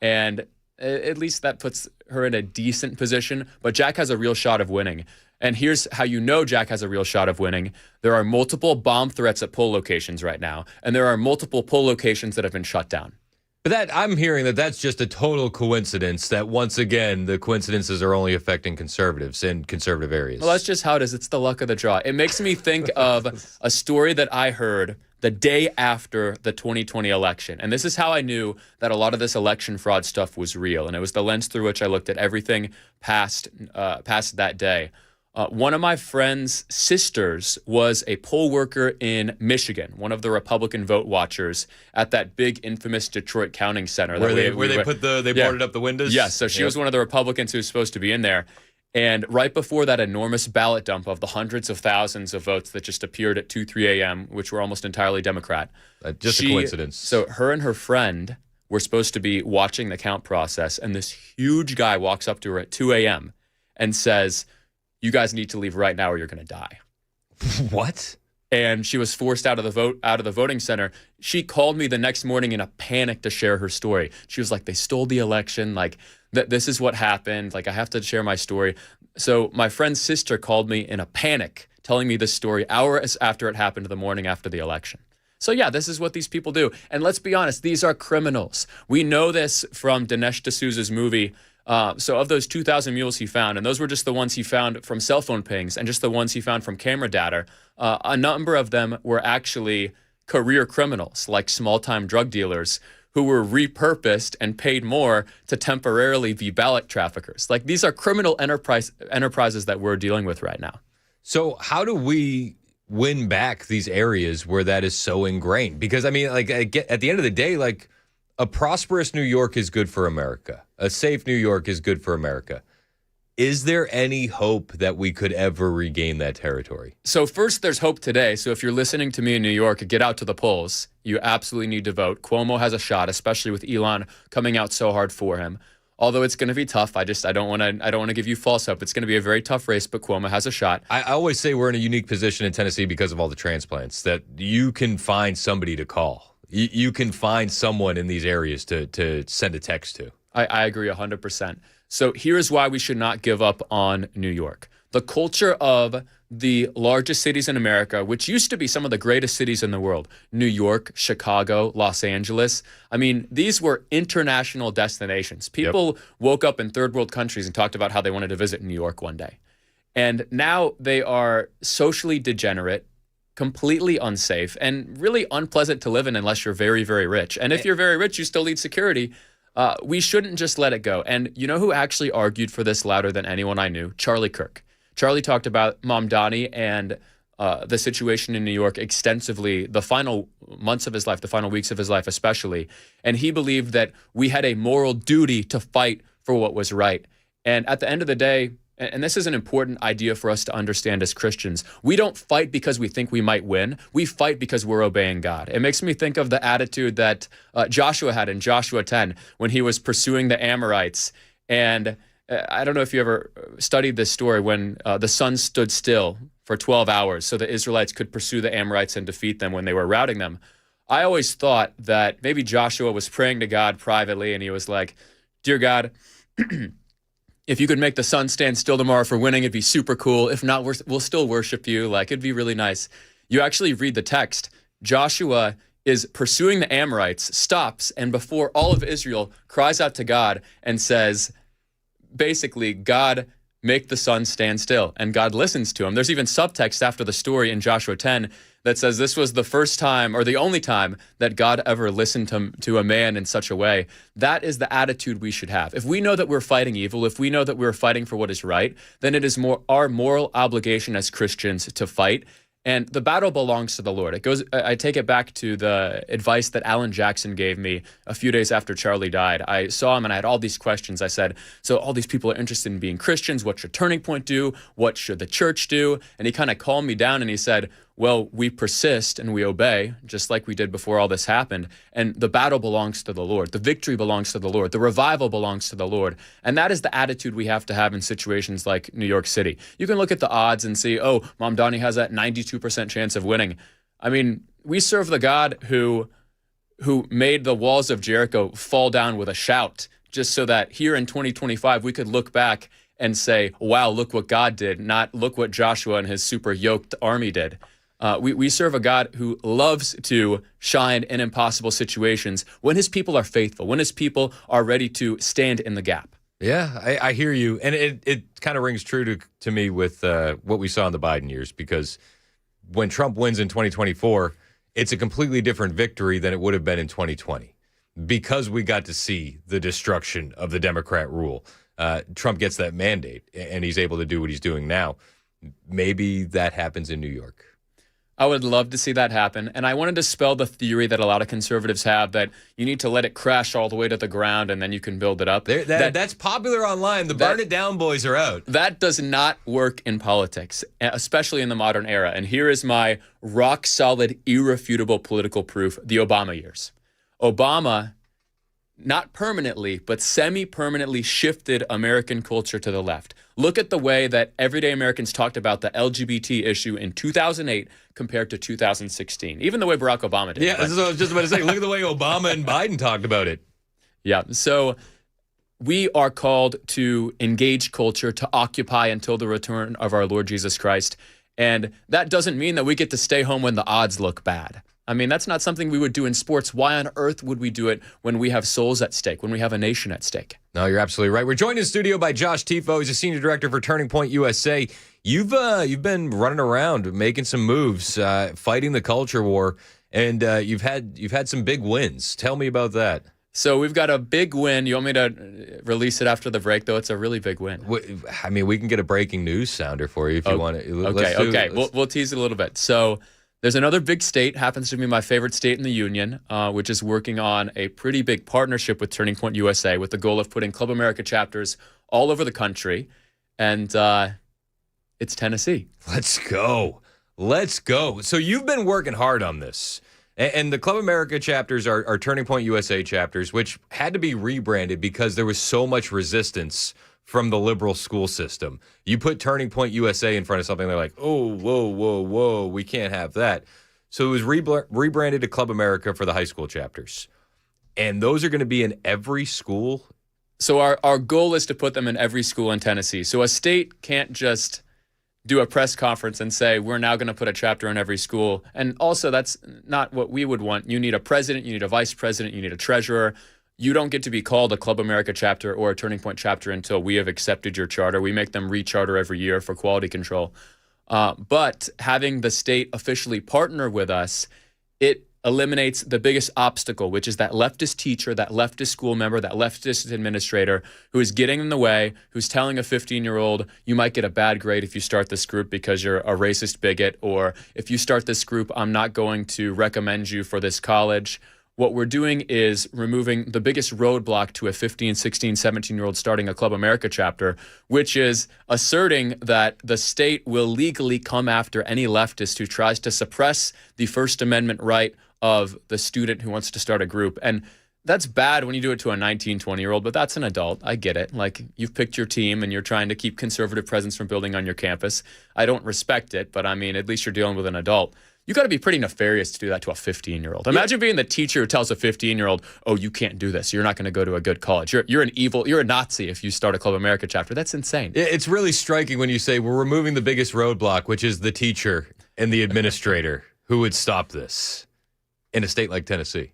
And at least that puts her in a decent position. But Jack has a real shot of winning. And here's how you know Jack has a real shot of winning. There are multiple bomb threats at poll locations right now. And there are multiple poll locations that have been shut down. But I'm hearing that's just a total coincidence, that once again, the coincidences are only affecting conservatives in conservative areas. Well, that's just how it is. It's the luck of the draw. It makes me think of a story that I heard the day after the 2020 election. And this is how I knew that a lot of this election fraud stuff was real. And it was the lens through which I looked at everything past that day. One of my friend's sisters was a poll worker in Michigan, one of the Republican vote watchers at that big infamous Detroit counting center. Where they boarded up the windows? Yes, so she was one of the Republicans who was supposed to be in there. And right before that enormous ballot dump of the hundreds of thousands of votes that just appeared at 2, 3 a.m., which were almost entirely Democrat. Just a coincidence. So her and her friend were supposed to be watching the count process, and this huge guy walks up to her at 2 a.m. and says, "You guys need to leave right now or you're going to die." What? And she was forced out of the voting center. She called me the next morning in a panic to share her story. She was like, "They stole the election. Like, this is what happened. Like, I have to share my story." So my friend's sister called me in a panic, telling me this story hours after it happened, the morning after the election. So yeah, this is what these people do. And let's be honest, these are criminals. We know this from Dinesh D'Souza's movie. So of those 2,000 mules he found, and those were just the ones he found from cell phone pings and just the ones he found from camera data, a number of them were actually career criminals, like small-time drug dealers who were repurposed and paid more to temporarily be ballot traffickers. Like, these are criminal enterprises that we're dealing with right now. So how do we win back these areas where that is so ingrained? Because, I mean, like, at the end of the day, like, a prosperous New York is good for America. A safe New York is good for America. Is there any hope that we could ever regain that territory? So first, there's hope today. So if you're listening to me in New York, get out to the polls. You absolutely need to vote. Cuomo has a shot, especially with Elon coming out so hard for him. Although it's going to be tough. I don't want to give you false hope. It's going to be a very tough race, but Cuomo has a shot. I always say we're in a unique position in Tennessee because of all the transplants, that you can find somebody to call. You can find someone in these areas to send a text to. I agree 100%. So here's why we should not give up on New York. The culture of the largest cities in America, which used to be some of the greatest cities in the world, New York, Chicago, Los Angeles. I mean, these were international destinations. People woke up in third world countries and talked about how they wanted to visit New York one day. And now they are socially degenerate, completely unsafe, and really unpleasant to live in unless you're very, very rich. And if you're very rich, you still need security. We shouldn't just let it go. And you know who actually argued for this louder than anyone I knew? Charlie Kirk. Charlie talked about Mamdani and the situation in New York extensively, the final months of his life, the final weeks of his life especially. And he believed that we had a moral duty to fight for what was right. And at the end of the day, and this is an important idea for us to understand as Christians, we don't fight because we think we might win. We fight because we're obeying God. It makes me think of the attitude that Joshua had in Joshua 10 when he was pursuing the Amorites. And I don't know if you ever studied this story when the sun stood still for 12 hours so the Israelites could pursue the Amorites and defeat them when they were routing them. I always thought that maybe Joshua was praying to God privately and he was like, "Dear God, if you could make the sun stand still tomorrow for winning, it'd be super cool. If not, we'll still worship you. Like, it'd be really nice." You actually read the text. Joshua is pursuing the Amorites, stops, and before all of Israel cries out to God and says, basically, "God, make the sun stand still." And God listens to him. There's even subtext after the story in Joshua 10 that says this was the first time or the only time that God ever listened to a man in such a way. That is the attitude we should have. If we know that we're fighting evil, if we know that we're fighting for what is right, then it is our moral obligation as Christians to fight. And the battle belongs to the Lord. I take it back to the advice that Alan Jackson gave me a few days after Charlie died. I saw him and I had all these questions. I said, so all these people are interested in being Christians. What should Turning Point do? What should the church do? And he kind of calmed me down and he said, well, we persist and we obey, just like we did before all this happened. And the battle belongs to the Lord. The victory belongs to the Lord. The revival belongs to the Lord. And that is the attitude we have to have in situations like New York City. You can look at the odds and see, oh, Mamdani has that 92% chance of winning. I mean, we serve the God who made the walls of Jericho fall down with a shout, just so that here in 2025, we could look back and say, wow, look what God did, not look what Joshua and his super yoked army did. We serve a God who loves to shine in impossible situations when his people are faithful, when his people are ready to stand in the gap. Yeah, I hear you. And it kind of rings true to me with what we saw in the Biden years, because when Trump wins in 2024, it's a completely different victory than it would have been in 2020, because we got to see the destruction of the Democrat rule. Trump gets that mandate and he's able to do what he's doing now. Maybe that happens in New York. I would love to see that happen. And I want to dispel the theory that a lot of conservatives have that you need to let it crash all the way to the ground and then you can build it up. That's popular online. The burn it down boys are out. That does not work in politics, especially in the modern era. And here is my rock solid, irrefutable political proof: the Obama years. Obama, not permanently, but semi-permanently shifted American culture to the left. Look at the way that everyday Americans talked about the LGBT issue in 2008 compared to 2016. Even the way Barack Obama did. Yeah, that's what I was just about to say. Look at the way Obama and Biden talked about it. Yeah, so we are called to engage culture, to occupy until the return of our Lord Jesus Christ. And that doesn't mean that we get to stay home when the odds look bad. I mean, that's not something we would do in sports. Why on earth would we do it when we have souls at stake, when we have a nation at stake? No, you're absolutely right. We're joined in studio by Josh Tifo. He's a senior director for Turning Point USA. You've been running around, making some moves, fighting the culture war, and you've had some big wins. Tell me about that. So we've got a big win. You want me to release it after the break, though? It's a really big win. I mean, we can get a breaking news sounder for you if you want to. Okay. We'll tease it a little bit. So there's another big state, happens to be my favorite state in the union, which is working on a pretty big partnership with Turning Point USA with the goal of putting Club America chapters all over the country. And it's Tennessee. Let's go. So you've been working hard on this. And the Club America chapters are Turning Point USA chapters, which had to be rebranded because there was so much resistance from the liberal school system. You put Turning Point USA in front of something, they're like, oh, whoa, we can't have that. So it was rebranded to Club America for the high school chapters. And those are going to be in every school? So our goal is to put them in every school in Tennessee. So a state can't just do a press conference and say, we're now going to put a chapter in every school. And also, that's not what we would want. You need a president, you need a vice president, you need a treasurer. you don't get to be called a Club America chapter or a Turning Point chapter until we have accepted your charter. We make them re-charter every year for quality control. But having the state officially partner with us, it eliminates the biggest obstacle, which is that leftist teacher, that leftist school member, that leftist administrator who is getting in the way, who's telling a 15-year-old, you might get a bad grade if you start this group because you're a racist bigot, or if you start this group, I'm not going to recommend you for this college. What we're doing is removing the biggest roadblock to a 15, 16, 17-year-old starting a Club America chapter, which is asserting that the state will legally come after any leftist who tries to suppress the First Amendment right of the student who wants to start a group. And that's bad when you do it to a 19, 20-year-old, but that's an adult. I get it. Like, you've picked your team and you're trying to keep conservative presence from building on your campus. I don't respect it, but I mean, at least you're dealing with an adult. You got to be pretty nefarious to do that to a 15-year-old. Imagine being the teacher who tells a 15-year-old, oh, you can't do this. You're not going to go to a good college. You're a Nazi if you start a Club America chapter. That's insane. It's really striking when you say we're removing the biggest roadblock, which is the teacher and the administrator who would stop this in a state like Tennessee.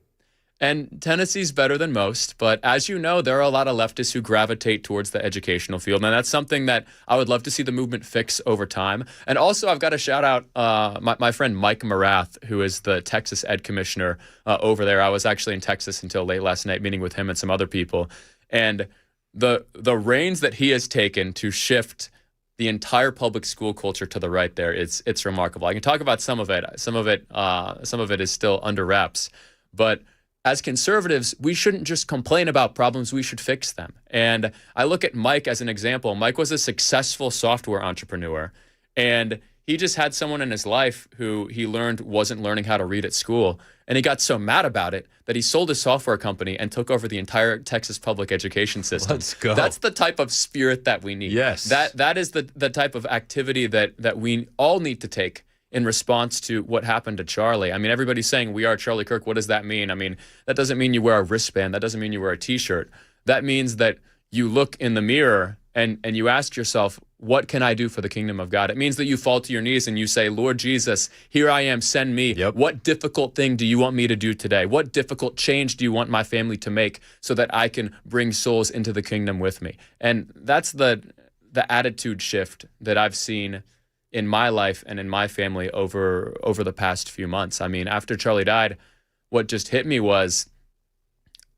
And Tennessee's better than most, but as you know, there are a lot of leftists who gravitate towards the educational field, and that's something that I would love to see the movement fix over time. And also, I've got to shout out my friend Mike Morath, who is the Texas Ed Commissioner over there. I was actually in Texas until late last night, meeting with him and some other people. And the reins that he has taken to shift the entire public school culture to the right there, it's remarkable. I can talk about some of it. Some of it is still under wraps, but as conservatives, we shouldn't just complain about problems, we should fix them. And I look at Mike as an example. Mike was a successful software entrepreneur, and he just had someone in his life who he learned wasn't learning how to read at school. And he got so mad about it that he sold his software company and took over the entire Texas public education system. Let's go. That's the type of spirit that we need. Yes. That is the type of activity that we all need to take in response to what happened to Charlie. I mean, everybody's saying we are Charlie Kirk. What does that mean? I mean, that doesn't mean you wear a wristband. That doesn't mean you wear a T-shirt. That means that you look in the mirror and you ask yourself, what can I do for the kingdom of God? It means that you fall to your knees and you say, Lord Jesus, here I am, send me. Yep. What difficult thing do you want me to do today? What difficult change do you want my family to make so that I can bring souls into the kingdom with me? And that's the attitude shift that I've seen in my life and in my family over the past few months. I mean, after Charlie died, what just hit me was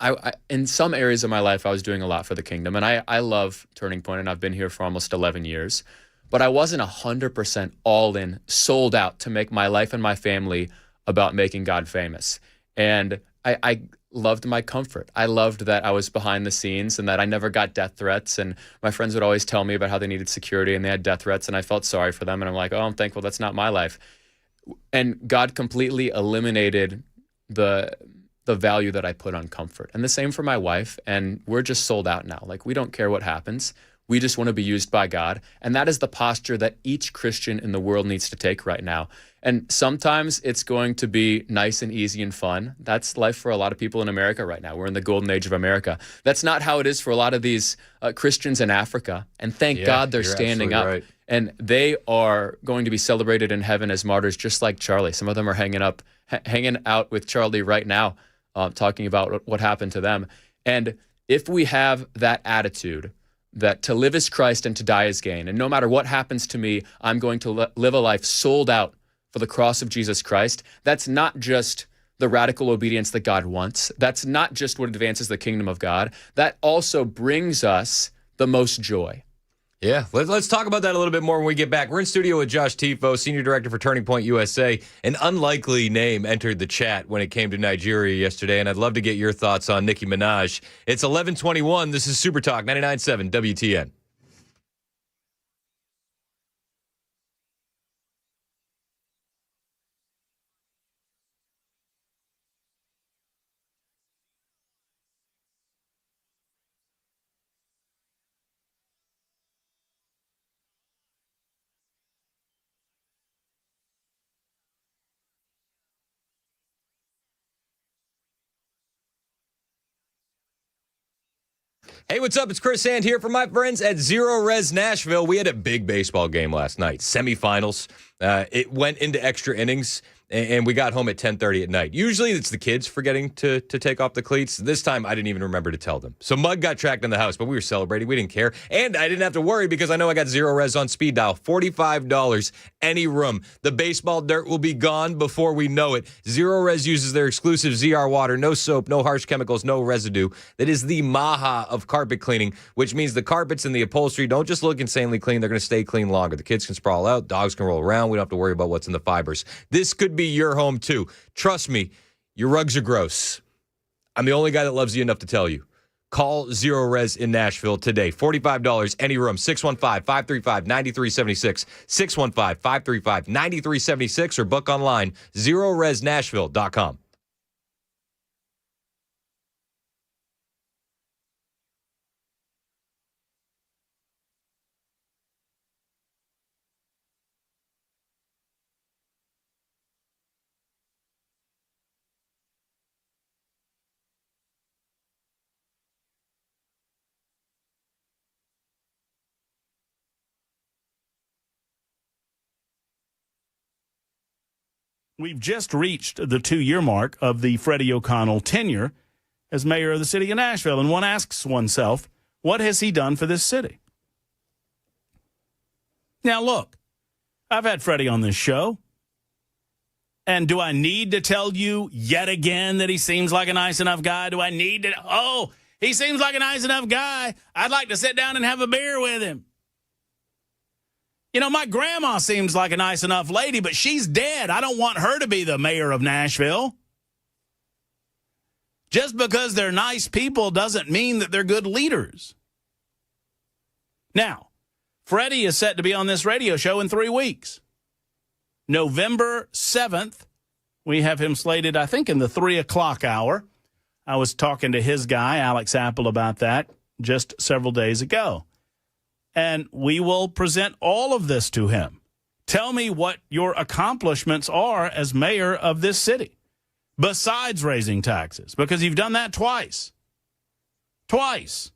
I in some areas of my life, I was doing a lot for the kingdom. And I love Turning Point, and I've been here for almost 11 years. But I wasn't 100% all in, sold out to make my life and my family about making God famous. And I loved my comfort. I loved that I was behind the scenes and that I never got death threats. And my friends would always tell me about how they needed security and they had death threats. And I felt sorry for them. And I'm like, oh, I'm thankful that's not my life. And God completely eliminated the value that I put on comfort. And the same for my wife. And we're just sold out now. Like, we don't care what happens. We just want to be used by God. And that is the posture that each Christian in the world needs to take right now. And sometimes it's going to be nice and easy and fun. That's life for a lot of people in America right now. We're in the golden age of America. That's not how it is for a lot of these Christians in Africa. And thank God they're standing up. Right. And they are going to be celebrated in heaven as martyrs, just like Charlie. Some of them are hanging out with Charlie right now, talking about what happened to them. And if we have that attitude, that to live is Christ and to die is gain, and no matter what happens to me, I'm going to live a life sold out for the cross of Jesus Christ, that's not just the radical obedience that God wants. That's not just what advances the kingdom of God. That also brings us the most joy. Yeah, let's talk about that a little bit more when we get back. We're in studio with Josh Tifo, Senior Director for Turning Point USA. An unlikely name entered the chat when it came to Nigeria yesterday, and I'd love to get your thoughts on Nicki Minaj. It's 11:21. This is Super Talk 99.7 WTN. Hey, what's up? It's Chris Sand here for my friends at Zero Res Nashville. We had a big baseball game last night, semifinals. It went into extra innings, and we got home at 10:30 at night. Usually it's the kids forgetting to take off the cleats. This time I didn't even remember to tell them. So Mug got tracked in the house, but we were celebrating. We didn't care. And I didn't have to worry because I know I got zero res on speed dial. $45, any room. The baseball dirt will be gone before we know it. Zero res uses their exclusive ZR water. No soap, no harsh chemicals, no residue. That is the Maha of carpet cleaning, which means the carpets and the upholstery don't just look insanely clean. They're going to stay clean longer. The kids can sprawl out. Dogs can roll around. We don't have to worry about what's in the fibers. This could be your home too. Trust me, your rugs are gross. I'm the only guy that loves you enough to tell you. Call Zero Res in Nashville today. $45, any room. 615-535-9376. 615-535-9376 or book online. ZeroResNashville.com. We've just reached the 2-year mark of the Freddie O'Connell tenure as mayor of the city of Nashville, and one asks oneself, what has he done for this city? Now, look, I've had Freddie on this show, and do I need to tell you yet again that he seems like a nice enough guy? Do I need to? Oh, he seems like a nice enough guy. I'd like to sit down and have a beer with him. You know, my grandma seems like a nice enough lady, but she's dead. I don't want her to be the mayor of Nashville. Just because they're nice people doesn't mean that they're good leaders. Now, Freddie is set to be on this radio show in 3 weeks. November 7th, we have him slated, I think, in the 3 o'clock hour. I was talking to his guy, Alex Apple, about that just several days ago. And we will present all of this to him. Tell me what your accomplishments are as mayor of this city, besides raising taxes, because you've done that twice. Twice.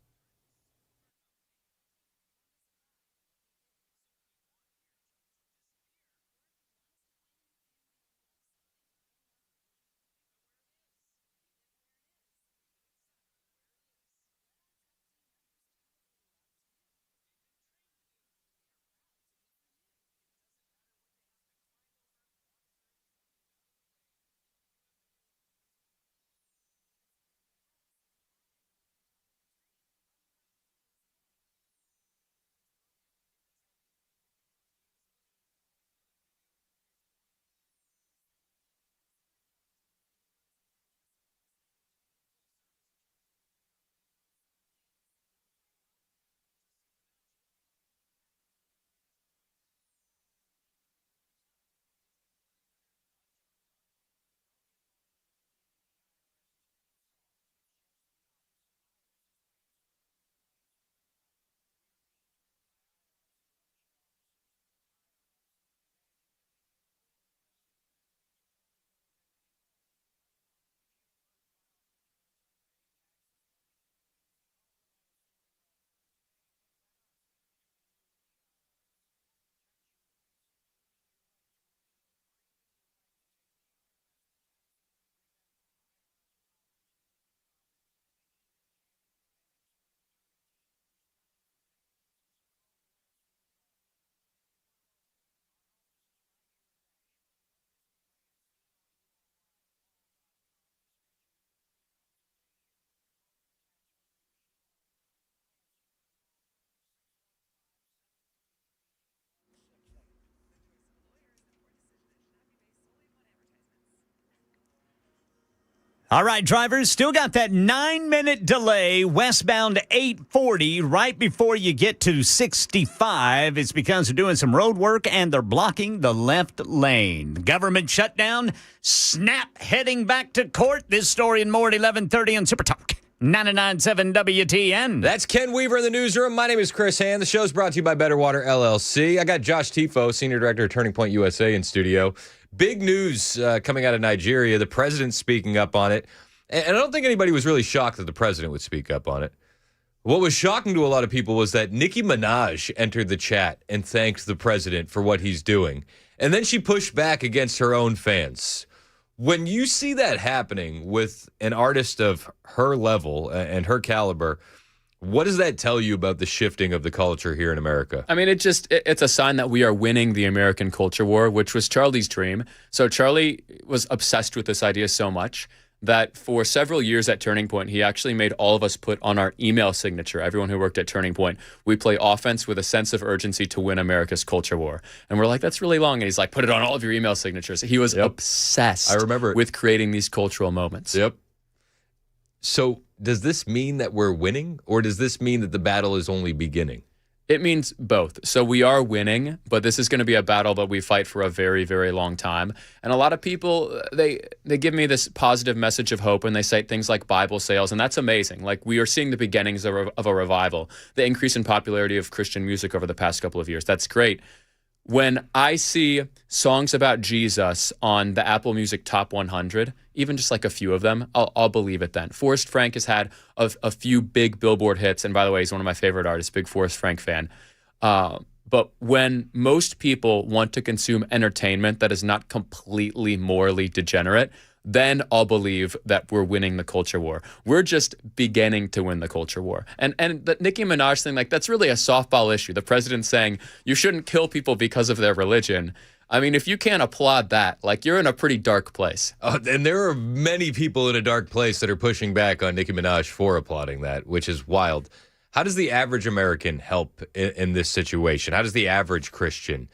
All right, drivers, still got that 9-minute delay westbound 840 right before you get to 65. It's because they're doing some road work and they're blocking the left lane. Government shutdown, snap heading back to court. This story and more at 11:30 on Super Talk 99.7 WTN. That's Ken Weaver in the newsroom. My name is Chris Hand. The show's brought to you by Better Water LLC. I got Josh Tifo, Senior Director of Turning Point USA in studio. Big news coming out of Nigeria. The president's speaking up on it. And I don't think anybody was really shocked that the president would speak up on it. What was shocking to a lot of people was that Nicki Minaj entered the chat and thanked the president for what he's doing. And then she pushed back against her own fans. When you see that happening with an artist of her level and her caliber, what does that tell you about the shifting of the culture here in America? I mean, it's a sign that we are winning the American culture war, which was Charlie's dream. So Charlie was obsessed with this idea so much that for several years at Turning Point, he actually made all of us put on our email signature, everyone who worked at Turning Point, we play offense with a sense of urgency to win America's culture war. And we're like, that's really long. And he's like, put it on all of your email signatures. He was obsessed with creating these cultural moments. Yep. So does this mean that we're winning, or does this mean that the battle is only beginning? It means both. So we are winning, but this is going to be a battle that we fight for a very, very long time. And a lot of people, they give me this positive message of hope, and they cite things like Bible sales, and that's amazing. Like, we are seeing the beginnings of a revival, the increase in popularity of Christian music over the past couple of years. That's great. When I see songs about Jesus on the Apple Music Top 100, even just like a few of them, I'll believe it then. Forrest Frank has had a few big Billboard hits, and by the way, he's one of my favorite artists, big Forrest Frank fan. But when most people want to consume entertainment that is not completely morally degenerate, then I'll believe that we're winning the culture war. We're just beginning to win the culture war. And the Nicki Minaj thing, like, that's really a softball issue. The president saying you shouldn't kill people because of their religion. I mean, if you can't applaud that, like, you're in a pretty dark place. And there are many people in a dark place that are pushing back on Nicki Minaj for applauding that, which is wild. How does the average American help in this situation? How does the average Christian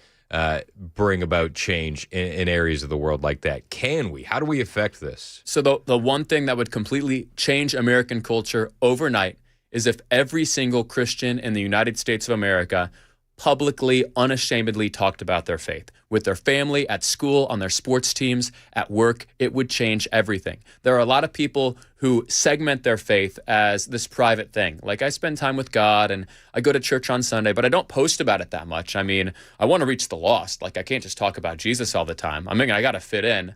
bring about change in areas of the world like that? Can we? How do we affect this? So the one thing that would completely change American culture overnight is if every single Christian in the United States of America publicly, unashamedly talked about their faith with their family, at school, on their sports teams, at work. It would change everything. There are a lot of people who segment their faith as this private thing. Like, I spend time with God and I go to church on Sunday, but I don't post about it that much. I mean, I want to reach the lost. Like, I can't just talk about Jesus all the time. I mean, I got to fit in.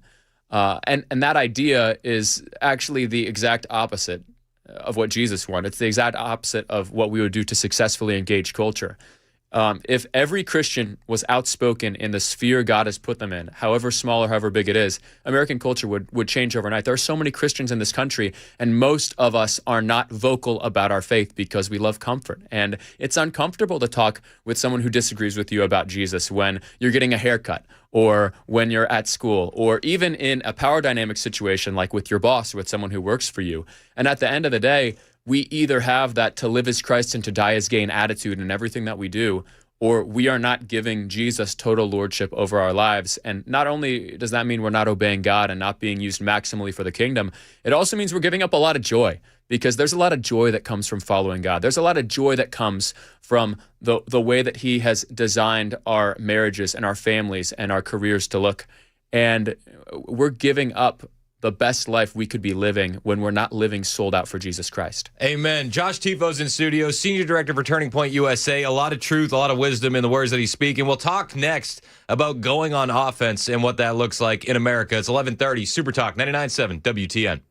And that idea is actually the exact opposite of what Jesus wanted. It's the exact opposite of what we would do to successfully engage culture. If every Christian was outspoken in the sphere God has put them in, however small or however big it is, American culture would change overnight. There are so many Christians in this country, and most of us are not vocal about our faith because we love comfort. And it's uncomfortable to talk with someone who disagrees with you about Jesus when you're getting a haircut, or when you're at school, or even in a power dynamic situation like with your boss or with someone who works for you. And at the end of the day, we either have that to live as Christ and to die as gain attitude in everything that we do, or we are not giving Jesus total lordship over our lives. And not only does that mean we're not obeying God and not being used maximally for the kingdom, it also means we're giving up a lot of joy, because there's a lot of joy that comes from following God. There's a lot of joy that comes from the way that he has designed our marriages and our families and our careers to look. And we're giving up the best life we could be living when we're not living sold out for Jesus Christ. Amen. Josh Tifo's in studio, Senior Director for Turning Point USA. A lot of truth, a lot of wisdom in the words that he's speaking. We'll talk next about going on offense and what that looks like in America. It's 11:30, Super Talk 99.7 WTN.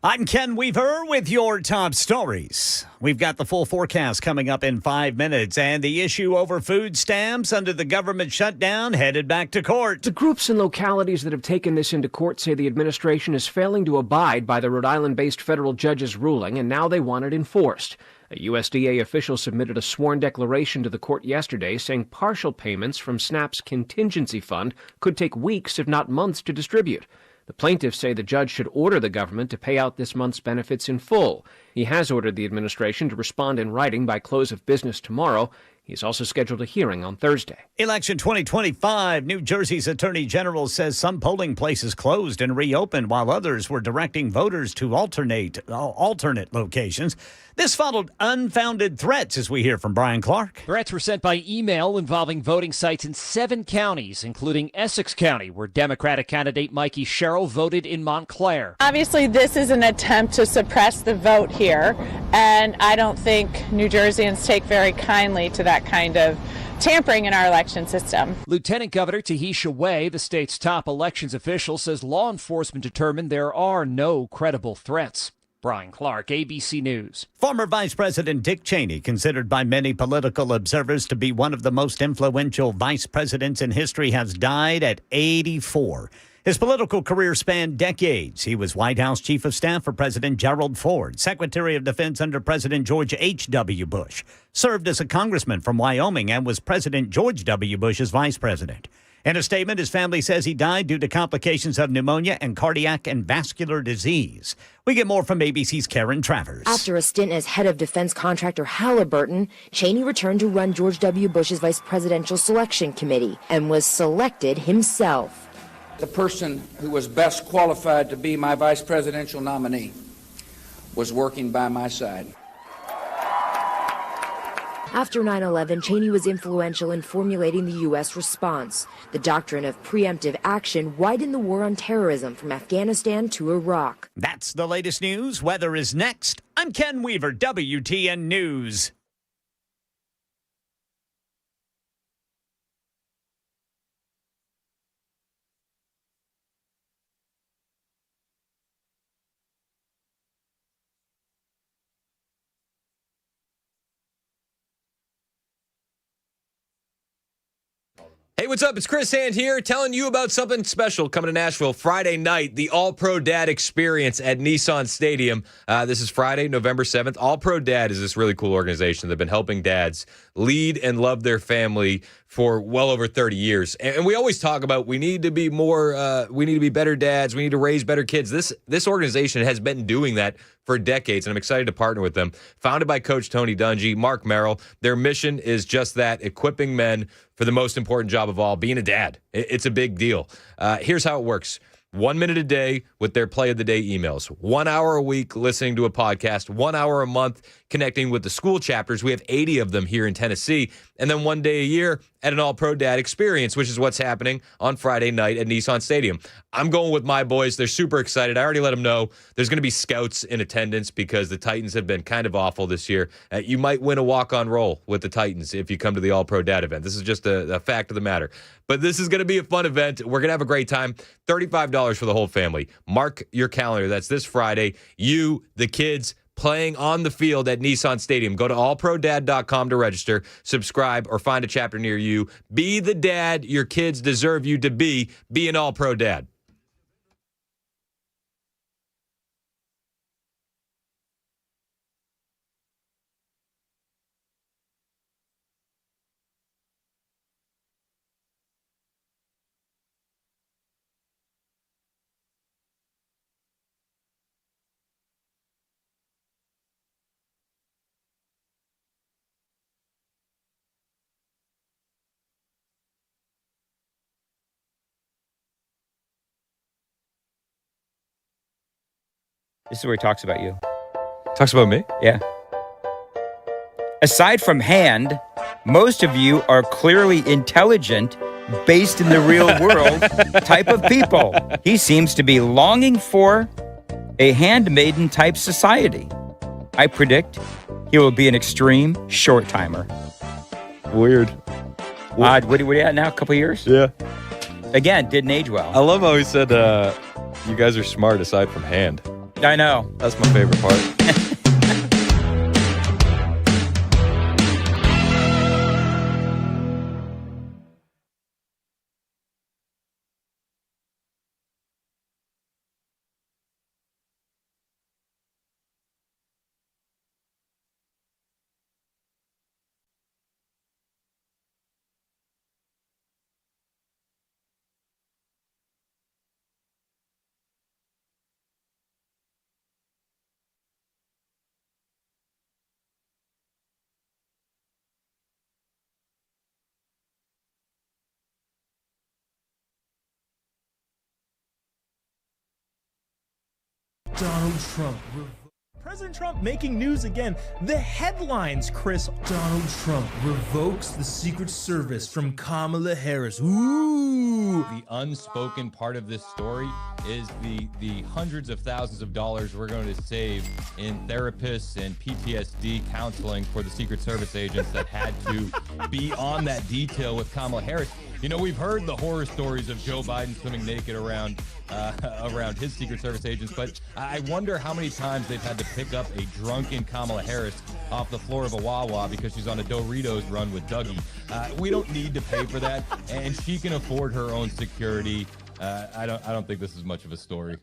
I'm Ken Weaver with your top stories. We've got the full forecast coming up in 5 minutes, and the issue over food stamps under the government shutdown headed back to court. The groups and localities that have taken this into court say the administration is failing to abide by the Rhode Island-based federal judge's ruling, and now they want it enforced. A USDA official submitted a sworn declaration to the court yesterday saying partial payments from SNAP's contingency fund could take weeks, if not months, to distribute. The plaintiffs say the judge should order the government to pay out this month's benefits in full. He has ordered the administration to respond in writing by close of business tomorrow. He's also scheduled a hearing on Thursday. Election 2025, New Jersey's Attorney General says some polling places closed and reopened while others were directing voters to alternate locations. This followed unfounded threats, as we hear from Brian Clark. Threats were sent by email involving voting sites in 7 counties, including Essex County, where Democratic candidate Mikey Sherrill voted in Montclair. Obviously, this is an attempt to suppress the vote here, and I don't think New Jerseyans take very kindly to that kind of tampering in our election system. Lieutenant Governor Tahisha Way, the state's top elections official, says law enforcement determined there are no credible threats. Brian Clark, ABC News. Former Vice President Dick Cheney, considered by many political observers to be one of the most influential vice presidents in history, has died at 84. His political career spanned decades. He was White House Chief of Staff for President Gerald Ford, Secretary of Defense under President George H.W. Bush, served as a congressman from Wyoming, and was President George W. Bush's vice president. In a statement, his family says he died due to complications of pneumonia and cardiac and vascular disease. We get more from ABC's Karen Travers. After a stint as head of defense contractor Halliburton, Cheney returned to run George W. Bush's Vice Presidential Selection Committee and was selected himself. The person who was best qualified to be my vice presidential nominee was working by my side. After 9/11, Cheney was influential in formulating the U.S. response. The doctrine of preemptive action widened the war on terrorism from Afghanistan to Iraq. That's the latest news. Weather is next. I'm Ken Weaver, WTN News. Hey, what's up? It's Chris Hand here telling you about something special coming to Nashville Friday night, the All-Pro Dad Experience at Nissan Stadium. This is Friday, November 7th. All-Pro Dad is this really cool organization that have been helping dads lead and love their family for well over 30 years. And we always talk about we need to be better dads. We need to raise better kids. This organization has been doing that for decades, and I'm excited to partner with them. Founded by Coach Tony Dungy, Mark Merrill, their mission is just that, equipping men for the most important job of all, being a dad. It's a big deal. Here's how it works. 1 minute a day with their play of the day emails. 1 hour a week listening to a podcast. 1 hour a month connecting with the school chapters. We have 80 of them here in Tennessee. And then 1 day a year at an All-Pro Dad Experience, which is what's happening on Friday night at Nissan Stadium. I'm going with my boys. They're super excited. I already let them know there's going to be scouts in attendance because the Titans have been kind of awful this year. You might win a walk-on roll with the Titans if you come to the All-Pro Dad event. This is just a fact of the matter. But this is going to be a fun event. We're going to have a great time. $35 for the whole family. Mark your calendar. That's this Friday. You, the kids, playing on the field at Nissan Stadium. Go to allprodad.com to register, subscribe, or find a chapter near you. Be the dad your kids deserve you to be. Be an All-Pro Dad. This is where he talks about you. Talks about me? Yeah. Aside from Hand, most of you are clearly intelligent, based in the real world type of people. He seems to be longing for a handmaiden type society. I predict he will be an extreme short timer. Weird. What are you at now? A couple years? Yeah. Again, didn't age well. I love how he said, you guys are smart aside from Hand. I know. That's my favorite part. Donald Trump. President Trump making news again. The headlines, Chris. Donald Trump revokes the Secret Service from Kamala Harris. Ooh. The unspoken part of this story is the hundreds of thousands of dollars we're going to save in therapists and PTSD counseling for the Secret Service agents that had to be on that detail with Kamala Harris. You know, we've heard the horror stories of Joe Biden swimming naked around his Secret Service agents, but I wonder how many times they've had to pick up a drunken Kamala Harris off the floor of a Wawa because she's on a Doritos run with Dougie. We don't need to pay for that, and she can afford her own security. I don't think this is much of a story.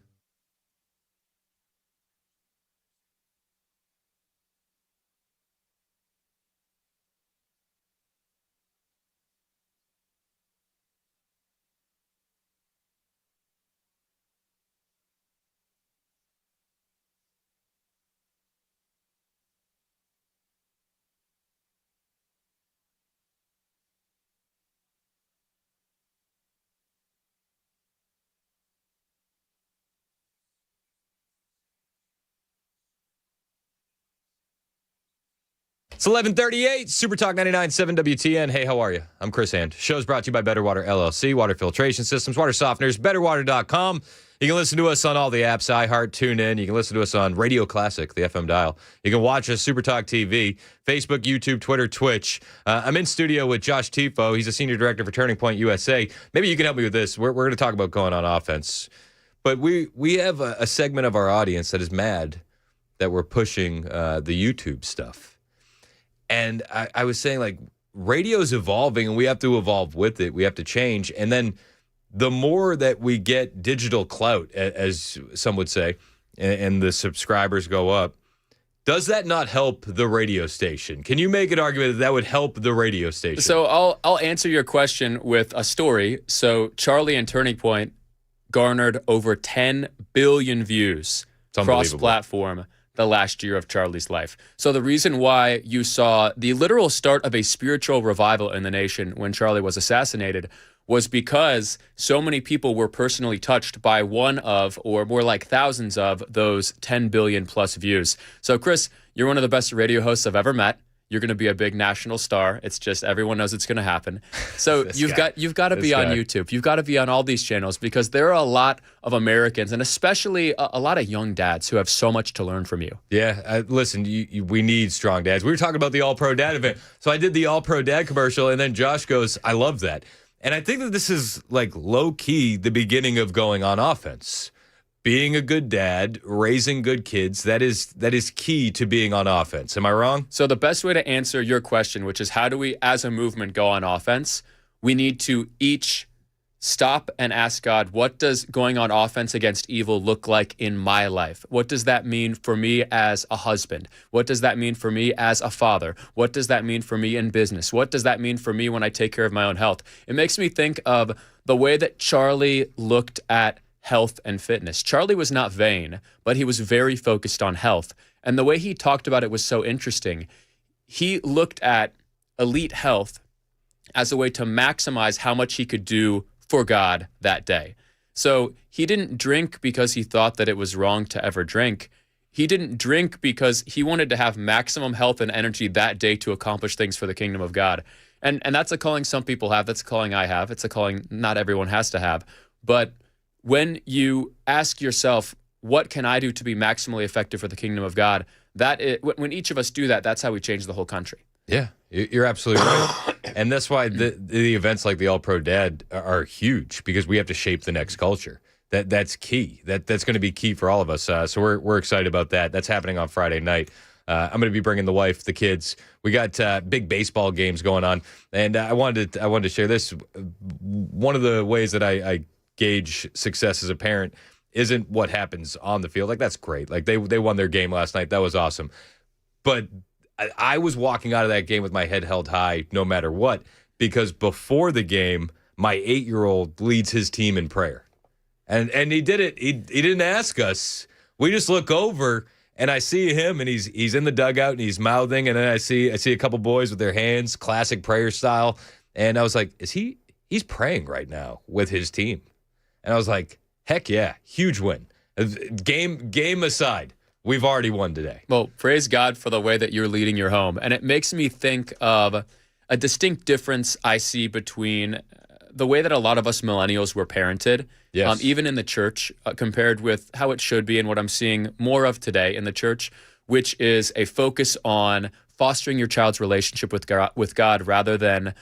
It's 11:38, Super Talk 99.7 WTN. Hey, how are you? I'm Chris Hand. Show's brought to you by Better Water LLC, water filtration systems, water softeners, betterwater.com. You can listen to us on all the apps, iHeart, TuneIn. You can listen to us on Radio Classic, the FM dial. You can watch us, Super Talk TV, Facebook, YouTube, Twitter, Twitch. I'm in studio with Josh Tifo. He's a senior director for Turning Point USA. Maybe you can help me with this. We're going to talk about going on offense. But we have a segment of our audience that is mad that we're pushing the YouTube stuff. And I was saying, like, radio's evolving, and we have to evolve with it. We have to change. And then the more that we get digital clout, as some would say, and the subscribers go up, does that not help the radio station? Can you make an argument that would help the radio station? So I'll answer your question with a story. So Charlie and Turning Point garnered over 10 billion views cross-platform the last year of Charlie's life. So the reason why you saw the literal start of a spiritual revival in the nation when Charlie was assassinated was because so many people were personally touched by one of, or more like thousands of, those 10 billion plus views. So Chris, you're one of the best radio hosts I've ever met. You're going to be a big national star. It's just everyone knows it's going to happen. So you've got to be on YouTube. You've got to be on all these channels because there are a lot of Americans and especially a lot of young dads who have so much to learn from you. Yeah, listen, we need strong dads. We were talking about the All-Pro Dad event. So I did the All-Pro Dad commercial, and then Josh goes, I love that. And I think that this is like low-key the beginning of going on offense. Being a good dad, raising good kids, that is key to being on offense. Am I wrong? So the best way to answer your question, which is how do we as a movement go on offense, we need to each stop and ask God, what does going on offense against evil look like in my life? What does that mean for me as a husband? What does that mean for me as a father? What does that mean for me in business? What does that mean for me when I take care of my own health? It makes me think of the way that Charlie looked at health and fitness. Charlie was not vain, but he was very focused on health. And the way he talked about it was so interesting. He looked at elite health as a way to maximize how much he could do for God that day. So he didn't drink because he thought that it was wrong to ever drink. He didn't drink because he wanted to have maximum health and energy that day to accomplish things for the kingdom of God. And that's a calling some people have. That's a calling I have. It's a calling not everyone has to have. But when you ask yourself, what can I do to be maximally effective for the kingdom of God? When each of us do that, that's how we change the whole country. Yeah, you're absolutely right. And that's why the events like the All-Pro Dad are huge, because we have to shape the next culture. That's key. That's going to be key for all of us. So we're excited about that. That's happening on Friday night. I'm going to be bringing the wife, the kids. We got big baseball games going on, and I wanted to share this. One of the ways that I gauge success as a parent isn't what happens on the field. Like, that's great. Like, they won their game last night. That was awesome. But I was walking out of that game with my head held high no matter what, because before the game, my 8-year-old leads his team in prayer. And he did it. He didn't ask us. We just look over, and I see him, and he's in the dugout, and he's mouthing, and then I see a couple boys with their hands, classic prayer style. And I was like, he's praying right now with his team. And I was like, heck yeah, huge win. Game aside, we've already won today. Well, praise God for the way that you're leading your home. And it makes me think of a distinct difference I see between the way that a lot of us millennials were parented, yes, even in the church, compared with how it should be and what I'm seeing more of today in the church, which is a focus on fostering your child's relationship with God rather than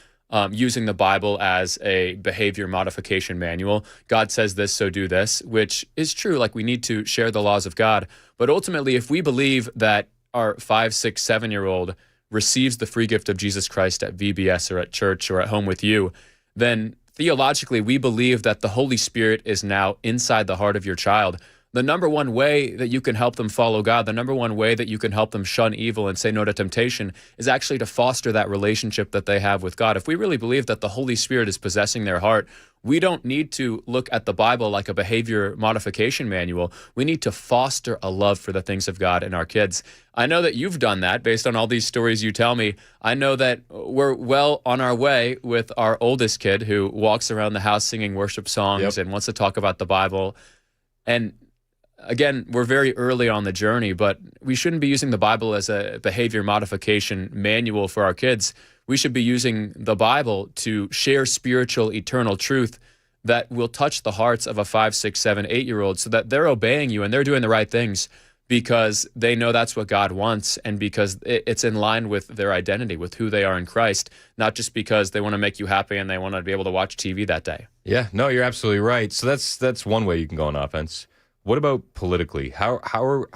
using the Bible as a behavior modification manual. God says this, so do this, which is true. Like, we need to share the laws of God. But ultimately, if we believe that our 5, 6, 7-year-old receives the free gift of Jesus Christ at VBS or at church or at home with you, then theologically, we believe that the Holy Spirit is now inside the heart of your child. The number one way that you can help them follow God, the number one way that you can help them shun evil and say no to temptation is actually to foster that relationship that they have with God. If we really believe that the Holy Spirit is possessing their heart, we don't need to look at the Bible like a behavior modification manual. We need to foster a love for the things of God in our kids. I know that you've done that based on all these stories you tell me. I know that we're well on our way with our oldest kid who walks around the house singing worship songs and wants to talk about the Bible. And again, we're very early on the journey, but we shouldn't be using the Bible as a behavior modification manual for our kids. We should be using the Bible to share spiritual, eternal truth that will touch the hearts of a 5, 6, 7, 8-year-old so that they're obeying you and they're doing the right things because they know that's what God wants and because it's in line with their identity, with who they are in Christ, not just because they want to make you happy and they want to be able to watch TV that day. Yeah, no, you're absolutely right. So that's one way you can go on offense. What about politically? How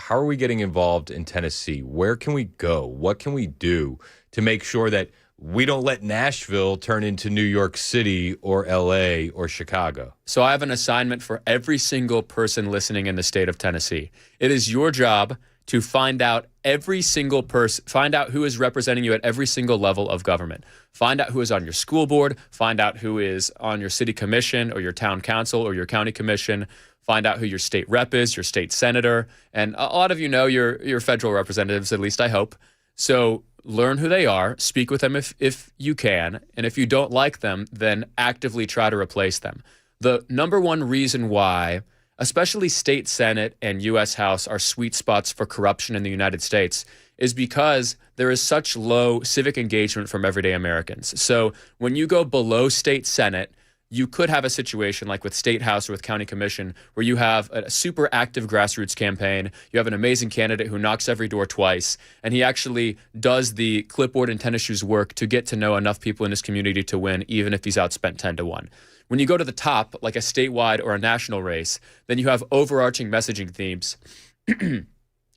are we getting involved in Tennessee? Where can we go? What can we do to make sure that we don't let Nashville turn into New York City or LA or Chicago? So I have an assignment for every single person listening in the state of Tennessee. It is your job to find out every single person, find out who is representing you at every single level of government. Find out who is on your school board, find out who is on your city commission or your town council or your county commission. Find out who your state rep is, your state senator, and a lot of you know your federal representatives, at least I hope. So learn who they are, speak with them if you can, and if you don't like them, then actively try to replace them. The number one reason why, especially state Senate and U.S. House are sweet spots for corruption in the United States is because there is such low civic engagement from everyday Americans. So when you go below state Senate, you could have a situation like with State House or with County Commission where you have a super active grassroots campaign. You have an amazing candidate who knocks every door twice, and he actually does the clipboard and tennis shoes work to get to know enough people in his community to win, even if he's outspent 10-1. When you go to the top, like a statewide or a national race, then you have overarching messaging themes.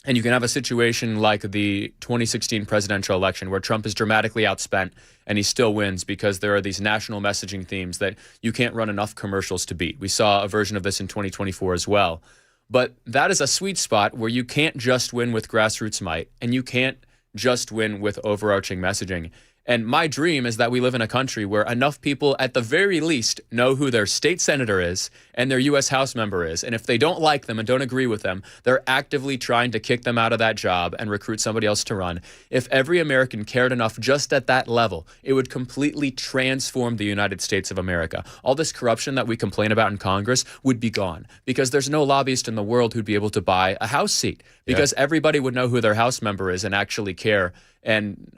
And you can have a situation like the 2016 presidential election where Trump is dramatically outspent and he still wins because there are these national messaging themes that you can't run enough commercials to beat. We saw a version of this in 2024 as well. But that is a sweet spot where you can't just win with grassroots might and you can't just win with overarching messaging. And my dream is that we live in a country where enough people, at the very least, know who their state senator is and their U.S. House member is. And if they don't like them and don't agree with them, they're actively trying to kick them out of that job and recruit somebody else to run. If every American cared enough just at that level, it would completely transform the United States of America. All this corruption that we complain about in Congress would be gone because there's no lobbyist in the world who'd be able to buy a House seat because everybody would know who their House member is and actually care. And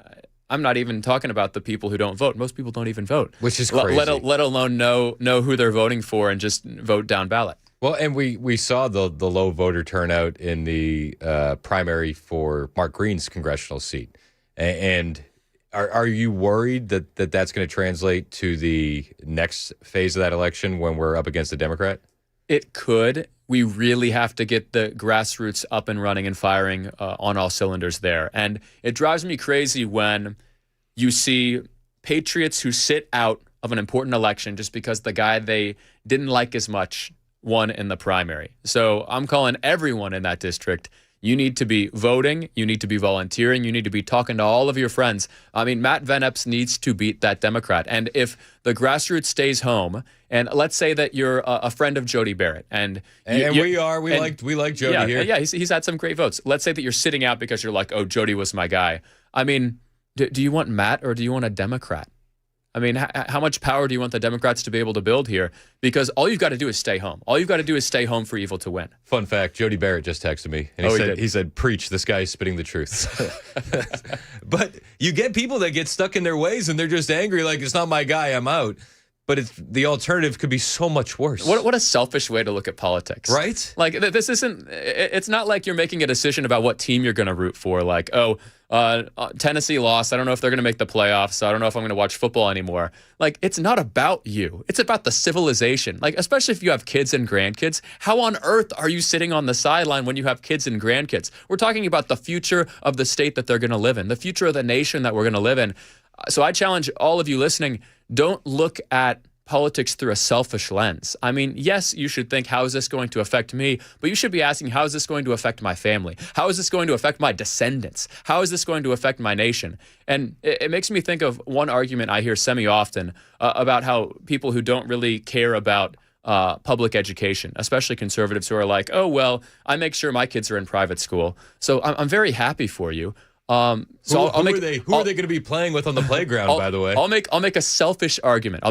I'm not even talking about the people who don't vote. Most people don't even vote. Which is crazy. Let alone know who they're voting for and just vote down ballot. Well, and we saw the low voter turnout in the primary for Mark Green's congressional seat. And are you worried that that's going to translate to the next phase of that election when we're up against a Democrat? It could. We really have to get the grassroots up and running and firing on all cylinders there. And it drives me crazy when you see patriots who sit out of an important election just because the guy they didn't like as much won in the primary. So I'm calling everyone in that district. You need to be voting. You need to be volunteering. You need to be talking to all of your friends. I mean, Matt Van Epps needs to beat that Democrat. And if the grassroots stays home, and let's say that you're a friend of Jody Barrett, and we like Jody here. Yeah, he's had some great votes. Let's say that you're sitting out because you're like, oh, Jody was my guy. I mean, do you want Matt or do you want a Democrat? I mean, how much power do you want the Democrats to be able to build here? Because all you've got to do is stay home. All you've got to do is stay home for evil to win. Fun fact, Jody Barrett just texted me. And he said, preach, this guy is spitting the truth. But you get people that get stuck in their ways and they're just angry, like, it's not my guy, I'm out. but the alternative could be so much worse. What a selfish way to look at politics. Right? Like, this isn't, it's not like you're making a decision about what team you're going to root for. Like, Tennessee lost. I don't know if they're going to make the playoffs. So I don't know if I'm going to watch football anymore. Like, it's not about you. It's about the civilization. Like, especially if you have kids and grandkids. How on earth are you sitting on the sideline when you have kids and grandkids? We're talking about the future of the state that they're going to live in, the future of the nation that we're going to live in. So I challenge all of you listening, don't look at politics through a selfish lens. I mean, yes, you should think, how is this going to affect me? But you should be asking, how is this going to affect my family? How is this going to affect my descendants? How is this going to affect my nation? And it makes me think of one argument I hear semi-often about how people who don't really care about public education, especially conservatives who are like, oh, well, I make sure my kids are in private school. So I'm very happy for you. Who are they going to be playing with on the playground, by the way? I'll make a selfish argument.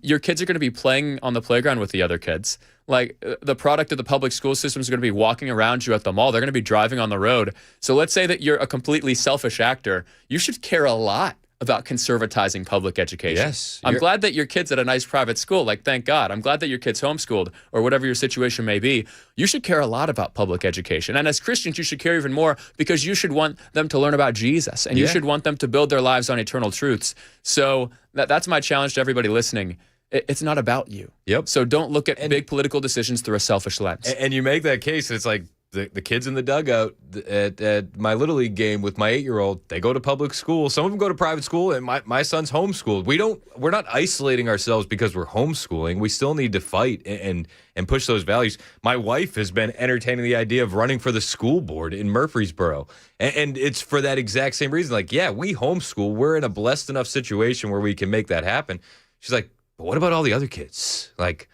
Your kids are going to be playing on the playground with the other kids. Like, the product of the public school system is going to be walking around you at the mall. They're going to be driving on the road. So let's say that you're a completely selfish actor. You should care a lot about conservatizing public education. Yes. I'm glad that your kid's at a nice private school. Like, thank God. I'm glad that your kid's homeschooled or whatever your situation may be. You should care a lot about public education. And as Christians, you should care even more because you should want them to learn about Jesus and you should want them to build their lives on eternal truths. So that's my challenge to everybody listening. It's not about you. Yep. So don't look at big political decisions through a selfish lens. And you make that case, it's like, the kids in the dugout at my Little League game with my 8-year-old, they go to public school. Some of them go to private school, and my son's homeschooled. We're not isolating ourselves because we're homeschooling. We still need to fight and push those values. My wife has been entertaining the idea of running for the school board in Murfreesboro. And it's for that exact same reason. Like, yeah, we homeschool. We're in a blessed enough situation where we can make that happen. She's like, but what about all the other kids? Like,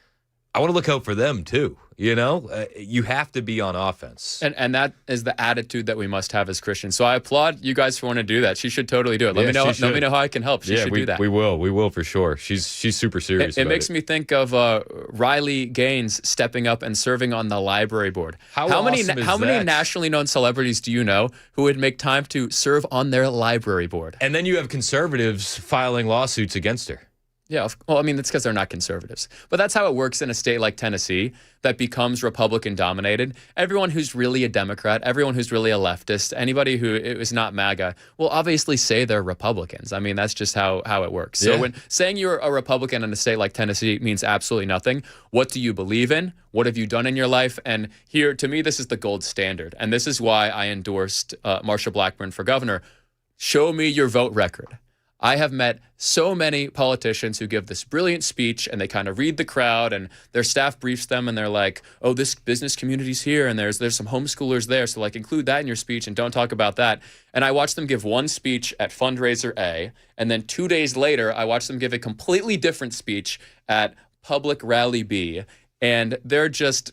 I want to look out for them too. You know, you have to be on offense. And that is the attitude that we must have as Christians. So I applaud you guys for wanting to do that. She should totally do it. Let me know how I can help. She should do that. We will for sure. She's super serious. It makes me think of Riley Gaines stepping up and serving on the library board. How many nationally known celebrities do you know who would make time to serve on their library board? And then you have conservatives filing lawsuits against her. Yeah, well, I mean, that's because they're not conservatives. But that's how it works in a state like Tennessee that becomes Republican-dominated. Everyone who's really a Democrat, everyone who's really a leftist, anybody who is not MAGA will obviously say they're Republicans. I mean, that's just how it works. So when saying you're a Republican in a state like Tennessee means absolutely nothing. What do you believe in? What have you done in your life? And here, to me, this is the gold standard. And this is why I endorsed Marsha Blackburn for governor. Show me your vote record. I have met so many politicians who give this brilliant speech and they kind of read the crowd and their staff briefs them and they're like, oh, this business community's here and there's some homeschoolers there. So like include that in your speech and don't talk about that. And I watched them give one speech at fundraiser A. And then 2 days later, I watched them give a completely different speech at public rally B. And they're just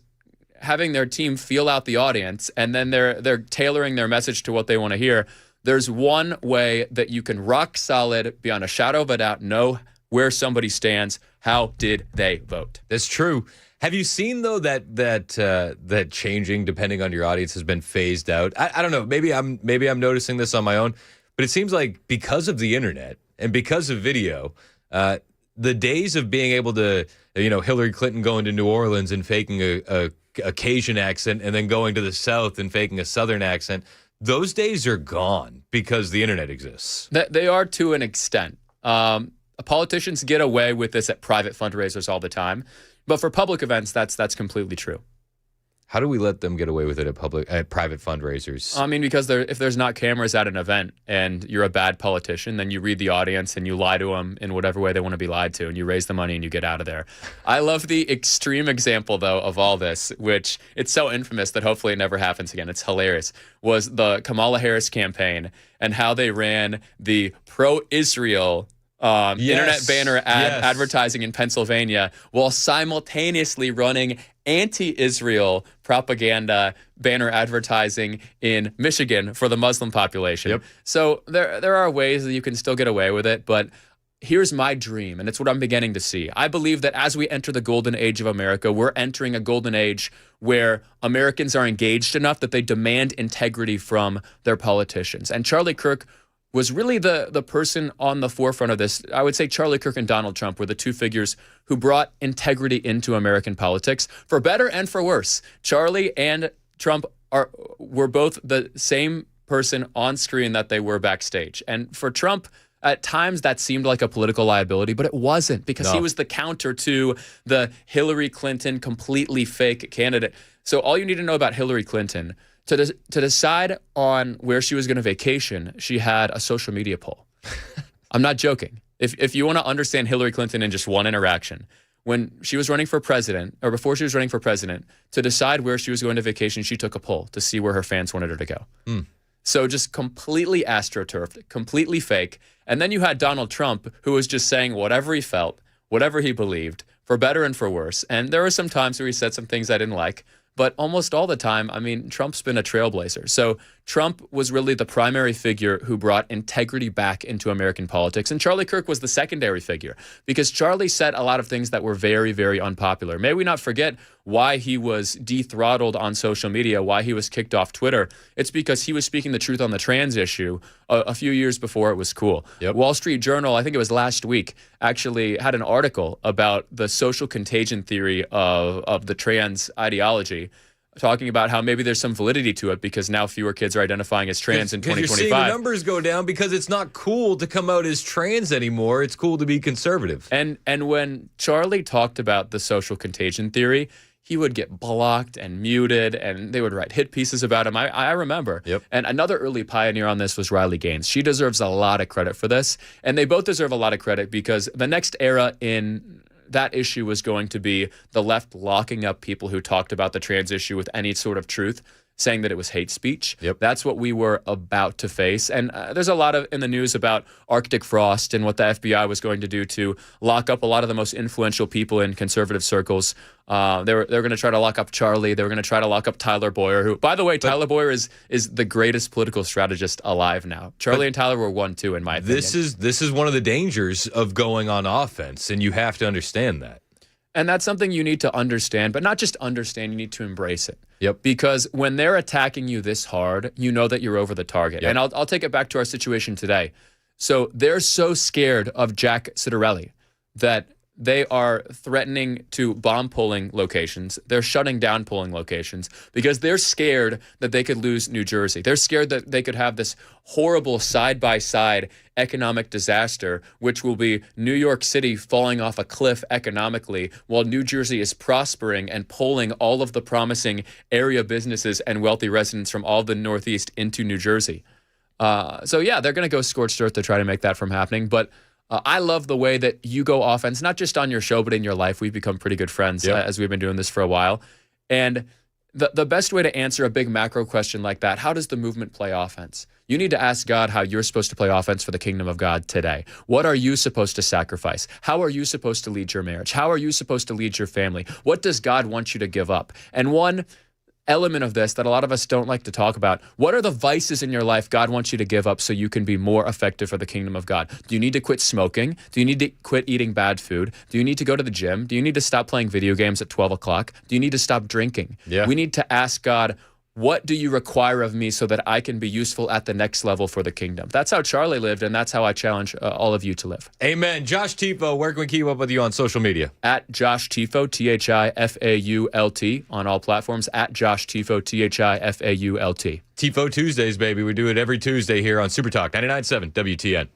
having their team feel out the audience. And then they're tailoring their message to what they want to hear. There's one way that you can rock solid, beyond a shadow of a doubt, know where somebody stands. How did they vote? That's true. Have you seen, though, that changing, depending on your audience, has been phased out? I don't know. Maybe I'm noticing this on my own, but it seems like because of the internet and because of video, the days of being able to, Hillary Clinton going to New Orleans and faking a Cajun accent and then going to the South and faking a Southern accent, those days are gone because the internet exists. They are to an extent. Politicians get away with this at private fundraisers all the time. But for public events, that's completely true. How do we let them get away with it at private fundraisers? I mean, because if there's not cameras at an event and you're a bad politician, then you read the audience and you lie to them in whatever way they want to be lied to, and you raise the money and you get out of there. I love the extreme example, though, of all this, which it's so infamous that hopefully it never happens again. It's hilarious, was the Kamala Harris campaign and how they ran the pro-Israel internet banner advertising in Pennsylvania while simultaneously running anti-Israel propaganda banner advertising in Michigan for the Muslim population. Yep. So there are ways that you can still get away with it, but here's my dream, and it's what I'm beginning to see. I believe that as we enter the golden age of America, we're entering a golden age where Americans are engaged enough that they demand integrity from their politicians. And Charlie Kirk was really the person on the forefront of this. I would say Charlie Kirk and Donald Trump were the two figures who brought integrity into American politics, for better and for worse. Charlie and Trump were both the same person on screen that they were backstage. And for Trump, at times that seemed like a political liability, but it wasn't, because he was the counter to the Hillary Clinton completely fake candidate. So all you need to know about Hillary Clinton, to decide on where she was going to vacation, she had a social media poll. I'm not joking. If you want to understand Hillary Clinton in just one interaction, when she was running for president, or before she was running for president, to decide where she was going to vacation, she took a poll to see where her fans wanted her to go. So just completely astroturfed, completely fake. And then you had Donald Trump, who was just saying whatever he felt, whatever he believed, for better and for worse. And there were some times where he said some things I didn't like, but almost all the time, I mean, Trump's been a trailblazer. So Trump was really the primary figure who brought integrity back into American politics. And Charlie Kirk was the secondary figure, because Charlie said a lot of things that were very, very unpopular. May we not forget why he was dethrottled on social media, why he was kicked off Twitter. It's because he was speaking the truth on the trans issue a few years before it was cool. Wall Street Journal, I think it was last week, actually had an article about the social contagion theory of the trans ideology, talking about how maybe there's some validity to it because now fewer kids are identifying as trans in 2025. You're seeing the numbers go down because it's not cool to come out as trans anymore. It's cool to be conservative. And when Charlie talked about the social contagion theory, he would get blocked and muted, and they would write hit pieces about him. I remember. And another early pioneer on this was Riley Gaines. She deserves a lot of credit for this, and they both deserve a lot of credit because the next era in that issue was going to be the left locking up people who talked about the trans issue with any sort of truth, saying that it was hate speech. That's what we were about to face. And there's a lot in the news about Arctic frost and what the FBI was going to do to lock up a lot of the most influential people in conservative circles. They were going to try to lock up Charlie. They were going to try to lock up Tyler Boyer, who, by the way, Tyler Boyer is the greatest political strategist alive now. Charlie and Tyler were 1-2 in my opinion. This is one of the dangers of going on offense, and you have to understand that. And that's something you need to understand, but not just understand, you need to embrace it. Because when they're attacking you this hard, you know that you're over the target. And I'll take it back to our situation today. So they're so scared of Jack Ciattarelli that they are threatening to bomb polling locations. They're shutting down polling locations because they're scared that they could lose New Jersey. They're scared that they could have this horrible side-by-side economic disaster, which will be New York City falling off a cliff economically while New Jersey is prospering and pulling all of the promising area businesses and wealthy residents from all the Northeast into New Jersey. So yeah, they're going to go scorched earth to try to make that from happening. But I love the way that you go offense, not just on your show, but in your life. We've become pretty good friends as we've been doing this for a while. And the best way to answer a big macro question like that, how does the movement play offense? You need to ask God how you're supposed to play offense for the kingdom of God today. What are you supposed to sacrifice? How are you supposed to lead your marriage? How are you supposed to lead your family? What does God want you to give up? And one element of this that a lot of us don't like to talk about, what are the vices in your life God wants you to give up so you can be more effective for the kingdom of God? Do you need to quit smoking? Do you need to quit eating bad food? Do you need to go to the gym? Do you need to stop playing video games at 12 o'clock? Do you need to stop drinking? We need to ask God, what do you require of me so that I can be useful at the next level for the kingdom? That's how Charlie lived, and that's how I challenge all of you to live. Amen. Josh Tifo, where can we keep up with you on social media? At Josh Tifo, THIFAULT, on all platforms. At Josh Tifo, THIFAULT. Tifo Tuesdays, baby. We do it every Tuesday here on Super Talk 99.7 WTN.